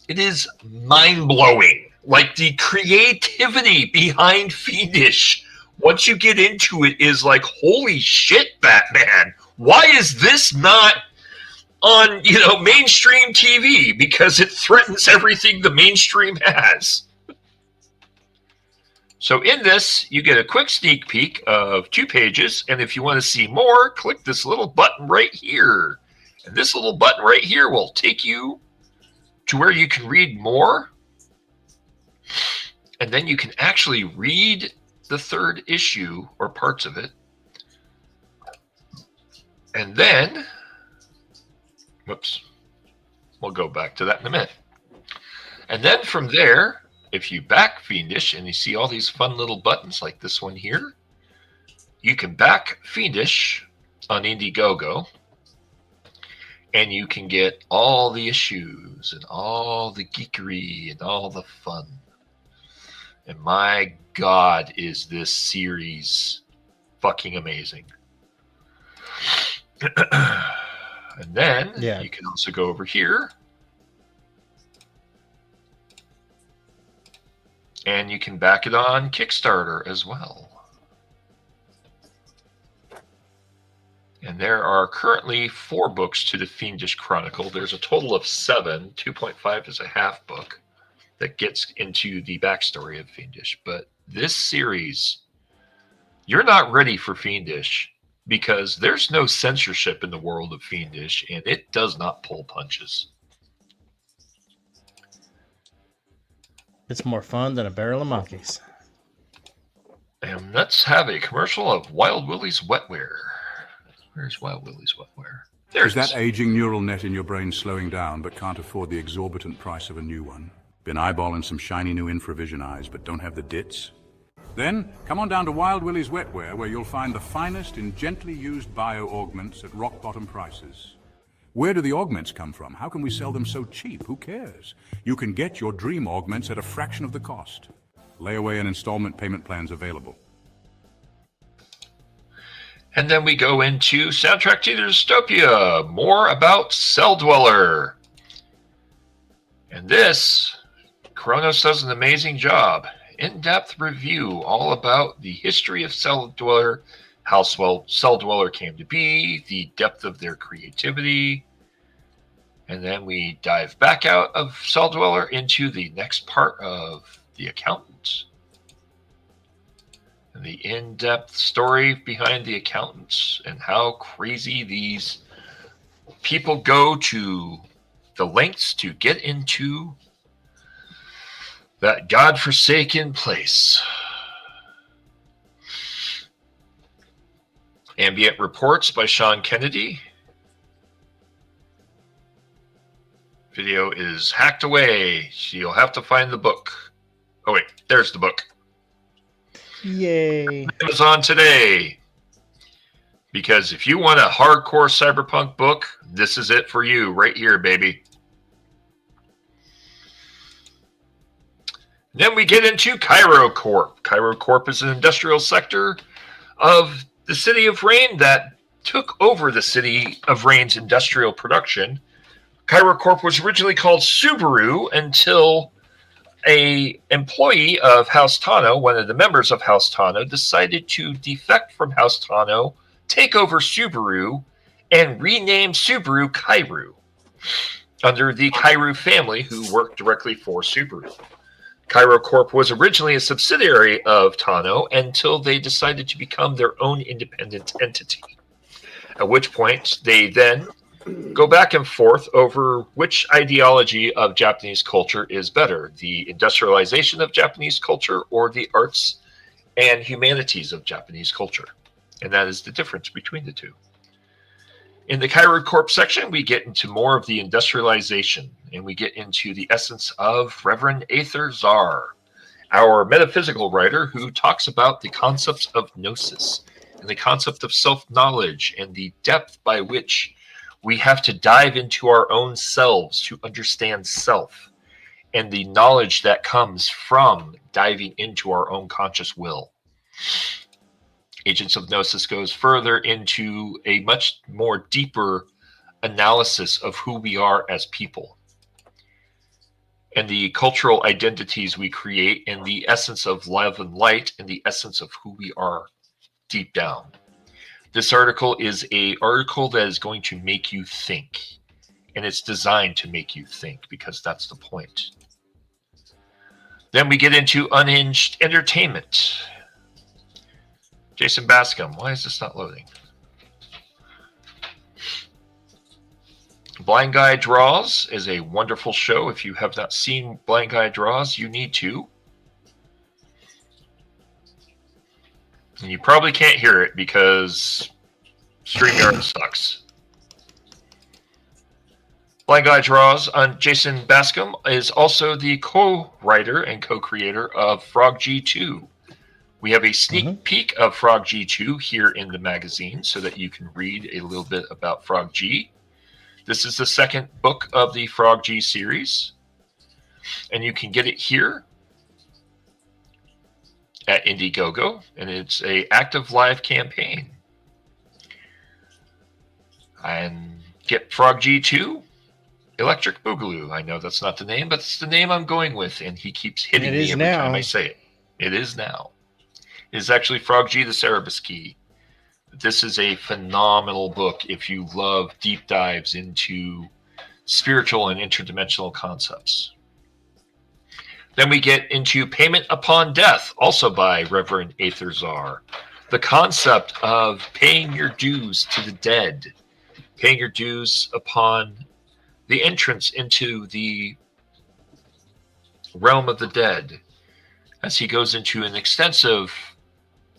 D: It is mind-blowing. Like, the creativity behind Fiendish, once you get into it, is like, holy shit, Batman. Why is this not on, you know, mainstream TV? Because it threatens everything the mainstream has. So in this, you get a quick sneak peek of 2 pages, and if you want to see more, click this little button right here. And this little button right here will take you to where you can read more. And then you can actually read the 3rd issue, or parts of it. And then, whoops, we'll go back to that in a minute. And then from there, if you back Fiendish and you see all these fun little buttons like this one here, you can back Fiendish on Indiegogo, and you can get all the issues and all the geekery and all the fun. And my God, is this series fucking amazing. And then you can also go over here and you can back it on Kickstarter as well. And there are currently 4 books to the Fiendish Chronicle. There's a total of 7. 2.5 is a half book that gets into the backstory of Fiendish. But this series, you're not ready for Fiendish because there's no censorship in the world of Fiendish, and it does not pull punches.
J: It's more fun than a barrel of monkeys.
D: And let's have a commercial of Wild Willie's Wetware. Where's Wild Willie's Wetware? There's
B: that aging neural net in your brain slowing down but can't afford the exorbitant price of a new one? Been eyeballing some shiny new infravision eyes but don't have the dits? Then come on down to Wild Willie's Wetware, where you'll find the finest in gently used bio-augments at rock-bottom prices. Where do the augments come from? How can we sell them so cheap? Who cares? You can get your dream augments at a fraction of the cost. Layaway and installment payment plans available.
D: And then we go into Soundtrack to the Dystopia, more about Cell Dweller. And this, Kronos does an amazing job. In-depth review all about the history of Cell Dweller, how Cell Dweller came to be, the depth of their creativity. And then we dive back out of Cell Dweller into the next part of The Accountant. And the in-depth story behind The Accountants and how crazy these people go to the lengths to get into that godforsaken place. Ambient Reports by Sean Kennedy. Video is hacked away, so you'll have to find the book. Oh wait, there's the book.
J: Yay.
D: Amazon today. Because if you want a hardcore cyberpunk book, this is it for you right here, baby. Then we get into Cairo Corp. Cairo Corp is an industrial sector of the city of Rain that took over the City of Rain's industrial production, Cairo Corp was originally called Subaru until a employee of House Tano, one of the members of House Tano, decided to defect from House Tano, take over Subaru, and rename Subaru Cairo under the Cairo family who worked directly for Subaru. Cairo Corp was originally a subsidiary of Tano until they decided to become their own independent entity, at which point they then go back and forth over which ideology of Japanese culture is better, the industrialization of Japanese culture or the arts and humanities of Japanese culture. And that is the difference between the two. In the Cairo Corp section, we get into more of the industrialization, and we get into the essence of Reverend Aether Czar, our metaphysical writer who talks about the concepts of gnosis and the concept of self-knowledge and the depth by which we have to dive into our own selves to understand self and the knowledge that comes from diving into our own conscious will. Agents of Gnosis goes further into a much more deeper analysis of who we are as people and the cultural identities we create and the essence of love and light and the essence of who we are deep down. This article is an article that is going to make you think, and it's designed to make you think because that's the point. Then we get into Unhinged Entertainment. Jason Bascom, why is this not loading? Blind Guy Draws is a wonderful show. If you have not seen Blind Guy Draws, you need to. And you probably can't hear it because StreamYard sucks. Blind Guy Draws on Jason Bascom is also the co-writer and co-creator of Frog G2. We have a sneak peek of Frog G2 here in the magazine so that you can read a little bit about Frog G. This is the second book of the Frog G series, and you can get it here at Indiegogo, and it's a active live campaign. And get Frog G2, Electric Boogaloo. I know that's not the name, but it's the name I'm going with, and he keeps hitting me every time I say it. It is now. It is actually Frog G, the Cerebus Key. This is a phenomenal book if you love deep dives into spiritual and interdimensional concepts. Then we get into Payment Upon Death, also by Reverend Aether Czar. The concept of paying your dues to the dead, paying your dues upon the entrance into the realm of the dead, as he goes into an extensive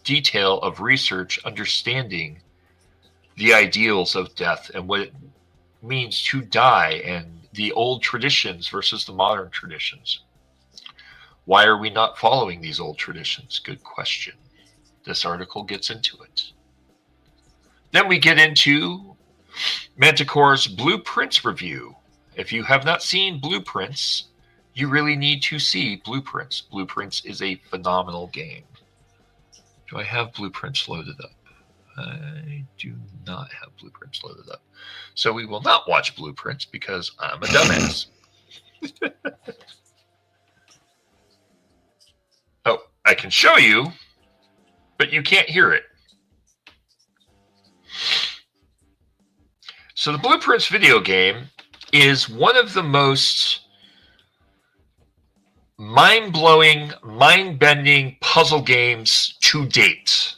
D: detail of research understanding the ideals of death and what it means to die and the old traditions versus the modern traditions. Why are we not following these old traditions? Good question. This article gets into it. Then we get into Manticore's Blueprints review. If you have not seen Blueprints, you really need to see Blueprints. Blueprints is a phenomenal game. Do I have Blueprints loaded up? I do not have Blueprints loaded up. So we will not watch Blueprints because I'm a dumbass. Oh, I can show you, but you can't hear it. So the Blueprints video game is one of the most mind-blowing, mind-bending puzzle games to date.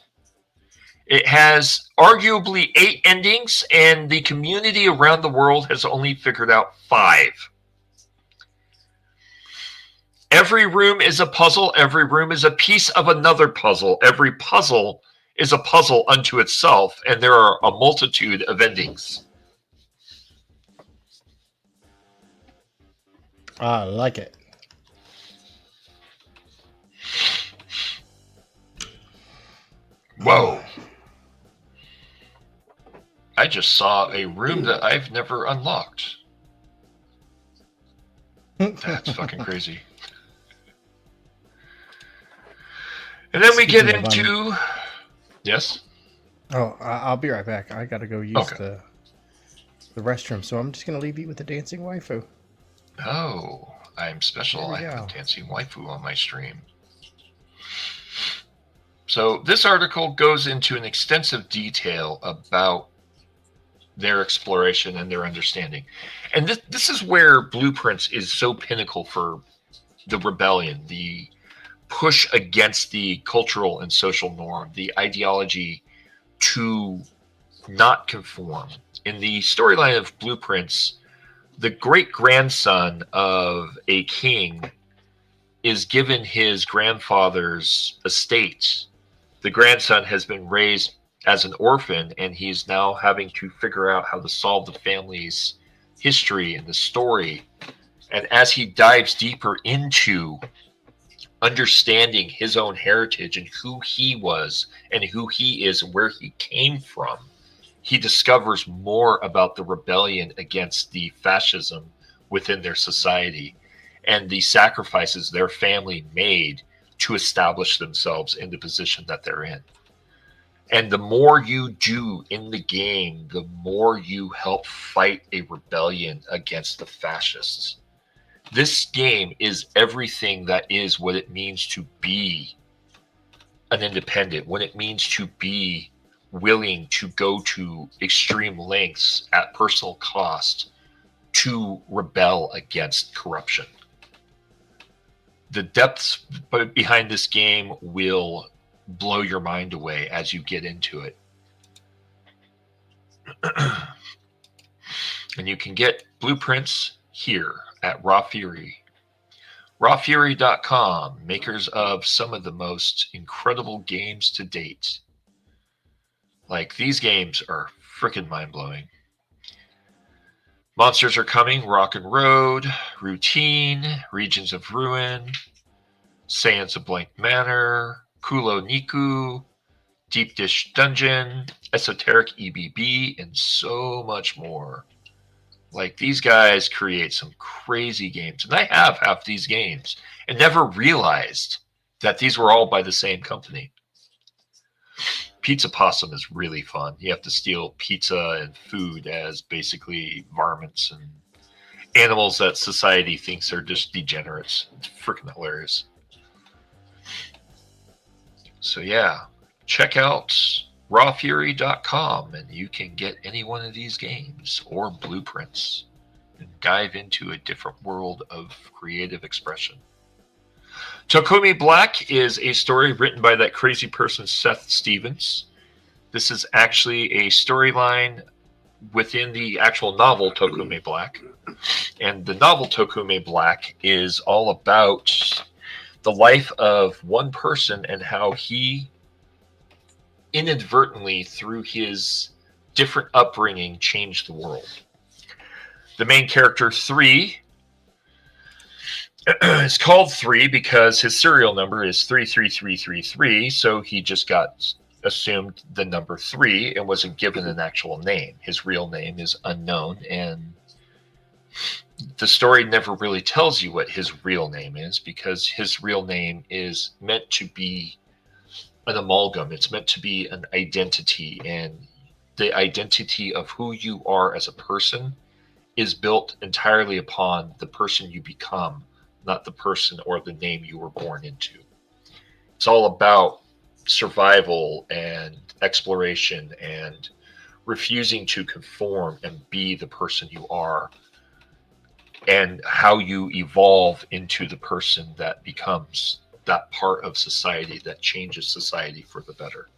D: It has arguably 8 endings, and the community around the world has only figured out 5. Every room is a puzzle. Every room is a piece of another puzzle. Every puzzle is a puzzle unto itself, and there are a multitude of endings.
J: I like it.
D: Whoa. I just saw a room that I've never unlocked. That's fucking crazy. And then we get into... Yes?
J: Oh, I'll be right back. I gotta go use
D: Okay.
J: the restroom, so I'm just gonna leave you with the dancing waifu.
D: Oh, I'm special. I
J: There we
D: have a
J: go.
D: dancing waifu on my stream. So this article goes into an extensive detail about their exploration and their understanding. And this is where Blueprints is so pinnacle for the rebellion, the push against the cultural and social norm, the ideology to not conform. In the storyline of Blueprints, the great grandson of a king is given his grandfather's estate. The grandson has been raised as an orphan, and he's now having to figure out how to solve the family's history and the story. And as he dives deeper into understanding his own heritage and who he was and who he is and where he came from, he discovers more about the rebellion against the fascism within their society and the sacrifices their family made to establish themselves in the position that they're in. And the more you do in the game, the more you help fight a rebellion against the fascists. This game is everything that is what it means to be an independent, what it means to be willing to go to extreme lengths at personal cost to rebel against corruption. The depths behind this game will blow your mind away as you get into it. And you can get Blueprints here at Raw Fury. RawFury.com, makers of some of the most incredible games to date. Like, these games are freaking mind-blowing. Monsters Are Coming, Rock and Road, Routine, Regions of Ruin, Sands of Blank Manor, Kulo Niku, Deep Dish Dungeon, Esoteric EBB, and so much more. Like, these guys create some crazy games. And I have half these games and never realized that these were all by the same company. Pizza Possum is really fun. You have to steal pizza and food as basically varmints and animals that society thinks are just degenerates. It's freaking hilarious. So yeah, check out rawfury.com and you can get any one of these games or Blueprints and dive into a different world of creative expression. Tokumei Black is a story written by that crazy person Seth Stevens. This is actually a storyline within the actual novel Tokumei Black. And the novel Tokumei Black is all about the life of one person and how he inadvertently, through his different upbringing, changed the world. The main character, 3, is called 3 because his serial number is 33333, so he just got assumed the number 3 and wasn't given an actual name. His real name is unknown, and the story never really tells you what his real name is because his real name is meant to be an amalgam. It's meant to be an identity, and the identity of who you are as a person is built entirely upon the person you become, not the person or the name you were born into. It's all about survival and exploration and refusing to conform and be the person you are, and how you evolve into the person that becomes that part of society that changes society for the better.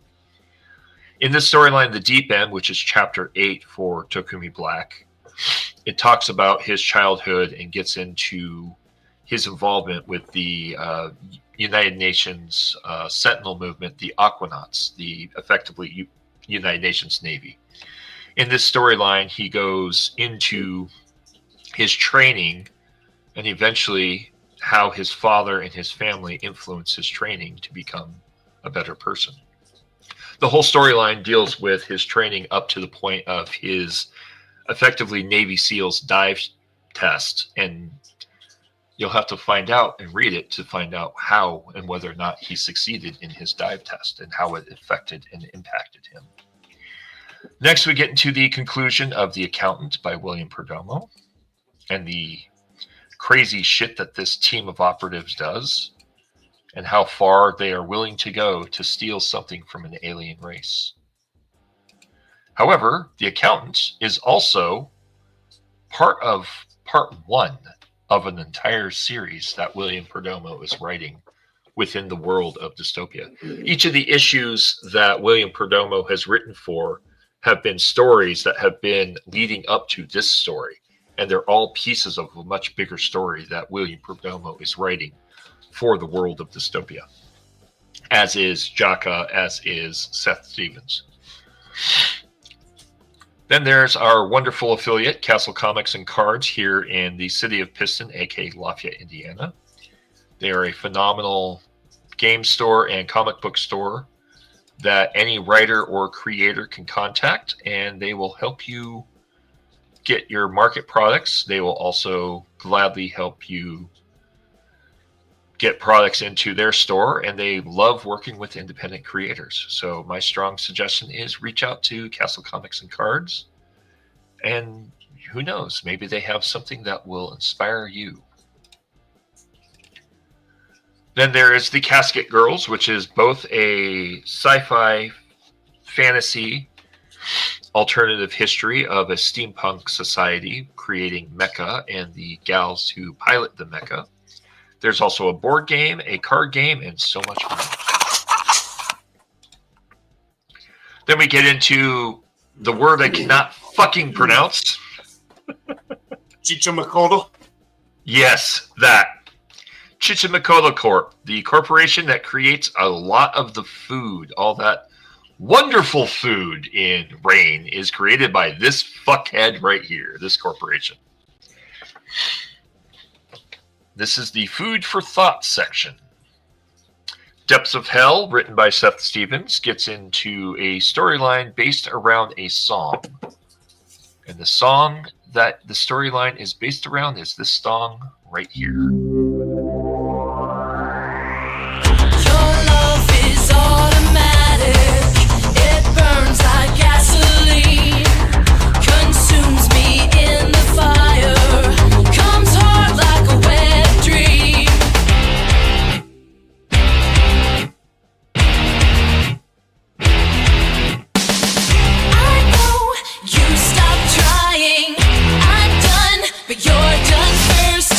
D: In this storyline, The Deep End, which is chapter 8 for Tokumei Black, it talks about his childhood and gets into his involvement with the United Nations Sentinel movement, the Aquanauts, the effectively United Nations Navy. In this storyline, he goes into his training and eventually how his father and his family influenced his training to become a better person. The whole storyline deals with his training up to the point of his effectively Navy SEALs dive test, and you'll have to find out and read it to find out how and whether or not he succeeded in his dive test and how it affected and impacted him. Next, we get into the conclusion of The Accountant by William Perdomo and the crazy shit that this team of operatives does and how far they are willing to go to steal something from an alien race. However, The Accountant is also part one of an entire series that William Perdomo is writing within the world of dystopia. Each of the issues that William Perdomo has written for have been stories that have been leading up to this story. And they're all pieces of a much bigger story that William Perdomo is writing for the world of dystopia. As is Jaka, as is Seth Stevens. Then there's our wonderful affiliate, Castle Comics and Cards, here in the city of Piston, aka Lafayette, Indiana. They are a phenomenal game store and comic book store that any writer or creator can contact, and they will help you get your market products. They will also gladly help you get products into their store, and they love working with independent creators. So my strong suggestion is reach out to Castle Comics and Cards, and who knows, maybe they have something that will inspire you. Then there is The Casket Girls, which is both a sci-fi fantasy alternative history of a steampunk society creating mecha and the gals who pilot the mecha. There's also a board game, a card game, and so much more. Then we get into the word I cannot fucking pronounce.
F: Chichimakoto?
D: Yes, that. Chichimakoto Corp, the corporation that creates a lot of the food, all that wonderful food in Rain, is created by this fuckhead right here, this corporation. This is the Food for Thought section. Depths of Hell, written by Seth Stevens, gets into a storyline based around a song. And the song that the storyline is based around is this song right here.
M: But you're done first.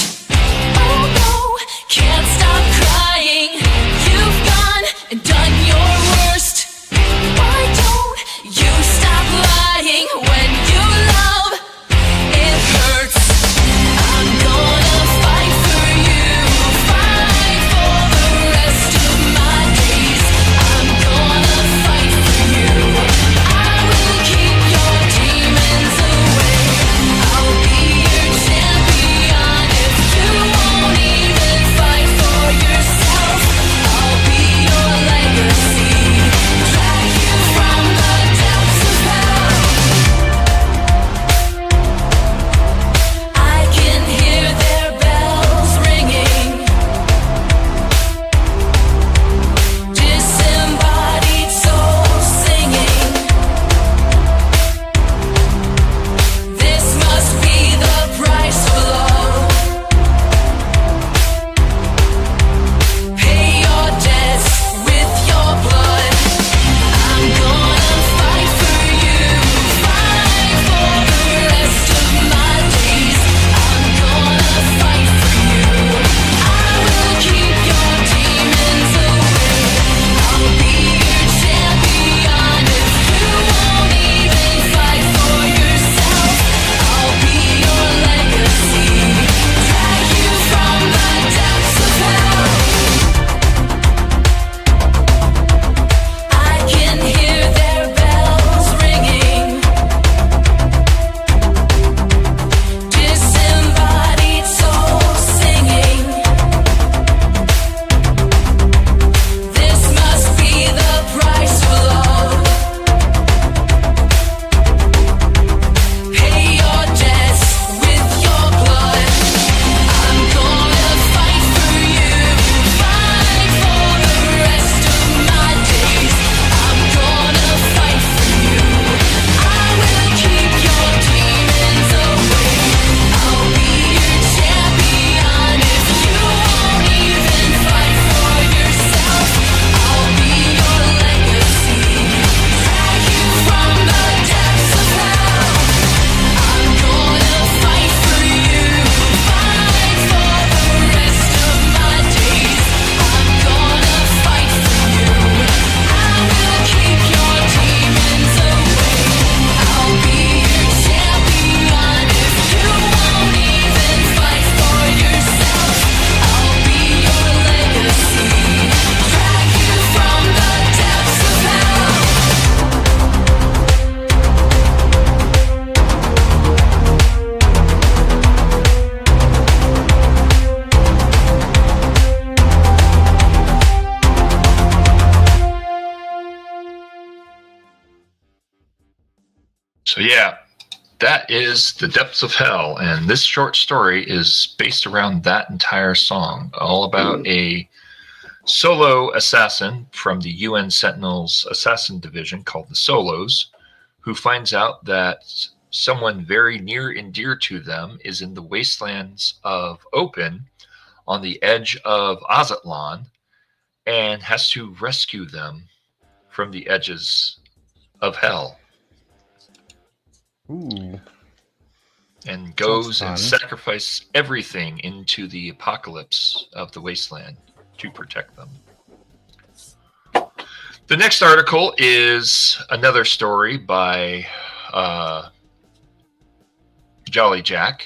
M: Oh,
D: But yeah, that is The Depths of Hell, and this short story is based around that entire song, all about a solo assassin from the UN Sentinel's assassin division called the Solos, who finds out that someone very near and dear to them is in the wastelands of Open on the edge of Azatlan and has to rescue them from the edges of hell.
J: Ooh.
D: And goes and sacrifices everything into the apocalypse of the wasteland to protect them. The next article is another story by Jolly Jack,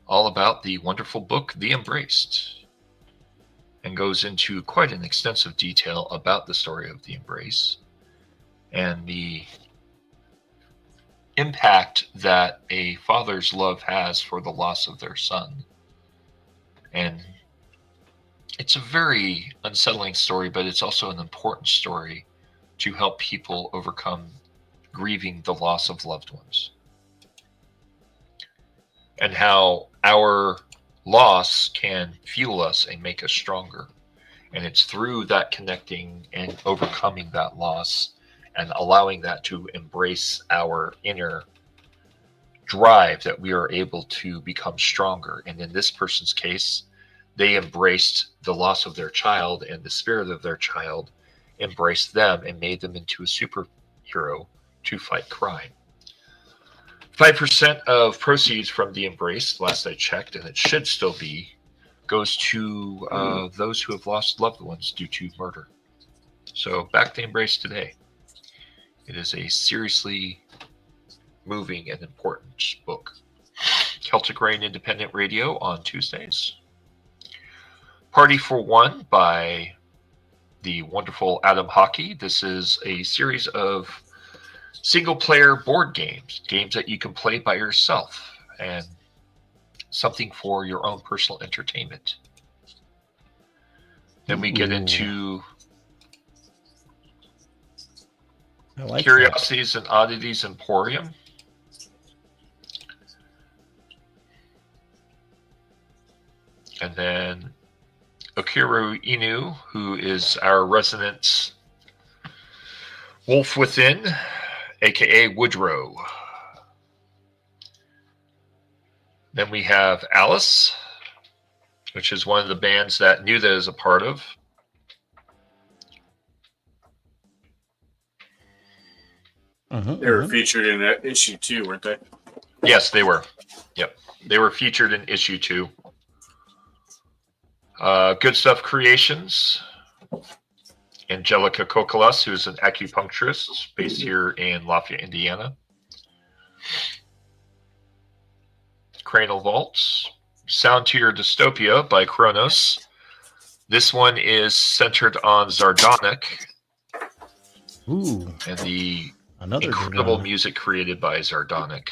D: all about the wonderful book The Embraced, and goes into quite an extensive detail about the story of the Embrace and the impact that a father's love has for the loss of their son. And it's a very unsettling story, but it's also an important story to help people overcome grieving the loss of loved ones. And how our loss can fuel us and make us stronger. And it's through that connecting and overcoming that loss and allowing that to embrace our inner drive that we are able to become stronger. And in this person's case, they embraced the loss of their child, and the spirit of their child embraced them and made them into a superhero to fight crime. 5% of proceeds from the Embrace, last I checked, and it should still be, goes to those who have lost loved ones due to murder. So back to Embrace today. It is a seriously moving and important book. Celtic Rain Independent Radio on Tuesdays. Party for One by the wonderful Adam Hockey. This is a series of single-player board games, games that you can play by yourself, and something for your own personal entertainment. Then we get into Curiosities and Oddities Emporium. And then Okiru Inu, who is our resident wolf within, aka Woodrow. Then we have Alice, which is one of the bands that Nuda is a part of.
F: They were featured in issue 2, weren't they?
D: Yes, they were. Yep. They were featured in issue 2. Good Stuff Creations. Angelica Kokolas, who is an acupuncturist based here in Lafayette, Indiana. Cranial Vaults. Sound to Your Dystopia by Kronos. This one is centered on Zardonic.
J: Ooh.
D: And the
J: Another
D: incredible music created by Zardonic.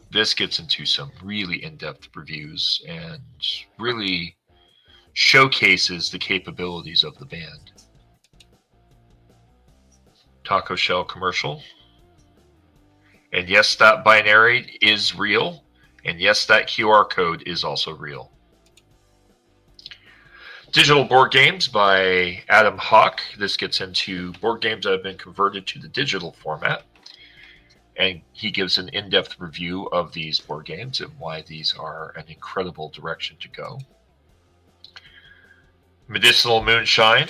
D: This gets into some really in-depth reviews and really showcases the capabilities of the band. Taco Shell commercial. And yes, that binary is real. And yes, that QR code is also real. Digital Board Games by Adam Hawk. This gets into board games that have been converted to the digital format. And he gives an in-depth review of these board games and why these are an incredible direction to go. Medicinal Moonshine.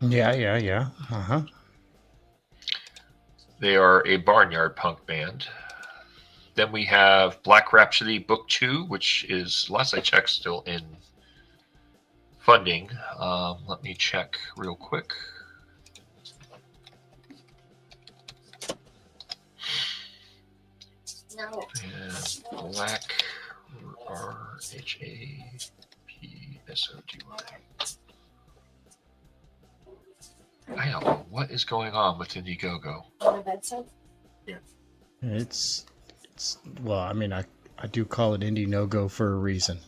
J: Yeah.
D: They are a barnyard punk band. Then we have Black Rhapsody Book 2, which is, last I checked, still in funding. Let me check real quick.
E: No.
D: And Black RHAPSODY. I don't know what is going on with Indiegogo.
F: Yeah.
J: It's well, I mean, I do call it Indie no-go for a reason.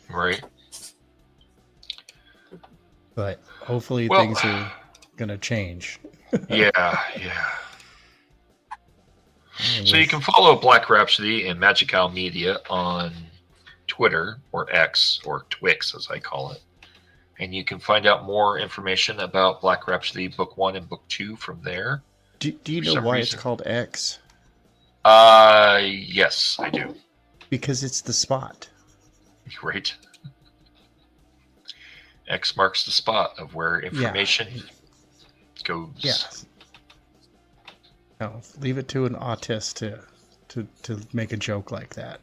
D: Right.
J: But hopefully
D: Well,
J: things are gonna change.
D: Yeah. So you can follow Black Rhapsody and Magical Media on Twitter, or X, or Twix as I call it. And you can find out more information about Black Rhapsody Book 1 and Book 2 from there.
J: Do you know why it's called X?
D: Yes, I do.
J: Because it's the spot.
D: Right. X marks the spot of where information goes.
J: Yeah. No, leave it to an autist to make a joke like that.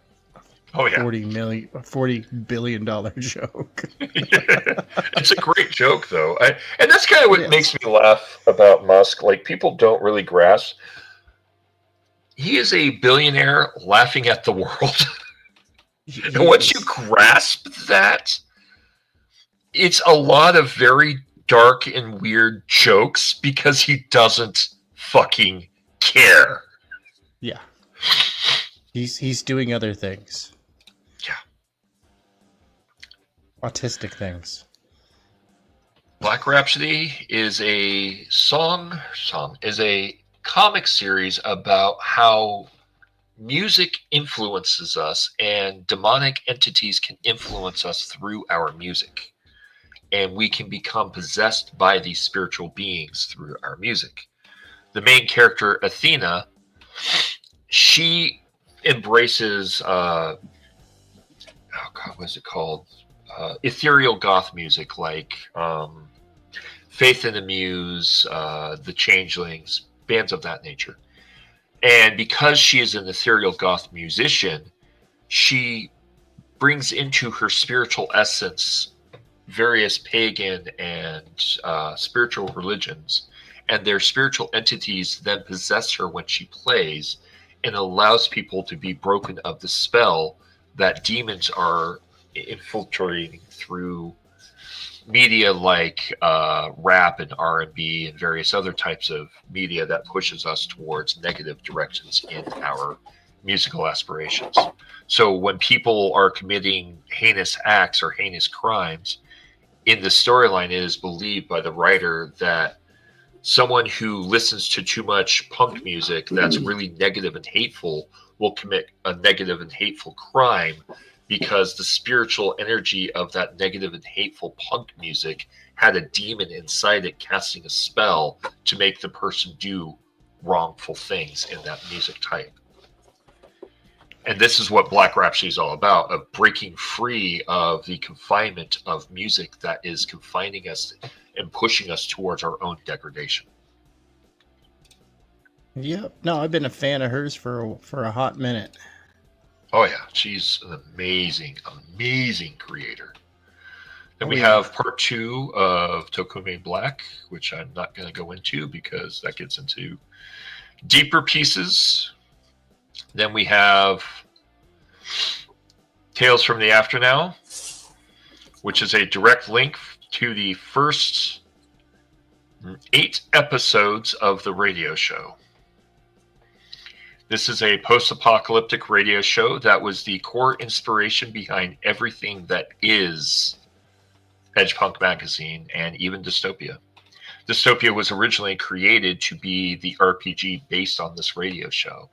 D: Oh yeah,
J: $40 billion joke.
D: It's a great joke though, and that's kind of what makes me laugh about Musk. Like, people don't really grasp. He is a billionaire laughing at the world. And once you grasp that, it's a lot of very dark and weird jokes because he doesn't fucking care.
J: Yeah. He's doing other things.
D: Yeah.
J: Autistic things.
D: Black Rhapsody is a comic series about how music influences us and demonic entities can influence us through our music. And we can become possessed by these spiritual beings through our music. The main character, Athena, she embraces, what is it called? Ethereal goth music, like Faith in the Muse, The Changelings, bands of that nature. And because she is an ethereal goth musician, she brings into her spiritual essence various pagan and spiritual religions, and their spiritual entities then possess her when she plays, and allows people to be broken of the spell that demons are infiltrating through media like rap and R&B and various other types of media that pushes us towards negative directions in our musical aspirations. So when people are committing heinous acts or heinous crimes, in the storyline, it is believed by the writer that someone who listens to too much punk music that's really negative and hateful will commit a negative and hateful crime, because the spiritual energy of that negative and hateful punk music had a demon inside it casting a spell to make the person do wrongful things in that music type. And this is what Black Rhapsody is all about, of breaking free of the confinement of music that is confining us and pushing us towards our own degradation.
J: Yep. No, I've been a fan of hers for a hot minute.
D: Oh yeah, she's an amazing creator. Then we have part 2 of Tokumei Black, which I'm not going to go into because that gets into deeper pieces. Then we have Tales from the Afternow, which is a direct link to the first 8 episodes of the radio show. This is a post-apocalyptic radio show that was the core inspiration behind everything that is Edgepunk magazine and even Dystopia. Dystopia was originally created to be the RPG based on this radio show.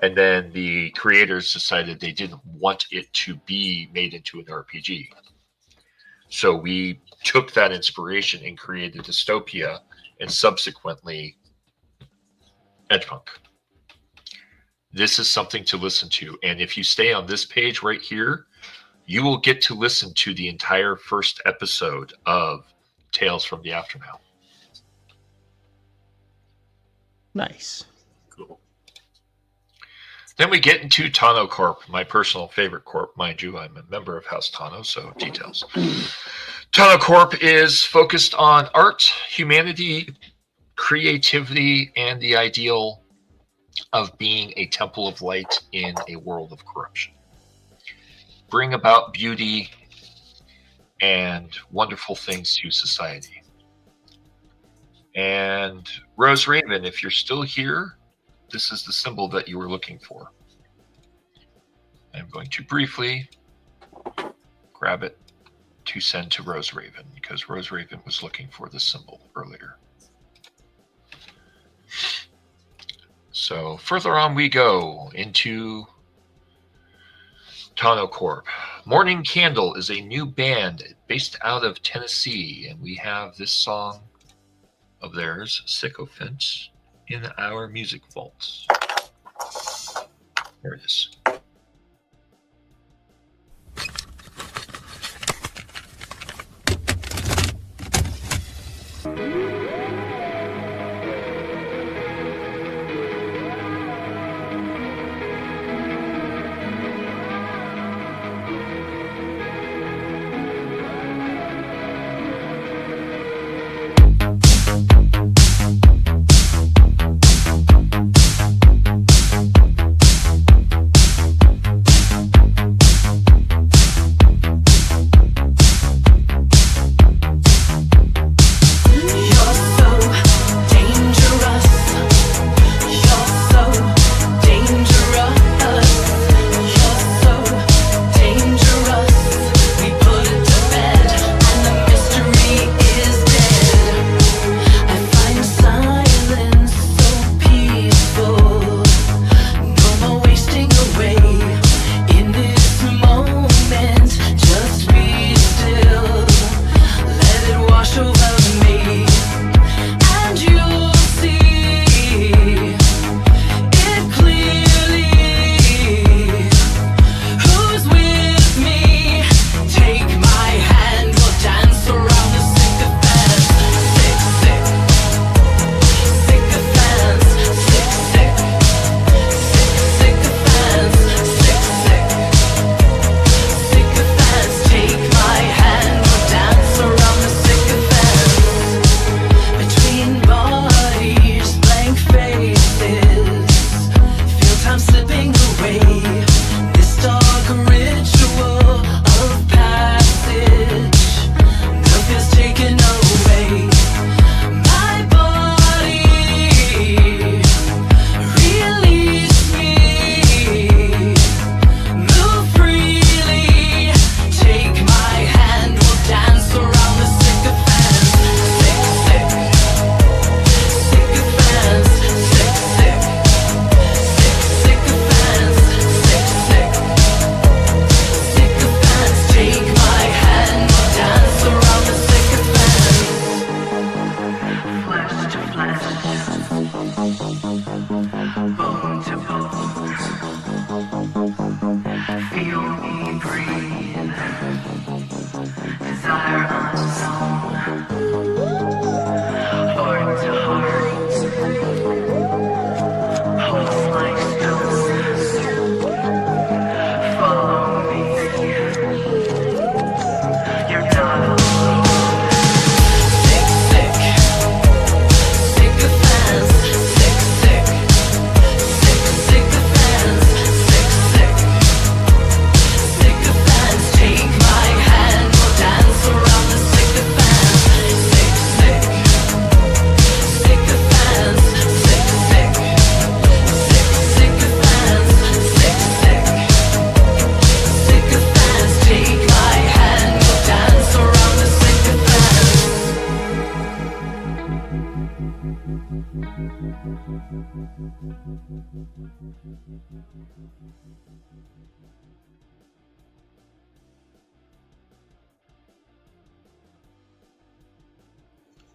D: And then the creators decided they didn't want it to be made into an RPG. So we took that inspiration and created Dystopia and subsequently Edgepunk. This is something to listen to. And if you stay on this page right here, you will get to listen to the entire first episode of Tales from the Afternow.
J: Nice.
D: Cool. Then we get into Tano Corp, my personal favorite corp. Mind you, I'm a member of House Tano, so details. Tano Corp is focused on art, humanity, creativity, and the ideal of being a temple of light in a world of corruption. Bring about beauty and wonderful things to society. And Rose Raven, if you're still here, this is the symbol that you were looking for. I'm going to briefly grab it to send to Rose Raven, because Rose Raven was looking for the symbol earlier. So further on we go into Tano Corp. Morning Candle is a new band based out of Tennessee, and we have this song of theirs, Sycophant, in our music vaults. There it is.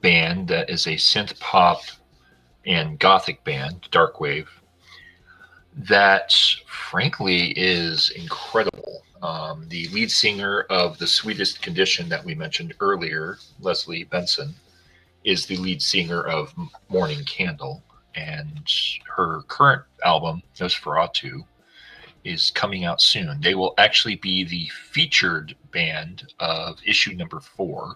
D: Band that is a synth pop and gothic band, darkwave, that frankly is incredible. The lead singer of The Sweetest Condition that we mentioned earlier, Leslie Benson, is the lead singer of Morning Candle, and her current album, Nosferatu, is coming out soon. They will actually be the featured band of issue number 4.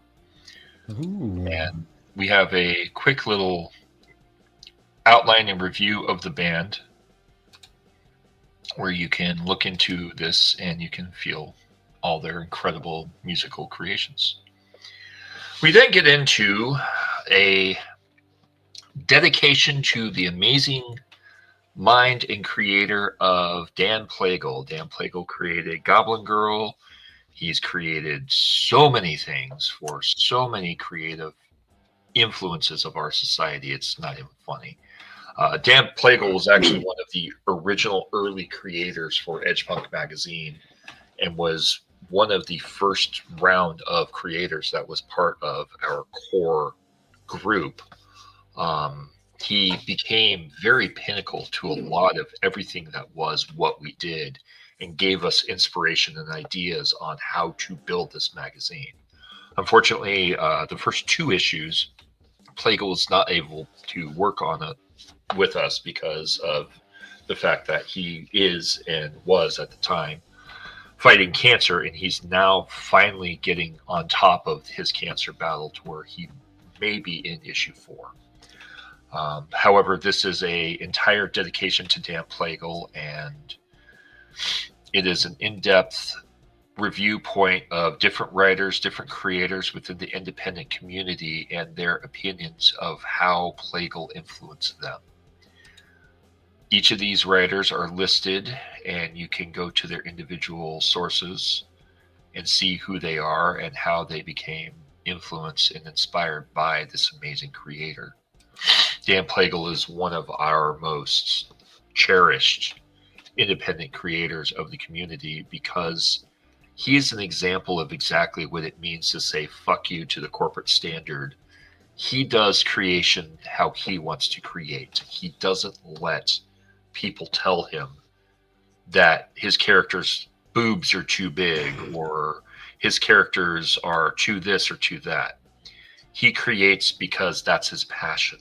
J: Ooh.
D: And we have a quick little outline and review of the band where you can look into this and you can feel all their incredible musical creations. We then get into a dedication to the amazing mind and creator of Dan Plagle. Dan Plagle created Goblin Girl He's created so many things for so many creative influences of our society. It's not even funny. Dan Plagle was actually one of the original early creators for Edgepunk magazine and was one of the first round of creators that was part of our core group. He became very pinnacle to a lot of everything that was what we did and gave us inspiration and ideas on how to build this magazine. Unfortunately, the first 2 issues, Plagle was not able to work on it with us because of the fact that he is and was at the time fighting cancer, and he's now finally getting on top of his cancer battle to where he may be in issue 4. However, this is a entire dedication to Dan Plagle, and it is an in-depth review point of different writers, different creators within the independent community and their opinions of how Plagle influenced them. Each of these writers are listed, and you can go to their individual sources and see who they are and how they became influenced and inspired by this amazing creator. Dan Plagle is one of our most cherished independent creators of the community because he is an example of exactly what it means to say fuck you to the corporate standard. He does creation how he wants to create. He doesn't let people tell him that his character's boobs are too big or his characters are too this or too that. He creates because that's his passion.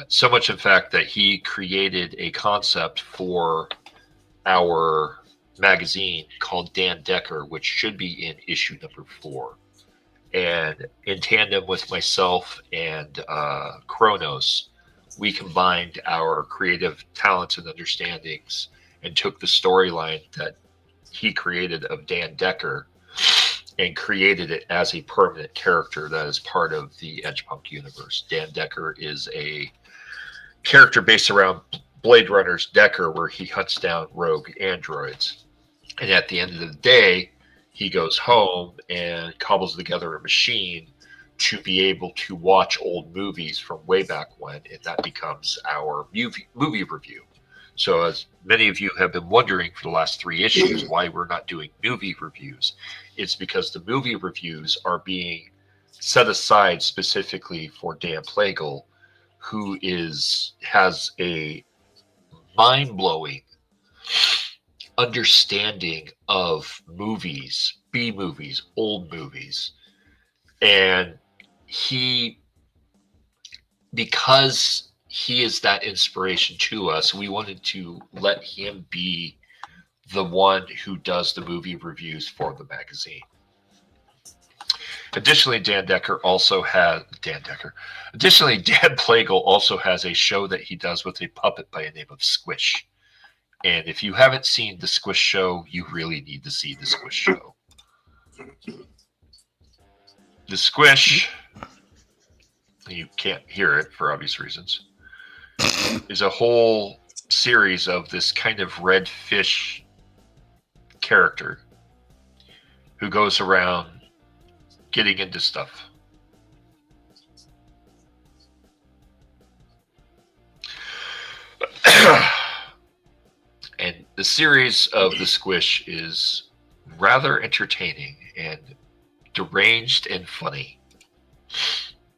D: So much, in fact, that he created a concept for our magazine called Dan Decker, which should be in issue number 4. And in tandem with myself and Kronos, we combined our creative talents and understandings and took the storyline that he created of Dan Decker and created it as a permanent character that is part of the Edgepunk universe. Dan Decker is a character based around Blade Runner's Decker, where he hunts down rogue androids. And at the end of the day, he goes home and cobbles together a machine to be able to watch old movies from way back when, and that becomes our movie review. So as many of you have been wondering for the last 3 issues why we're not doing movie reviews, it's because the movie reviews are being set aside specifically for Dan Plagle, who has a mind-blowing understanding of movies, B-movies, old movies. And because he is that inspiration to us, we wanted to let him be the one who does the movie reviews for the magazine. Additionally, Dan Plagle also has a show that he does with a puppet by the name of Squish. And if you haven't seen the Squish show, you really need to see the Squish show. The Squish, you can't hear it for obvious reasons, is a whole series of this kind of red fish character who goes around getting into stuff. And the series of the Squish is rather entertaining and deranged and funny.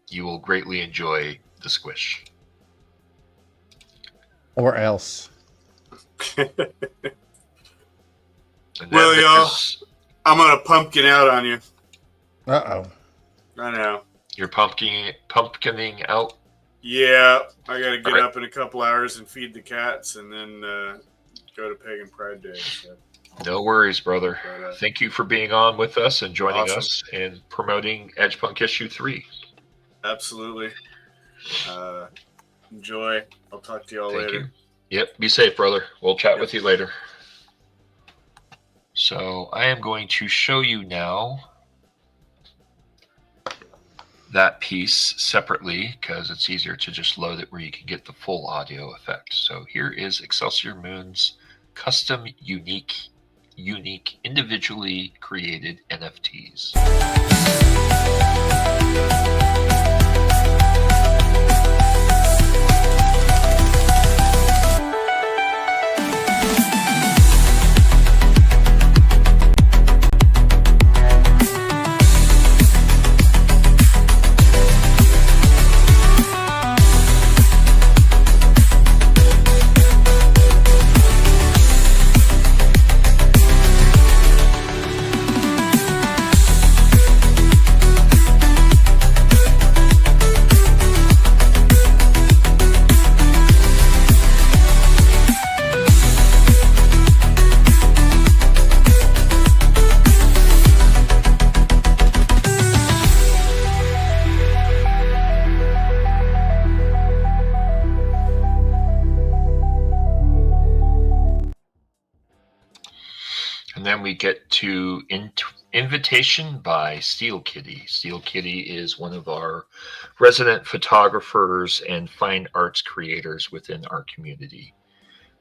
D: You will greatly enjoy the Squish.
J: Or else.
F: Well, y'all, I'm gonna pumpkin out on you.
J: Uh-oh.
F: I know.
D: You're pumpkining out?
F: Yeah, I gotta get up in a couple hours and feed the cats and then go to Pagan Pride Day. So.
D: No worries, brother. Thank you for being on with us and joining us and promoting Edgepunk issue 3.
F: Absolutely. Enjoy. I'll talk to y'all later.
D: You. Yep. Be safe, brother. We'll chat with you later. So I am going to show you now that piece separately because it's easier to just load it where you can get the full audio effect. So here is Excelsior Moon's custom unique unique, individually created NFTs. And then we get to Invitation by Steel Kitty. Steel Kitty is one of our resident photographers and fine arts creators within our community.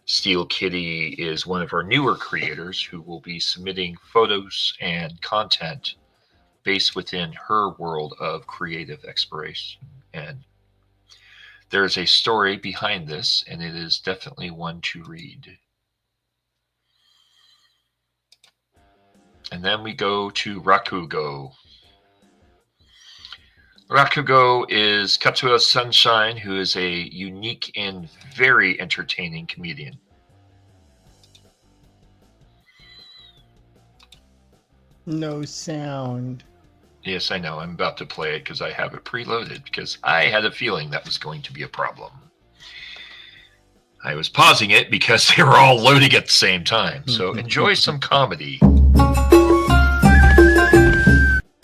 D: Steel Kitty is one of our newer creators who will be submitting photos and content based within her world of creative exploration. And there's a story behind this, and it is definitely one to read. And then we go to Rakugo. Rakugo is Katsuo Sunshine, who is a unique and very entertaining comedian.
J: No sound.
D: Yes, I know. I'm about to play it because I have it preloaded because I had a feeling that was going to be a problem. I was pausing it because they were all loading at the same time. So enjoy some comedy.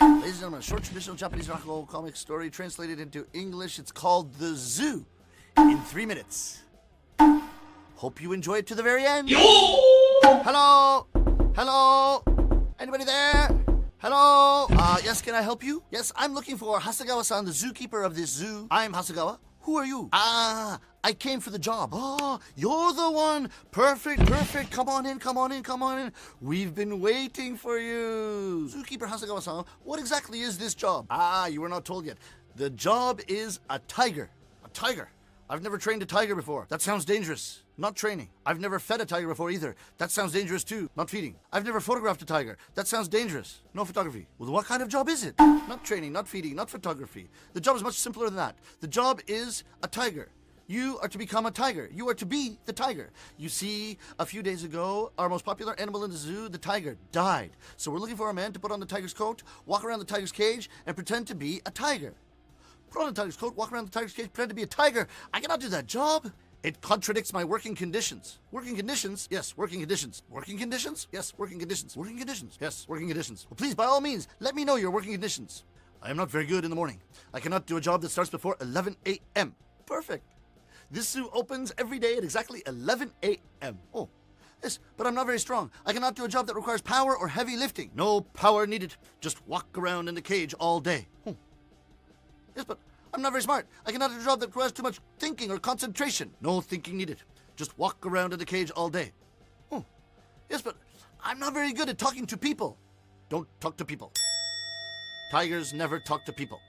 M: Ladies and gentlemen, a short traditional Japanese Rakugo comic story translated into English. It's called The Zoo in 3 minutes. Hope you enjoy it to the very end. Hello? Hello? Anybody there? Hello? Yes, can I help you? Yes, I'm looking for Hasegawa-san, the zookeeper of this zoo. I'm Hasegawa. Who are you? I came for the job. Oh, you're the one. Perfect, perfect. Come on in, come on in, come on in. We've been waiting for you. Zookeeper Hasegawa-san, what exactly is this job? You were not told yet. The job is a tiger. A tiger? I've never trained a tiger before. That sounds dangerous. Not training. I've never fed a tiger before either. That sounds dangerous too. Not feeding. I've never photographed a tiger. That sounds dangerous. No photography. Well, what kind of job is it? Not training, not feeding, not photography. The job is much simpler than that. The job is a tiger. You are to become a tiger. You are to be the tiger. You see, a few days ago, our most popular animal in the zoo, the tiger, died. So we're looking for a man to put on the tiger's coat, walk around the tiger's cage, and pretend to be a tiger. Put on the tiger's coat, walk around the tiger's cage, pretend to be a tiger. I cannot do that job. It contradicts my working conditions. Working conditions? Yes, working conditions. Working conditions? Yes, working conditions. Working conditions? Yes, working conditions. Well, please, by all means, let me know your working conditions. I am not very good in the morning. I cannot do a job that starts before 11 a.m. Perfect. This zoo opens every day at exactly 11 a.m. Oh, yes, but I'm not very strong. I cannot do a job that requires power or heavy lifting. No power needed. Just walk around in the cage all day. Oh. Yes, but I'm not very smart. I cannot do a job that requires too much thinking or concentration. No thinking needed. Just walk around in the cage all day. Oh. Yes, but I'm not very good at talking to people. Don't talk to people. Tigers never talk to people.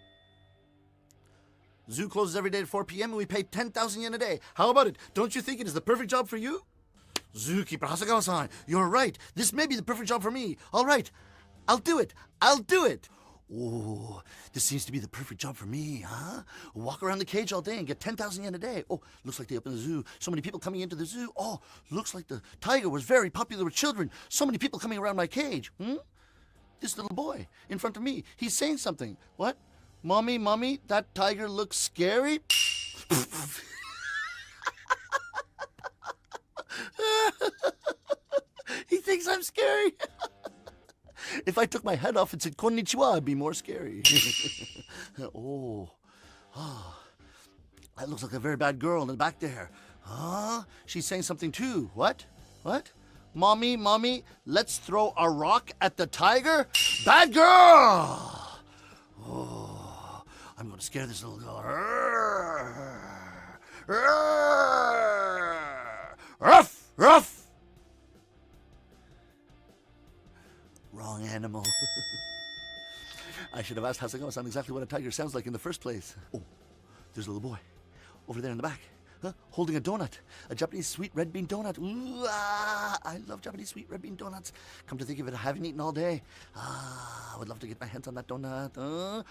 M: Zoo closes every day at 4 p.m. and we pay 10,000 yen a day. How about it? Don't you think it is the perfect job for you? Zookeeper Hasegawa-san, you're right. This may be the perfect job for me. All right. I'll do it. I'll do it. Oh, this seems to be the perfect job for me, huh? Walk around the cage all day and get 10,000 yen a day. Oh, looks like they opened the zoo. So many people coming into the zoo. Oh, looks like the tiger was very popular with children. So many people coming around my cage. This little boy in front of me, he's saying something. What? Mommy, mommy, that tiger looks scary? He thinks I'm scary. If I took my head off and said konnichiwa, it'd be more scary. Oh. That looks like a very bad girl in the back there. Huh? She's saying something too. What? What? Mommy, mommy, let's throw a rock at the tiger? Bad girl! Oh, I'm going to scare this little girl. Ruff, ruff. animal. I should have asked Hasegawa-san exactly what a tiger sounds like in the first place. Oh, there's a little boy over there in the back, holding a donut, a Japanese sweet red bean donut. Ooh, I love Japanese sweet red bean donuts. Come to think of it, I haven't eaten all day. I would love to get my hands on that donut.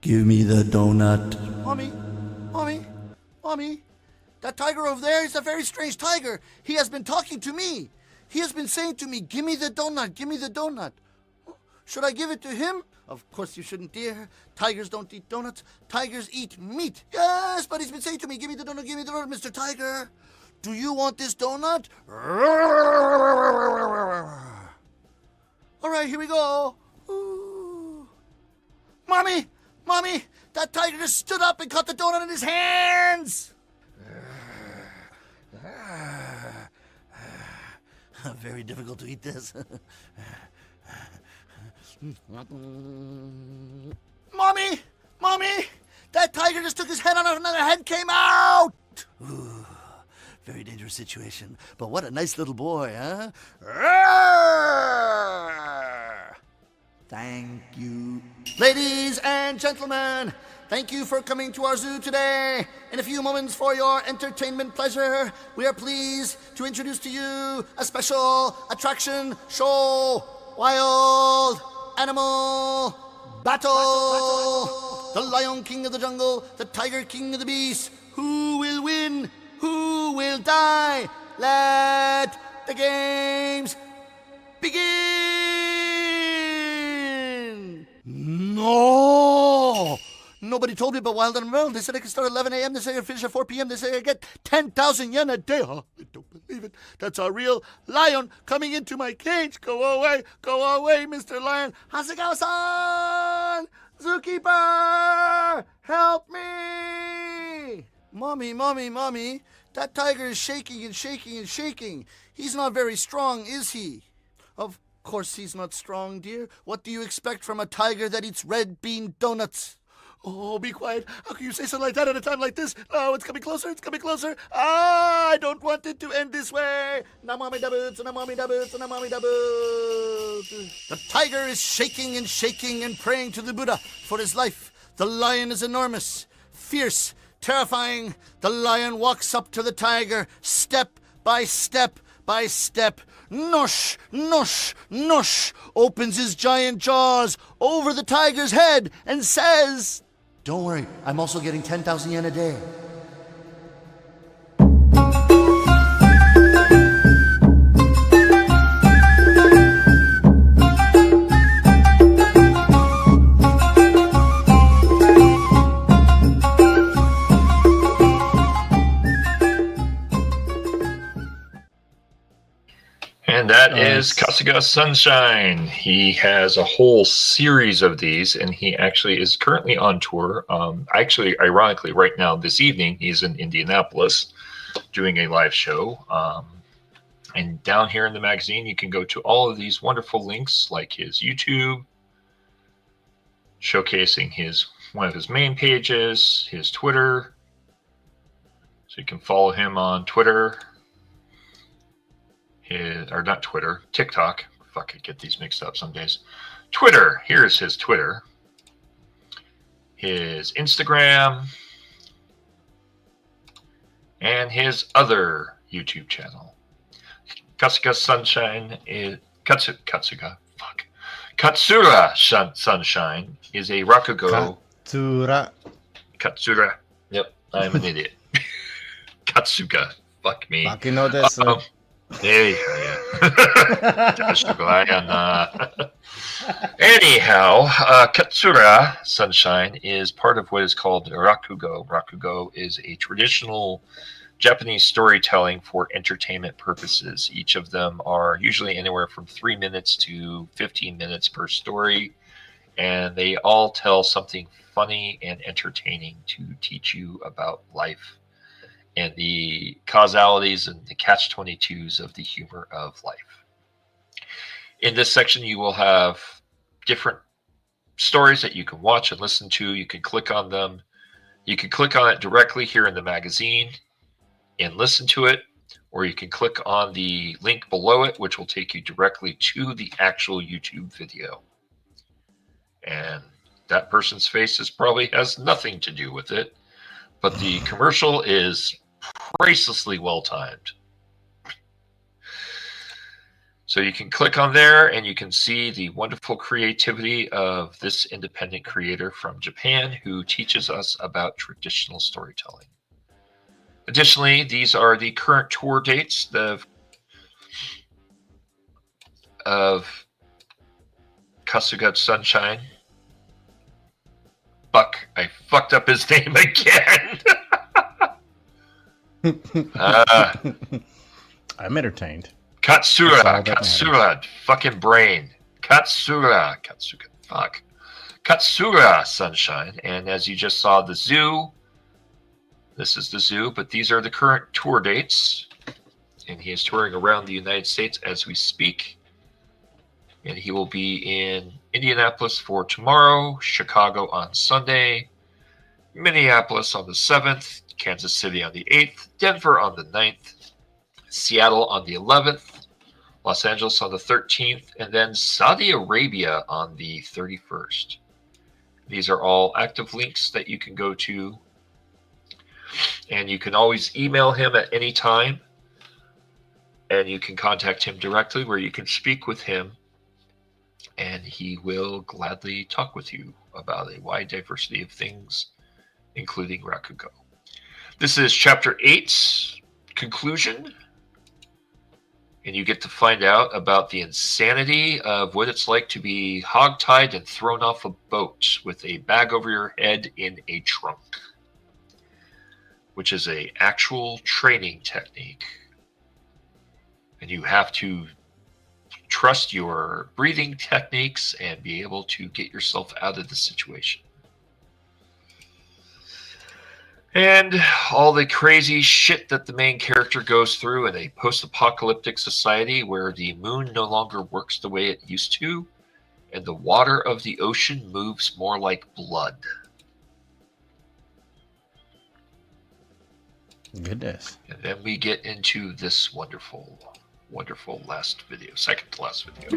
M: Give me the donut. Mommy, that tiger over there is a very strange tiger. He has been talking to me. He has been saying to me, give me the donut. Should I give it to him? Of course you shouldn't, dear. Tigers don't eat donuts. Tigers eat meat. Yes, but he's been saying to me, give me the donut, Mr. Tiger. Do you want this donut? All right, here we go. Ooh. Mommy, that tiger just stood up and caught the donut in his hands. Very difficult to eat this. Mommy, that tiger just took his head on another head came out. Ooh, very dangerous situation, but what a nice little boy, huh? Thank you. Ladies and gentlemen, thank you for coming to our zoo today. In a few moments, for your entertainment pleasure, we are pleased to introduce to you a special attraction show. Wild Animal Battle. The Lion King of the Jungle, the Tiger King of the Beasts. Who will win? Who will die? Let the games begin. No! Nobody told me about Wild Animal. They said I could start at 11 a.m. They said I could finish at 4 p.m. They said I get 10,000 yen a day. Oh, I don't believe it. That's a real lion coming into my cage. Go away, Mr. Lion. Hasegawa-san! Zookeeper! Help me! Mommy. That tiger is shaking and shaking and shaking. He's not very strong, is he? Of course he's not strong, dear. What do you expect from a tiger that eats red bean donuts? Oh, be quiet. How can you say something like that at a time like this? Oh, it's coming closer. I don't want it to end this way. Namami daboots. The tiger is shaking and shaking and praying to the Buddha for his life. The lion is enormous, fierce, terrifying. The lion walks up to the tiger, step by step by step. Nosh, opens his giant jaws over the tiger's head and says, "Don't worry, I'm also getting 10,000 yen a day."
D: And that is Kasuga Sunshine. He has a whole series of these, and he actually is currently on tour. Ironically, right now, this evening, he's in Indianapolis doing a live show. And down here in the magazine, you can go to all of these wonderful links, like his YouTube, showcasing one of his main pages, his Twitter. So you can follow him on Twitter. Not Twitter, TikTok. Fuck, I get these mixed up some days. Twitter, here's his Twitter. His Instagram. And his other YouTube channel. Katsura Sunshine Katsura Sunshine is a Rakugo. Katsura. Yep, I'm an idiot. Katsuga. Fuck me. Yeah. Anyhow, Katsura Sunshine is part of what is called Rakugo. Rakugo is a traditional Japanese storytelling for entertainment purposes. Each of them are usually anywhere from 3 minutes to 15 minutes per story, and they all tell something funny and entertaining to teach you about life and the causalities and the catch-22s of the humor of life. In this section, you will have different stories that you can watch and listen to. You can click on them. You can click on it directly here in the magazine and listen to it, or you can click on the link below it, which will take you directly to the actual YouTube video. And that person's faces probably has nothing to do with it, but the commercial is pricelessly well timed. So you can click on there and you can see the wonderful creativity of this independent creator from Japan who teaches us about traditional storytelling. Additionally, these are the current tour dates of Kasuga Sunshine. Fuck, I fucked up his name again.
J: I'm entertained.
D: Katsura, fucking brain. Katsura, fuck. Katsura Sunshine. And as you just saw, the zoo. This is the zoo, but these are the current tour dates. And he is touring around the United States as we speak. And he will be in Indianapolis for tomorrow, Chicago on Sunday, Minneapolis on the 7th, Kansas City on the 8th, Denver on the 9th, Seattle on the 11th, Los Angeles on the 13th, and then Saudi Arabia on the 31st. These are all active links that you can go to, and you can always email him at any time, and you can contact him directly where you can speak with him, and he will gladly talk with you about a wide diversity of things, including Rakugo. This is Chapter 8's conclusion, and you get to find out about the insanity of what it's like to be hogtied and thrown off a boat with a bag over your head in a trunk, which is an actual training technique. And you have to trust your breathing techniques and be able to get yourself out of the situation. And all the crazy shit that the main character goes through in a post-apocalyptic society where the moon no longer works the way it used to, and the water of the ocean moves more like blood.
J: Goodness.
D: And then we get into this wonderful last video, second to last video.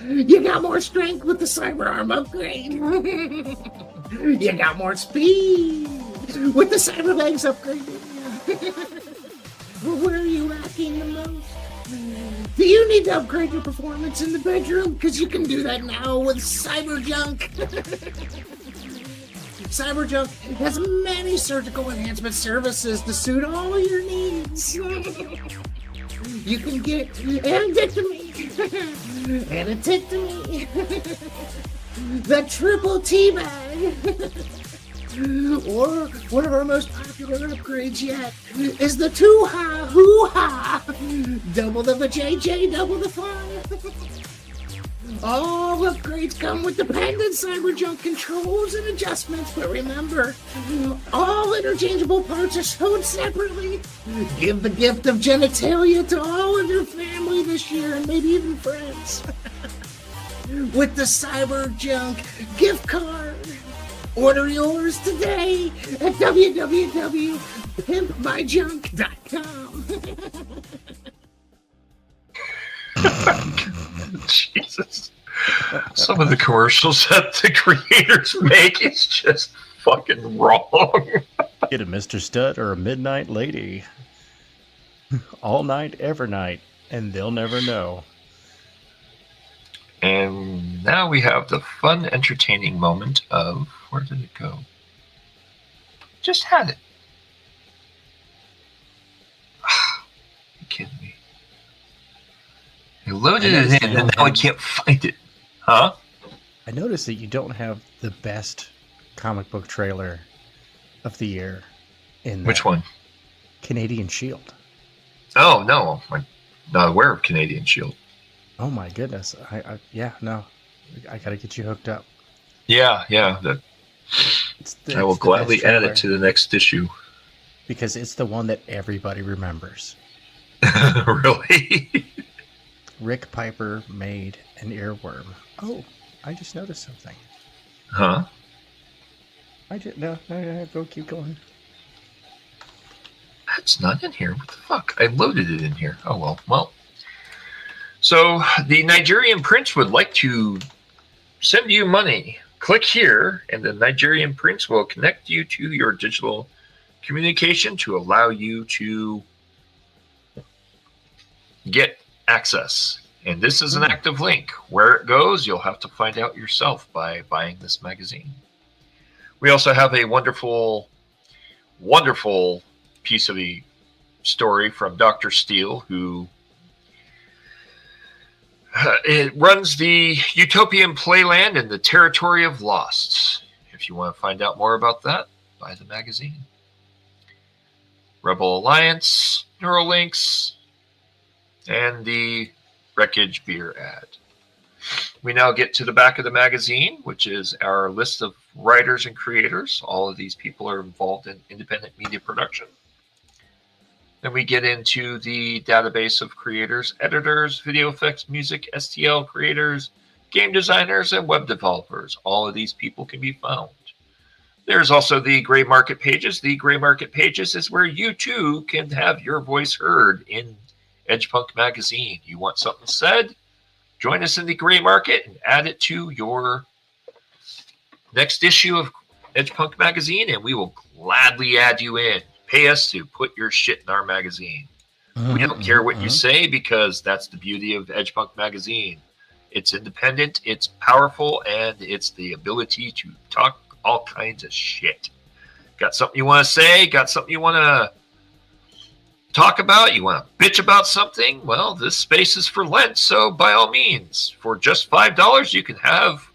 K: You got more strength with the cyber arm upgrade. You got more speed with the cyber legs upgrade. Where are you lacking the most? Do you need to upgrade your performance in the bedroom? Because you can do that now with Cyberjunk. Cyberjunk has many surgical enhancement services to suit all your needs. You can get andectomy and a tictomy. The triple T bag. Or one of our most popular upgrades yet is the two-ha, hoo-ha. Double the JJ, double the fun. All upgrades come with dependent Cyberjunk controls and adjustments, but remember, all interchangeable parts are sold separately. Give the gift of genitalia to all of your family this year, and maybe even friends. With the Cyberjunk gift card. Order yours today at www.pimpmyjunk.com.
D: Jesus. Some of the commercials that the creators make is just fucking wrong.
J: Get a Mr. Stud or a Midnight Lady. All night, every night, and they'll never know.
D: And now we have the fun, entertaining moment of... Where did it go? Just had it. You kidding me? I loaded it in and now I can't find it. Huh?
J: I noticed that you don't have the best comic book trailer of the year.
D: Which one?
J: Canadian Shield.
D: Oh, no. I'm not aware of Canadian Shield.
J: Oh, my goodness. I got to get you hooked up.
D: Yeah. I will gladly add it to the next issue.
J: Because it's the one that everybody remembers.
D: Really?
J: Rick Piper made an earworm. Oh, I just noticed something.
D: Huh?
J: No, go keep going.
D: That's not in here. What the fuck? I loaded it in here. Oh, well. Well. So the Nigerian prince would like to send you money. Click here, and the Nigerian prince will connect you to your digital communication to allow you to get access. And this is an active link. Where it goes, you'll have to find out yourself by buying this magazine. We also have a wonderful, wonderful piece of a story from Dr. Steele, who it runs the Utopian Playland in the Territory of Lost. If you want to find out more about that, buy the magazine. Rebel Alliance, Neuralinks, and the Wreckage Beer ad. We now get to the back of the magazine, which is our list of writers and creators. All of these people are involved in independent media production. Then we get into the database of creators, editors, video effects, music, STL creators, game designers, and web developers. All of these people can be found. There's also the Gray Market pages. The Gray Market pages is where you too can have your voice heard in Edgepunk magazine. You want something said? Join us in the Gray Market and add it to your next issue of Edgepunk magazine, and we will gladly add you in. Pay us to put your shit in our magazine. We don't care what you say, because that's the beauty of Edgepunk magazine. It's independent, it's powerful, and it's the ability to talk all kinds of shit. Got something you want to say? Got something you want to talk about? You want to bitch about something? Well, this space is for Lent, so by all means, for just $5, you can have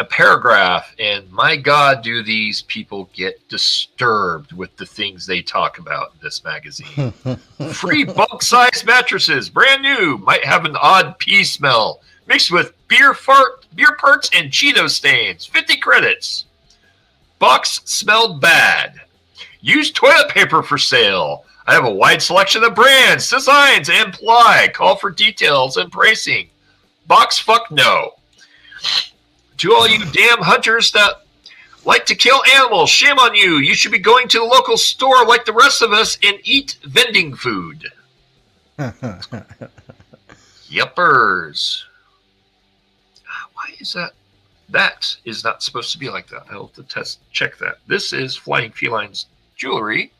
D: a paragraph, and my God, do these people get disturbed with the things they talk about in this magazine. Free bulk-sized mattresses, brand new, might have an odd pee smell, mixed with beer parts, and Cheeto stains. 50 credits. Box smelled bad. Used toilet paper for sale. I have a wide selection of brands, designs, and ply. Call for details and pricing. Box fuck no. To all you damn hunters that like to kill animals, shame on you. You should be going to the local store like the rest of us and eat vending food. Yuppers. Why is that? That is not supposed to be like that. I'll have to check that. This is Flying Felines Jewelry,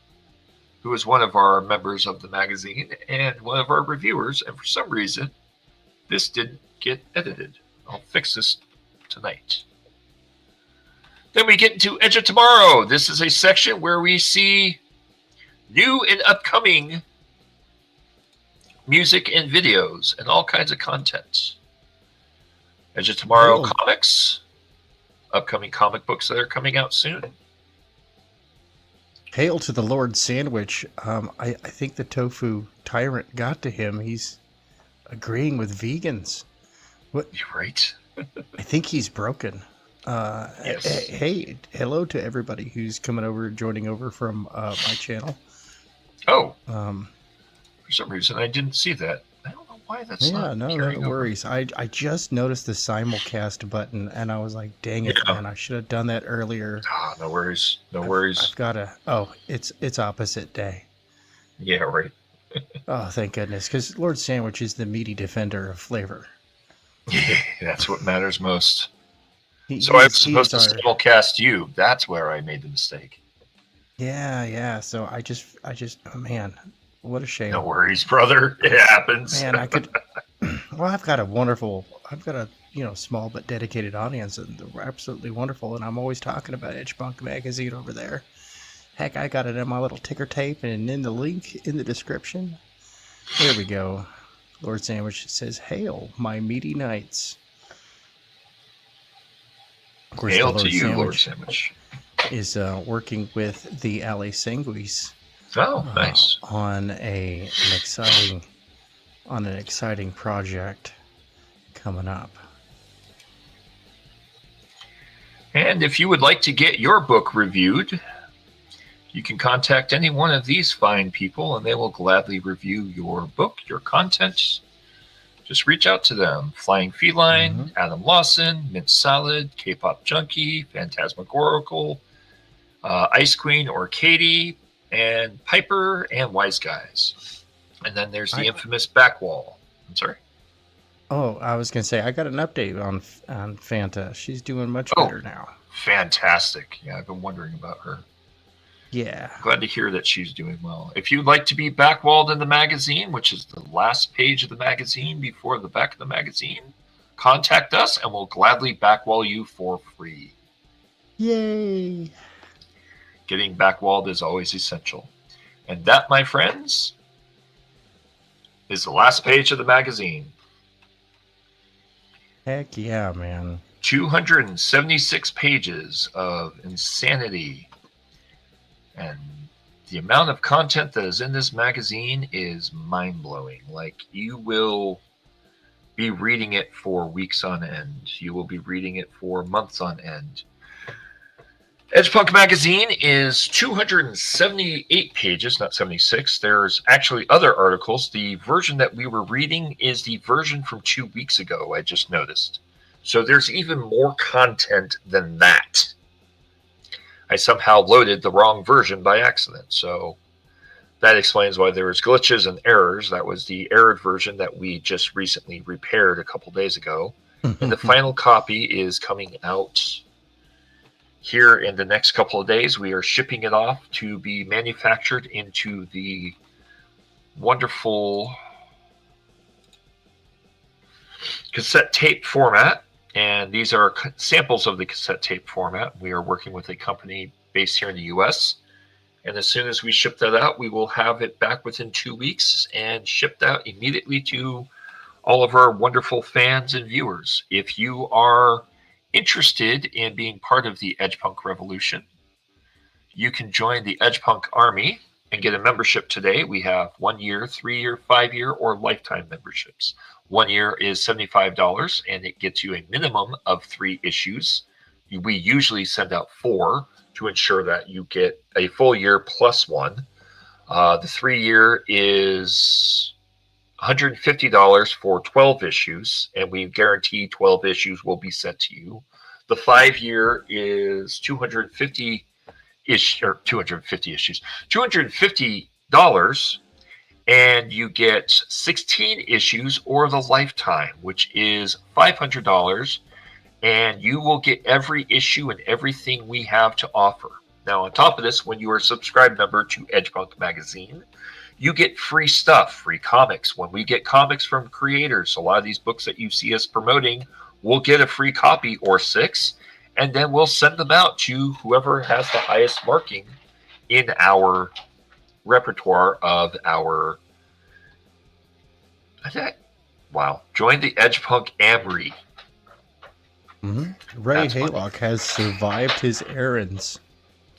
D: who is one of our members of the magazine and one of our reviewers, and for some reason, this didn't get edited. I'll fix this tonight. Then we get into Edge of Tomorrow. This is a section where we see new and upcoming music and videos and all kinds of content. Edge of Tomorrow comics, upcoming comic books that are coming out soon.
J: Hail to the Lord Sandwich. I think the tofu tyrant got to him. He's agreeing with vegans. What?
D: You're right.
J: I think he's broken.
D: Yes.
J: Hey, hello to everybody who's coming over, joining over from my channel.
D: Oh. For some reason, I didn't see that. I don't know why that's not
J: no worries. I just noticed the simulcast button, and I was like, dang it, man, I should have done that earlier.
D: Oh, no worries. No worries.
J: I've got to... Oh, it's opposite day.
D: Yeah, right.
J: Oh, thank goodness, because Lord Sandwich is the meaty defender of flavor.
D: That's what matters most. So I was supposed to simulcast you. That's where I made the mistake.
J: Yeah. So I just, oh man, what a shame.
D: No worries, brother. It happens.
J: Man, I could. Well, I've got a small but dedicated audience, and they're absolutely wonderful. And I'm always talking about Edgepunk magazine over there. Heck, I got it in my little ticker tape and in the link in the description. There we go. Lord Sandwich says, "Hail, my meaty knights." Of course,
D: hail to you, Lord Sandwich.
J: Is working with the Alley Sanguis.
D: Oh, nice.
J: On an exciting project coming up.
D: And if you would like to get your book reviewed, you can contact any one of these fine people, and they will gladly review your book, your content. Just reach out to them. Flying Feline, Adam Lawson, Mint Salad, K-Pop Junkie, Phantasmagorical, Ice Queen or Katie, and Piper and Wise Guys. And then there's the infamous Backwall. I'm sorry.
J: Oh, I was gonna say I got an update on Fanta. She's doing much better now.
D: Fantastic. Yeah, I've been wondering about her.
J: Yeah.
D: Glad to hear that she's doing well. If you'd like to be backwalled in the magazine, which is the last page of the magazine before the back of the magazine, contact us and we'll gladly backwall you for free.
J: Yay.
D: Getting backwalled is always essential. And that, my friends, is the last page of the magazine.
J: Heck yeah, man.
D: 276 pages of insanity. And the amount of content that is in this magazine is mind-blowing. Like, you will be reading it for weeks on end. You will be reading it for months on end. Edgepunk magazine is 278 pages, not 76. There's actually other articles. The version that we were reading is the version from 2 weeks ago, I just noticed. So there's even more content than that. I somehow loaded the wrong version by accident. So that explains why there was glitches and errors. That was the errored version that we just recently repaired a couple days ago. And the final copy is coming out here in the next couple of days. We are shipping it off to be manufactured into the wonderful cassette tape format. And these are samples of the cassette tape format. We are working with a company based here in the US. And as soon as we ship that out, we will have it back within 2 weeks and shipped out immediately to all of our wonderful fans and viewers. If you are interested in being part of the Edgepunk revolution, you can join the Edgepunk Army and get a membership today. We have 1 year, 3 year, 5 year, or lifetime memberships. 1 year is $75, and it gets you a minimum of 3 issues. We usually send out 4 to ensure that you get a full year plus 1. The 3 year is $150 for 12 issues, and we guarantee 12 issues will be sent to you. The 5 year is $250 and you get 16 issues, or the lifetime, which is $500, and you will get every issue and everything we have to offer. Now, on top of this, when you are a subscribed member to Edgepunk Magazine, you get free stuff, free comics. When we get comics from creators, a lot of these books that you see us promoting, we'll get a free copy or 6, and then we'll send them out to whoever has the highest marking in our repertoire of our... Wow. Join the Edgepunk Amry.
J: Ray Haylock has survived his errands.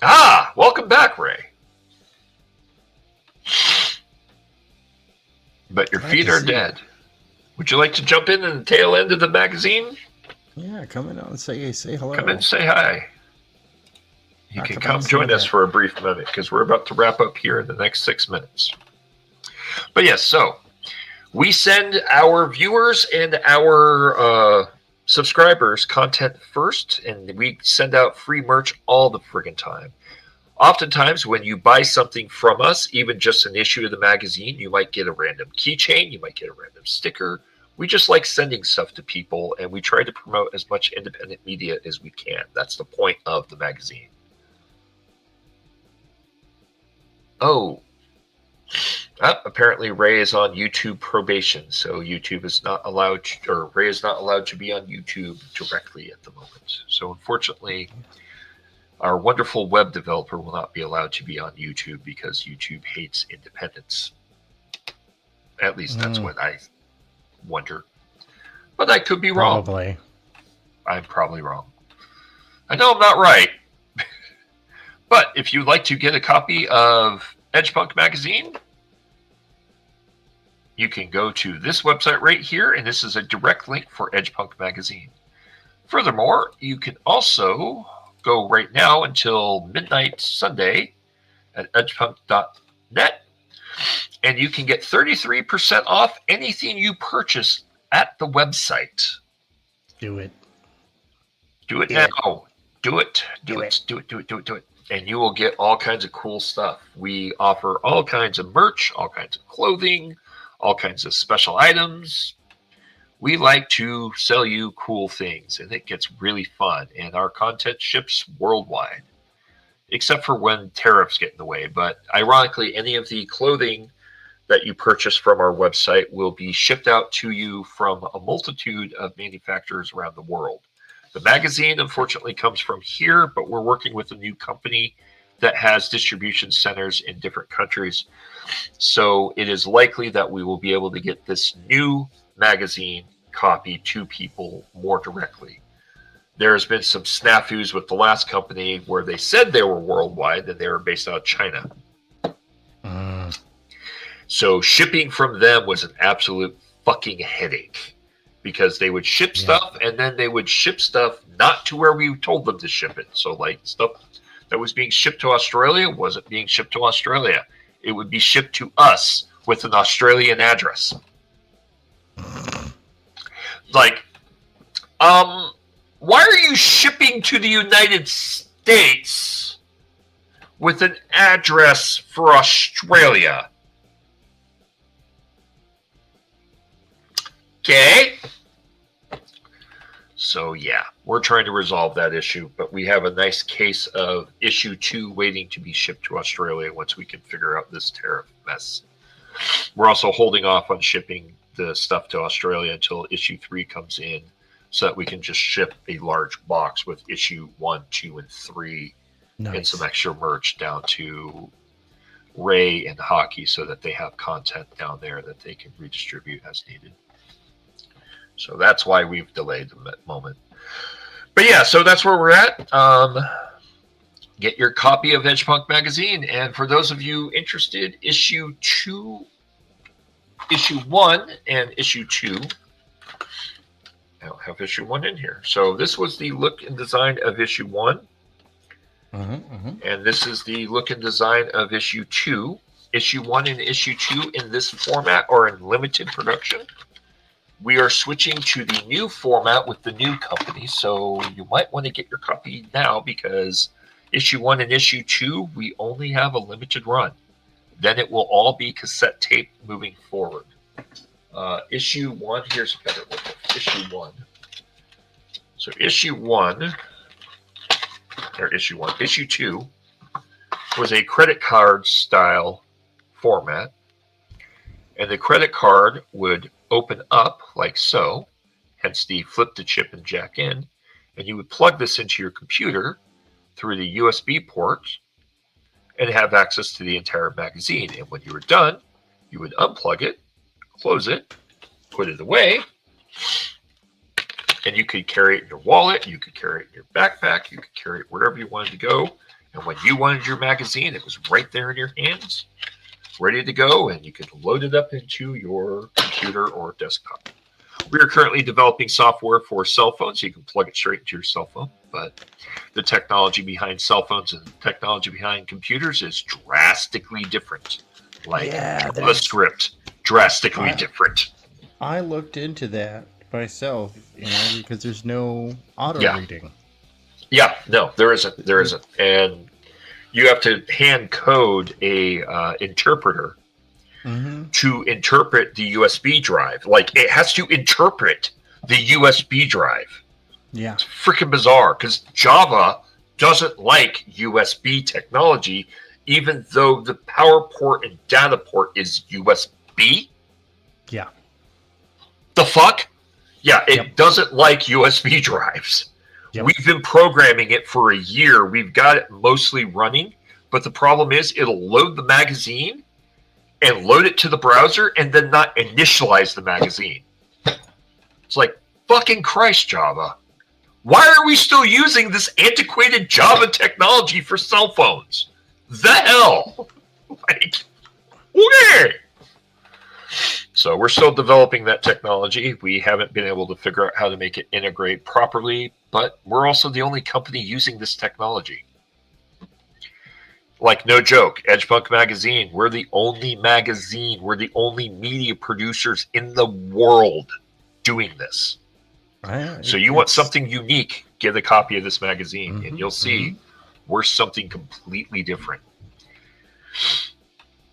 D: Ah! Welcome back, Ray. But your feet are dead. Would you like to jump in the tail end of the magazine?
J: Yeah, come in and say hello.
D: Come in and say hi. You can come join us for a brief minute, because we're about to wrap up here in the next 6 minutes. But yes, so we send our viewers and our subscribers content first, and we send out free merch all the friggin' time. Oftentimes, when you buy something from us, even just an issue of the magazine, you might get a random keychain, you might get a random sticker. We just like sending stuff to people, and we try to promote as much independent media as we can. That's the point of the magazine. Oh. Apparently Ray is on YouTube probation, so YouTube is not allowed to, or Ray is not allowed to be on YouTube directly at the moment. So unfortunately, our wonderful web developer will not be allowed to be on YouTube because YouTube hates independence. At least that's what I wonder. But I could be wrong.
J: Probably.
D: I'm probably wrong. I know I'm not right. But if you'd like to get a copy of Edgepunk Magazine, you can go to this website right here, and this is a direct link for Edgepunk Magazine. Furthermore, you can also go right now until midnight Sunday at edgepunk.net, and you can get 33% off anything you purchase at the website.
J: Do it.
D: Do it now. Do it. Do it. Do it. Do it. Do it. Do it. And you will get all kinds of cool stuff. We offer all kinds of merch, all kinds of clothing, all kinds of special items. We like to sell you cool things, and it gets really fun. And our content ships worldwide, except for when tariffs get in the way. But ironically, any of the clothing that you purchase from our website will be shipped out to you from a multitude of manufacturers around the world. The magazine, unfortunately, comes from here, but we're working with a new company that has distribution centers in different countries. So it is likely that we will be able to get this new magazine copy to people more directly. There has been some snafus with the last company where they said they were worldwide and they were based out of China. So shipping from them was an absolute fucking headache, because they would ship stuff and then they would ship stuff not to where we told them to ship it. So like stuff that was being shipped to Australia wasn't being shipped to Australia. It would be shipped to us with an Australian address. Like, why are you shipping to the United States with an address for Australia? Okay. So yeah, we're trying to resolve that issue, but we have a nice case of issue 2 waiting to be shipped to Australia once we can figure out this tariff mess. We're also holding off on shipping the stuff to Australia until issue 3 comes in, so that we can just ship a large box with issue 1, 2, and 3 and some extra merch down to Ray and Hockey, so that they have content down there that they can redistribute as needed. So that's why we've delayed the moment. But yeah, so that's where we're at. Get your copy of Edgepunk magazine, and for those of you interested, issue 1 and issue 2. I don't have issue 1 in here. So this was the look and design of issue 1. And this is the look and design of issue 2. Issue 1 and issue 2 in this format are in limited production. We are switching to the new format with the new company, so you might want to get your copy now, because issue 1 and issue 2, we only have a limited run. Then it will all be cassette tape moving forward. Issue 1, here's a better look at issue 1. So issue 2 was a credit card style format, and the credit card would open up like so, hence the flip the chip and jack in, and you would plug this into your computer through the USB port and have access to the entire magazine. And when you were done, you would unplug it, close it, put it away, and you could carry it in your wallet, you could carry it in your backpack, you could carry it wherever you wanted to go. And when you wanted your magazine, it was right there in your hands, ready to go, and you could load it up into your computer or desktop. We are currently developing software for cell phones. You can plug it straight into your cell phone, but the technology behind cell phones and the technology behind computers is drastically different. Like the script, drastically different.
J: I looked into that myself, because there's no auto reading.
D: Yeah, no, there isn't. There isn't. And you have to hand code a interpreter to interpret the USB drive. Like, it has to interpret the USB drive.
J: Yeah.
D: It's freaking bizarre, because Java doesn't like USB technology, even though the power port and data port is USB.
J: Yeah.
D: The fuck? Yeah, it doesn't like USB drives. We've been programming it for a year. We've got it mostly running, but the problem is it'll load the magazine and load it to the browser and then not initialize the magazine. It's like, fucking Christ, Java. Why are we still using this antiquated Java technology for cell phones? The hell? Like, okay. So we're still developing that technology. We haven't been able to figure out how to make it integrate properly, but we're also the only company using this technology. Like, no joke, Edgepunk Magazine, we're the only magazine, we're the only media producers in the world doing this. So you want something unique, get a copy of this magazine, and you'll see we're something completely different.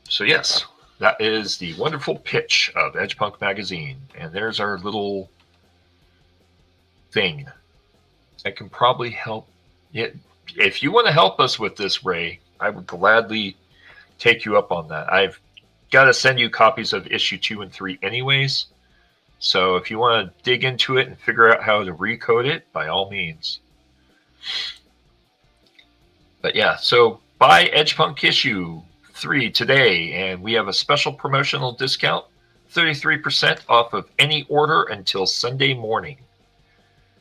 D: So yes, that is the wonderful pitch of Edgepunk magazine, and there's our little thing that can probably help. If you want to help us with this, Ray, I would gladly take you up on that. I've got to send you copies of issue 2 and 3 anyways. So if you want to dig into it and figure out how to recode it, by all means. But yeah, so buy Edgepunk issue 3 today, and we have a special promotional discount, 33% off of any order until Sunday morning.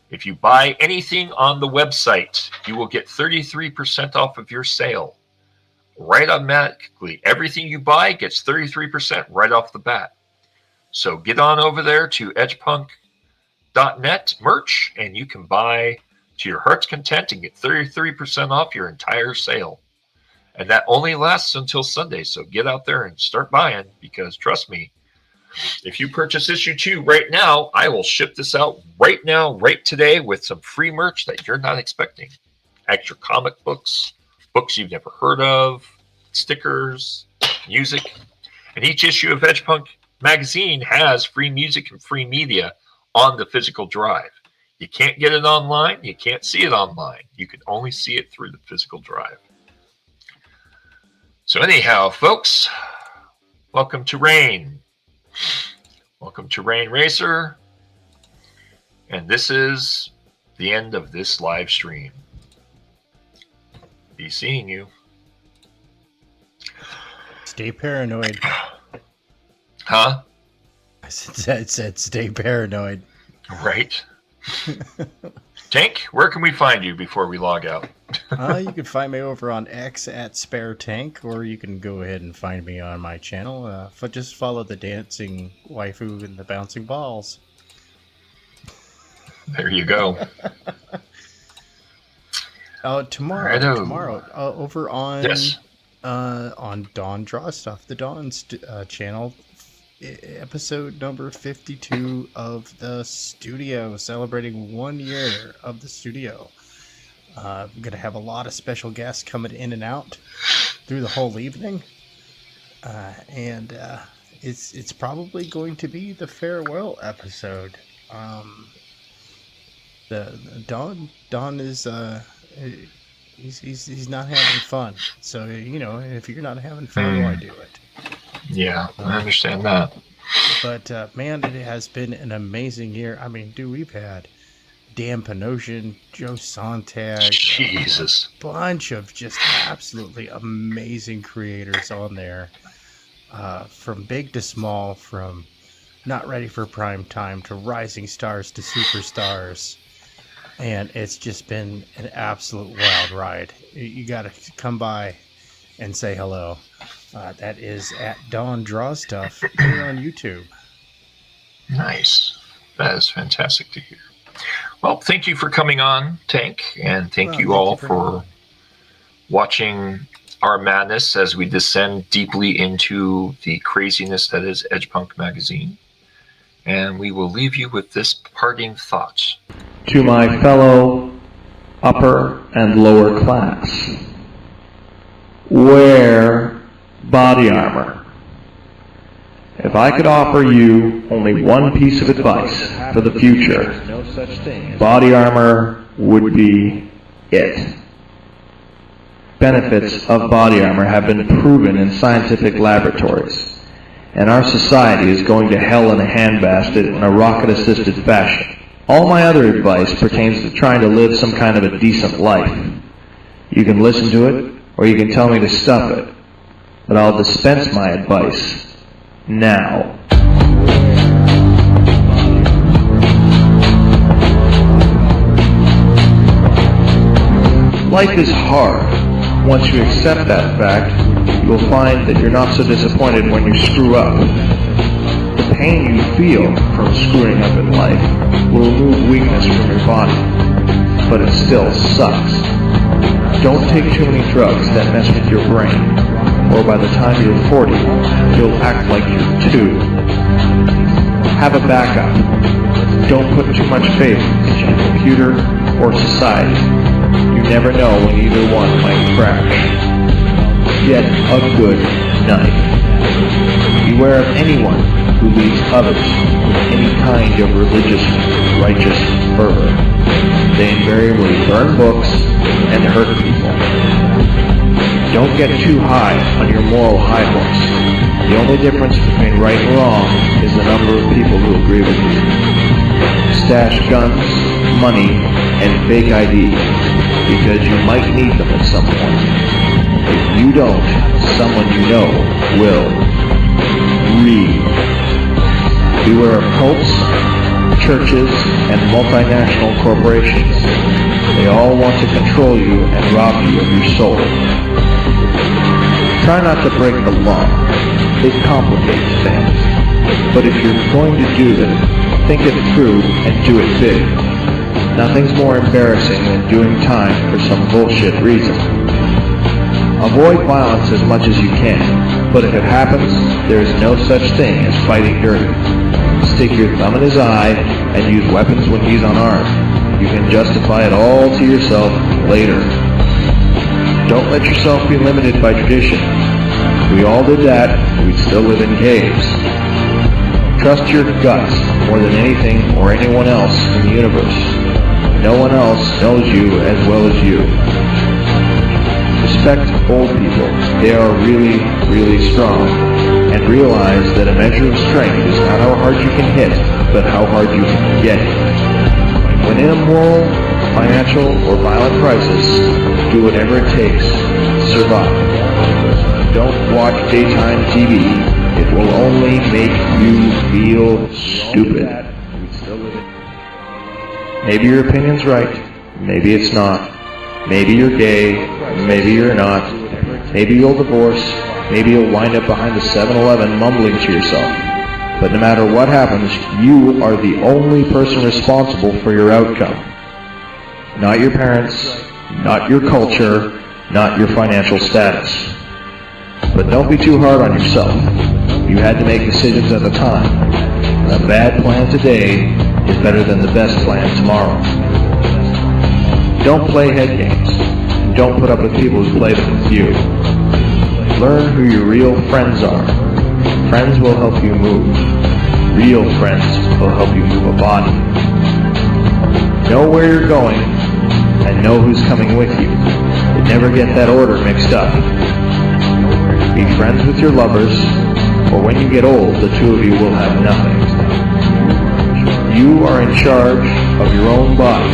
D: If you buy anything on the website, you will get 33% off of your sale. Right automatically. Everything you buy gets 33% right off the bat. So get on over there to edgepunk.net merch, and you can buy to your heart's content and get 33% off your entire sale. And that only lasts until Sunday. So get out there and start buying, because trust me, if you purchase issue 2 right now, I will ship this out right now, right today, with some free merch that you're not expecting. Extra comic books, books you've never heard of, stickers, music. And each issue of Edgepunk magazine has free music and free media on the physical drive. You can't get it online. You can't see it online. You can only see it through the physical drive. So anyhow, folks, welcome to Rain. Welcome to Rain Racer. And this is the end of this live stream. Be seeing you.
J: Stay paranoid.
D: Huh?
J: I said stay paranoid.
D: Right. Tank, where can we find you before we log out?
J: You can find me over on X at Spare Tank, or you can go ahead and find me on my channel. Just follow the dancing waifu and the bouncing balls.
D: There you go.
J: Tomorrow, over on on Dawn Draw Stuff, the Dawn's channel, episode number 52 of the studio, celebrating 1 year of the studio. I'm gonna have a lot of special guests coming in and out through the whole evening, and it's probably going to be the farewell episode. The Don is he's not having fun, so if you're not having fun, why do it?
D: Yeah, I understand that.
J: But man, it has been an amazing year. I mean, dude, we've had Dan Panosian, Joe Sontag,
D: Jesus,
J: a bunch of just absolutely amazing creators on there, from big to small, from not ready for prime time to rising stars to superstars. And it's just been an absolute wild ride. You got to come by and say hello. That is at Dawn Draw Stuff here on YouTube.
D: Nice. That is fantastic to hear. Well, thank you for coming on, Tank, and thank you all for watching our madness as we descend deeply into the craziness that is Edgepunk magazine. And we will leave you with this parting thought.
A: To my fellow upper and lower class, wear body armor. If I could offer you only one piece of advice for the future, body armor would be it. Benefits of body armor have been proven in scientific laboratories, and our society is going to hell in a handbasket in a rocket-assisted fashion. All my other advice pertains to trying to live some kind of a decent life. You can listen to it, or you can tell me to stuff it, but I'll dispense my advice now. Life is hard. Once you accept that fact, you will find that you're not so disappointed when you screw up. The pain you feel from screwing up in life will remove weakness from your body, but it still sucks. Don't take too many drugs that mess with your brain, or by the time you're 40, you'll act like you're 2. Have a backup. Don't put too much faith into the computer or society. You never know when either one might crash. Get a good knife. Beware of anyone who leads others with any kind of religious, righteous fervor. They invariably burn books and hurt people. Don't get too high on your moral high horse. The only difference between right and wrong is the number of people who agree with you. Stash guns, money, and fake IDs, because you might need them at some point. If you don't, someone you know will. Read. Beware of cults, churches, and multinational corporations. They all want to control you and rob you of your soul. Try not to break the law. It complicates things. But if you're going to do it, think it through and do it big. Nothing's more embarrassing than doing time for some bullshit reason. Avoid violence as much as you can, but if it happens, there is no such thing as fighting dirty. Stick your thumb in his eye and use weapons when he's unarmed. You can justify it all to yourself later. Don't let yourself be limited by tradition. If we all did that, we'd still live in caves. Trust your guts more than anything or anyone else in the universe. No one else knows you as well as you. Respect old people. They are really, really strong. And realize that a measure of strength is not how hard you can hit, but how hard you can get hit. When in a moral, financial, or violent crisis, do whatever it takes to survive. Don't watch daytime TV. It will only make you feel stupid. Maybe your opinion's right. Maybe it's not. Maybe you're gay. Maybe you're not. Maybe you'll divorce. Maybe you'll wind up behind the 7-Eleven mumbling to yourself. But no matter what happens, you are the only person responsible for your outcome. Not your parents, not your culture, not your financial status. But don't be too hard on yourself. You had to make decisions at the time. A bad plan today is better than the best plan tomorrow. Don't play head games. Don't put up with people who play them with you. Learn who your real friends are. Friends will help you move. Real friends will help you move a body. Know where you're going and know who's coming with you. But never get that order mixed up. Be friends with your lovers, or when you get old, the two of you will have nothing. You are in charge of your own body,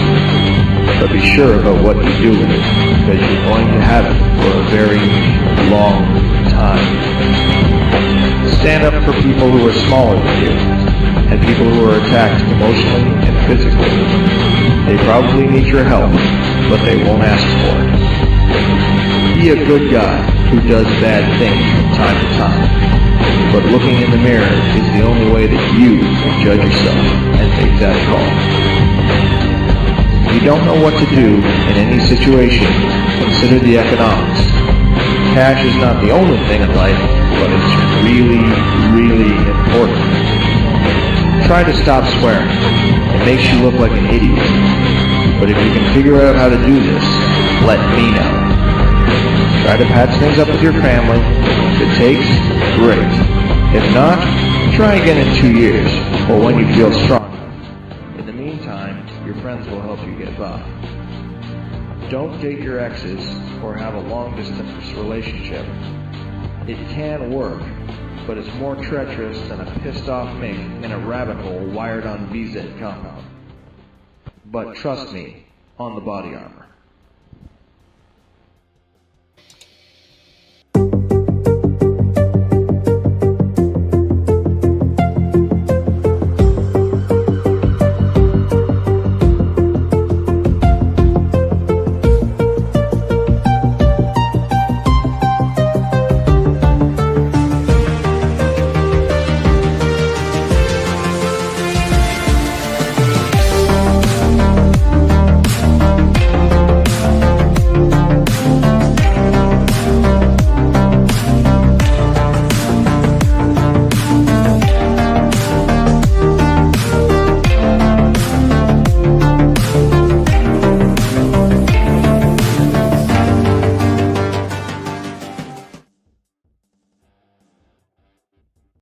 A: but be sure about what you do with it, because you're going to have it for a very long time. Stand up for people who are smaller than you, and people who are attacked emotionally and physically. They probably need your help, but they won't ask for it. Be a good guy who does bad things from time to time, but looking in the mirror is the only way that you can judge yourself and make that call. If you don't know what to do in any situation, consider the economics. Cash is not the only thing in life, but it's really, really important. Try to stop swearing. It makes you look like an idiot. But if you can figure out how to do this, let me know. Try to patch things up with your family. If it takes, great. If not, try again in 2 years, or when you feel strong. In the meantime, your friends will help you get by. Don't date your exes or have a long-distance relationship. It can work, but it's more treacherous than a pissed-off mate in a rabbit hole wired on VZ compound. But trust me, on the body armor.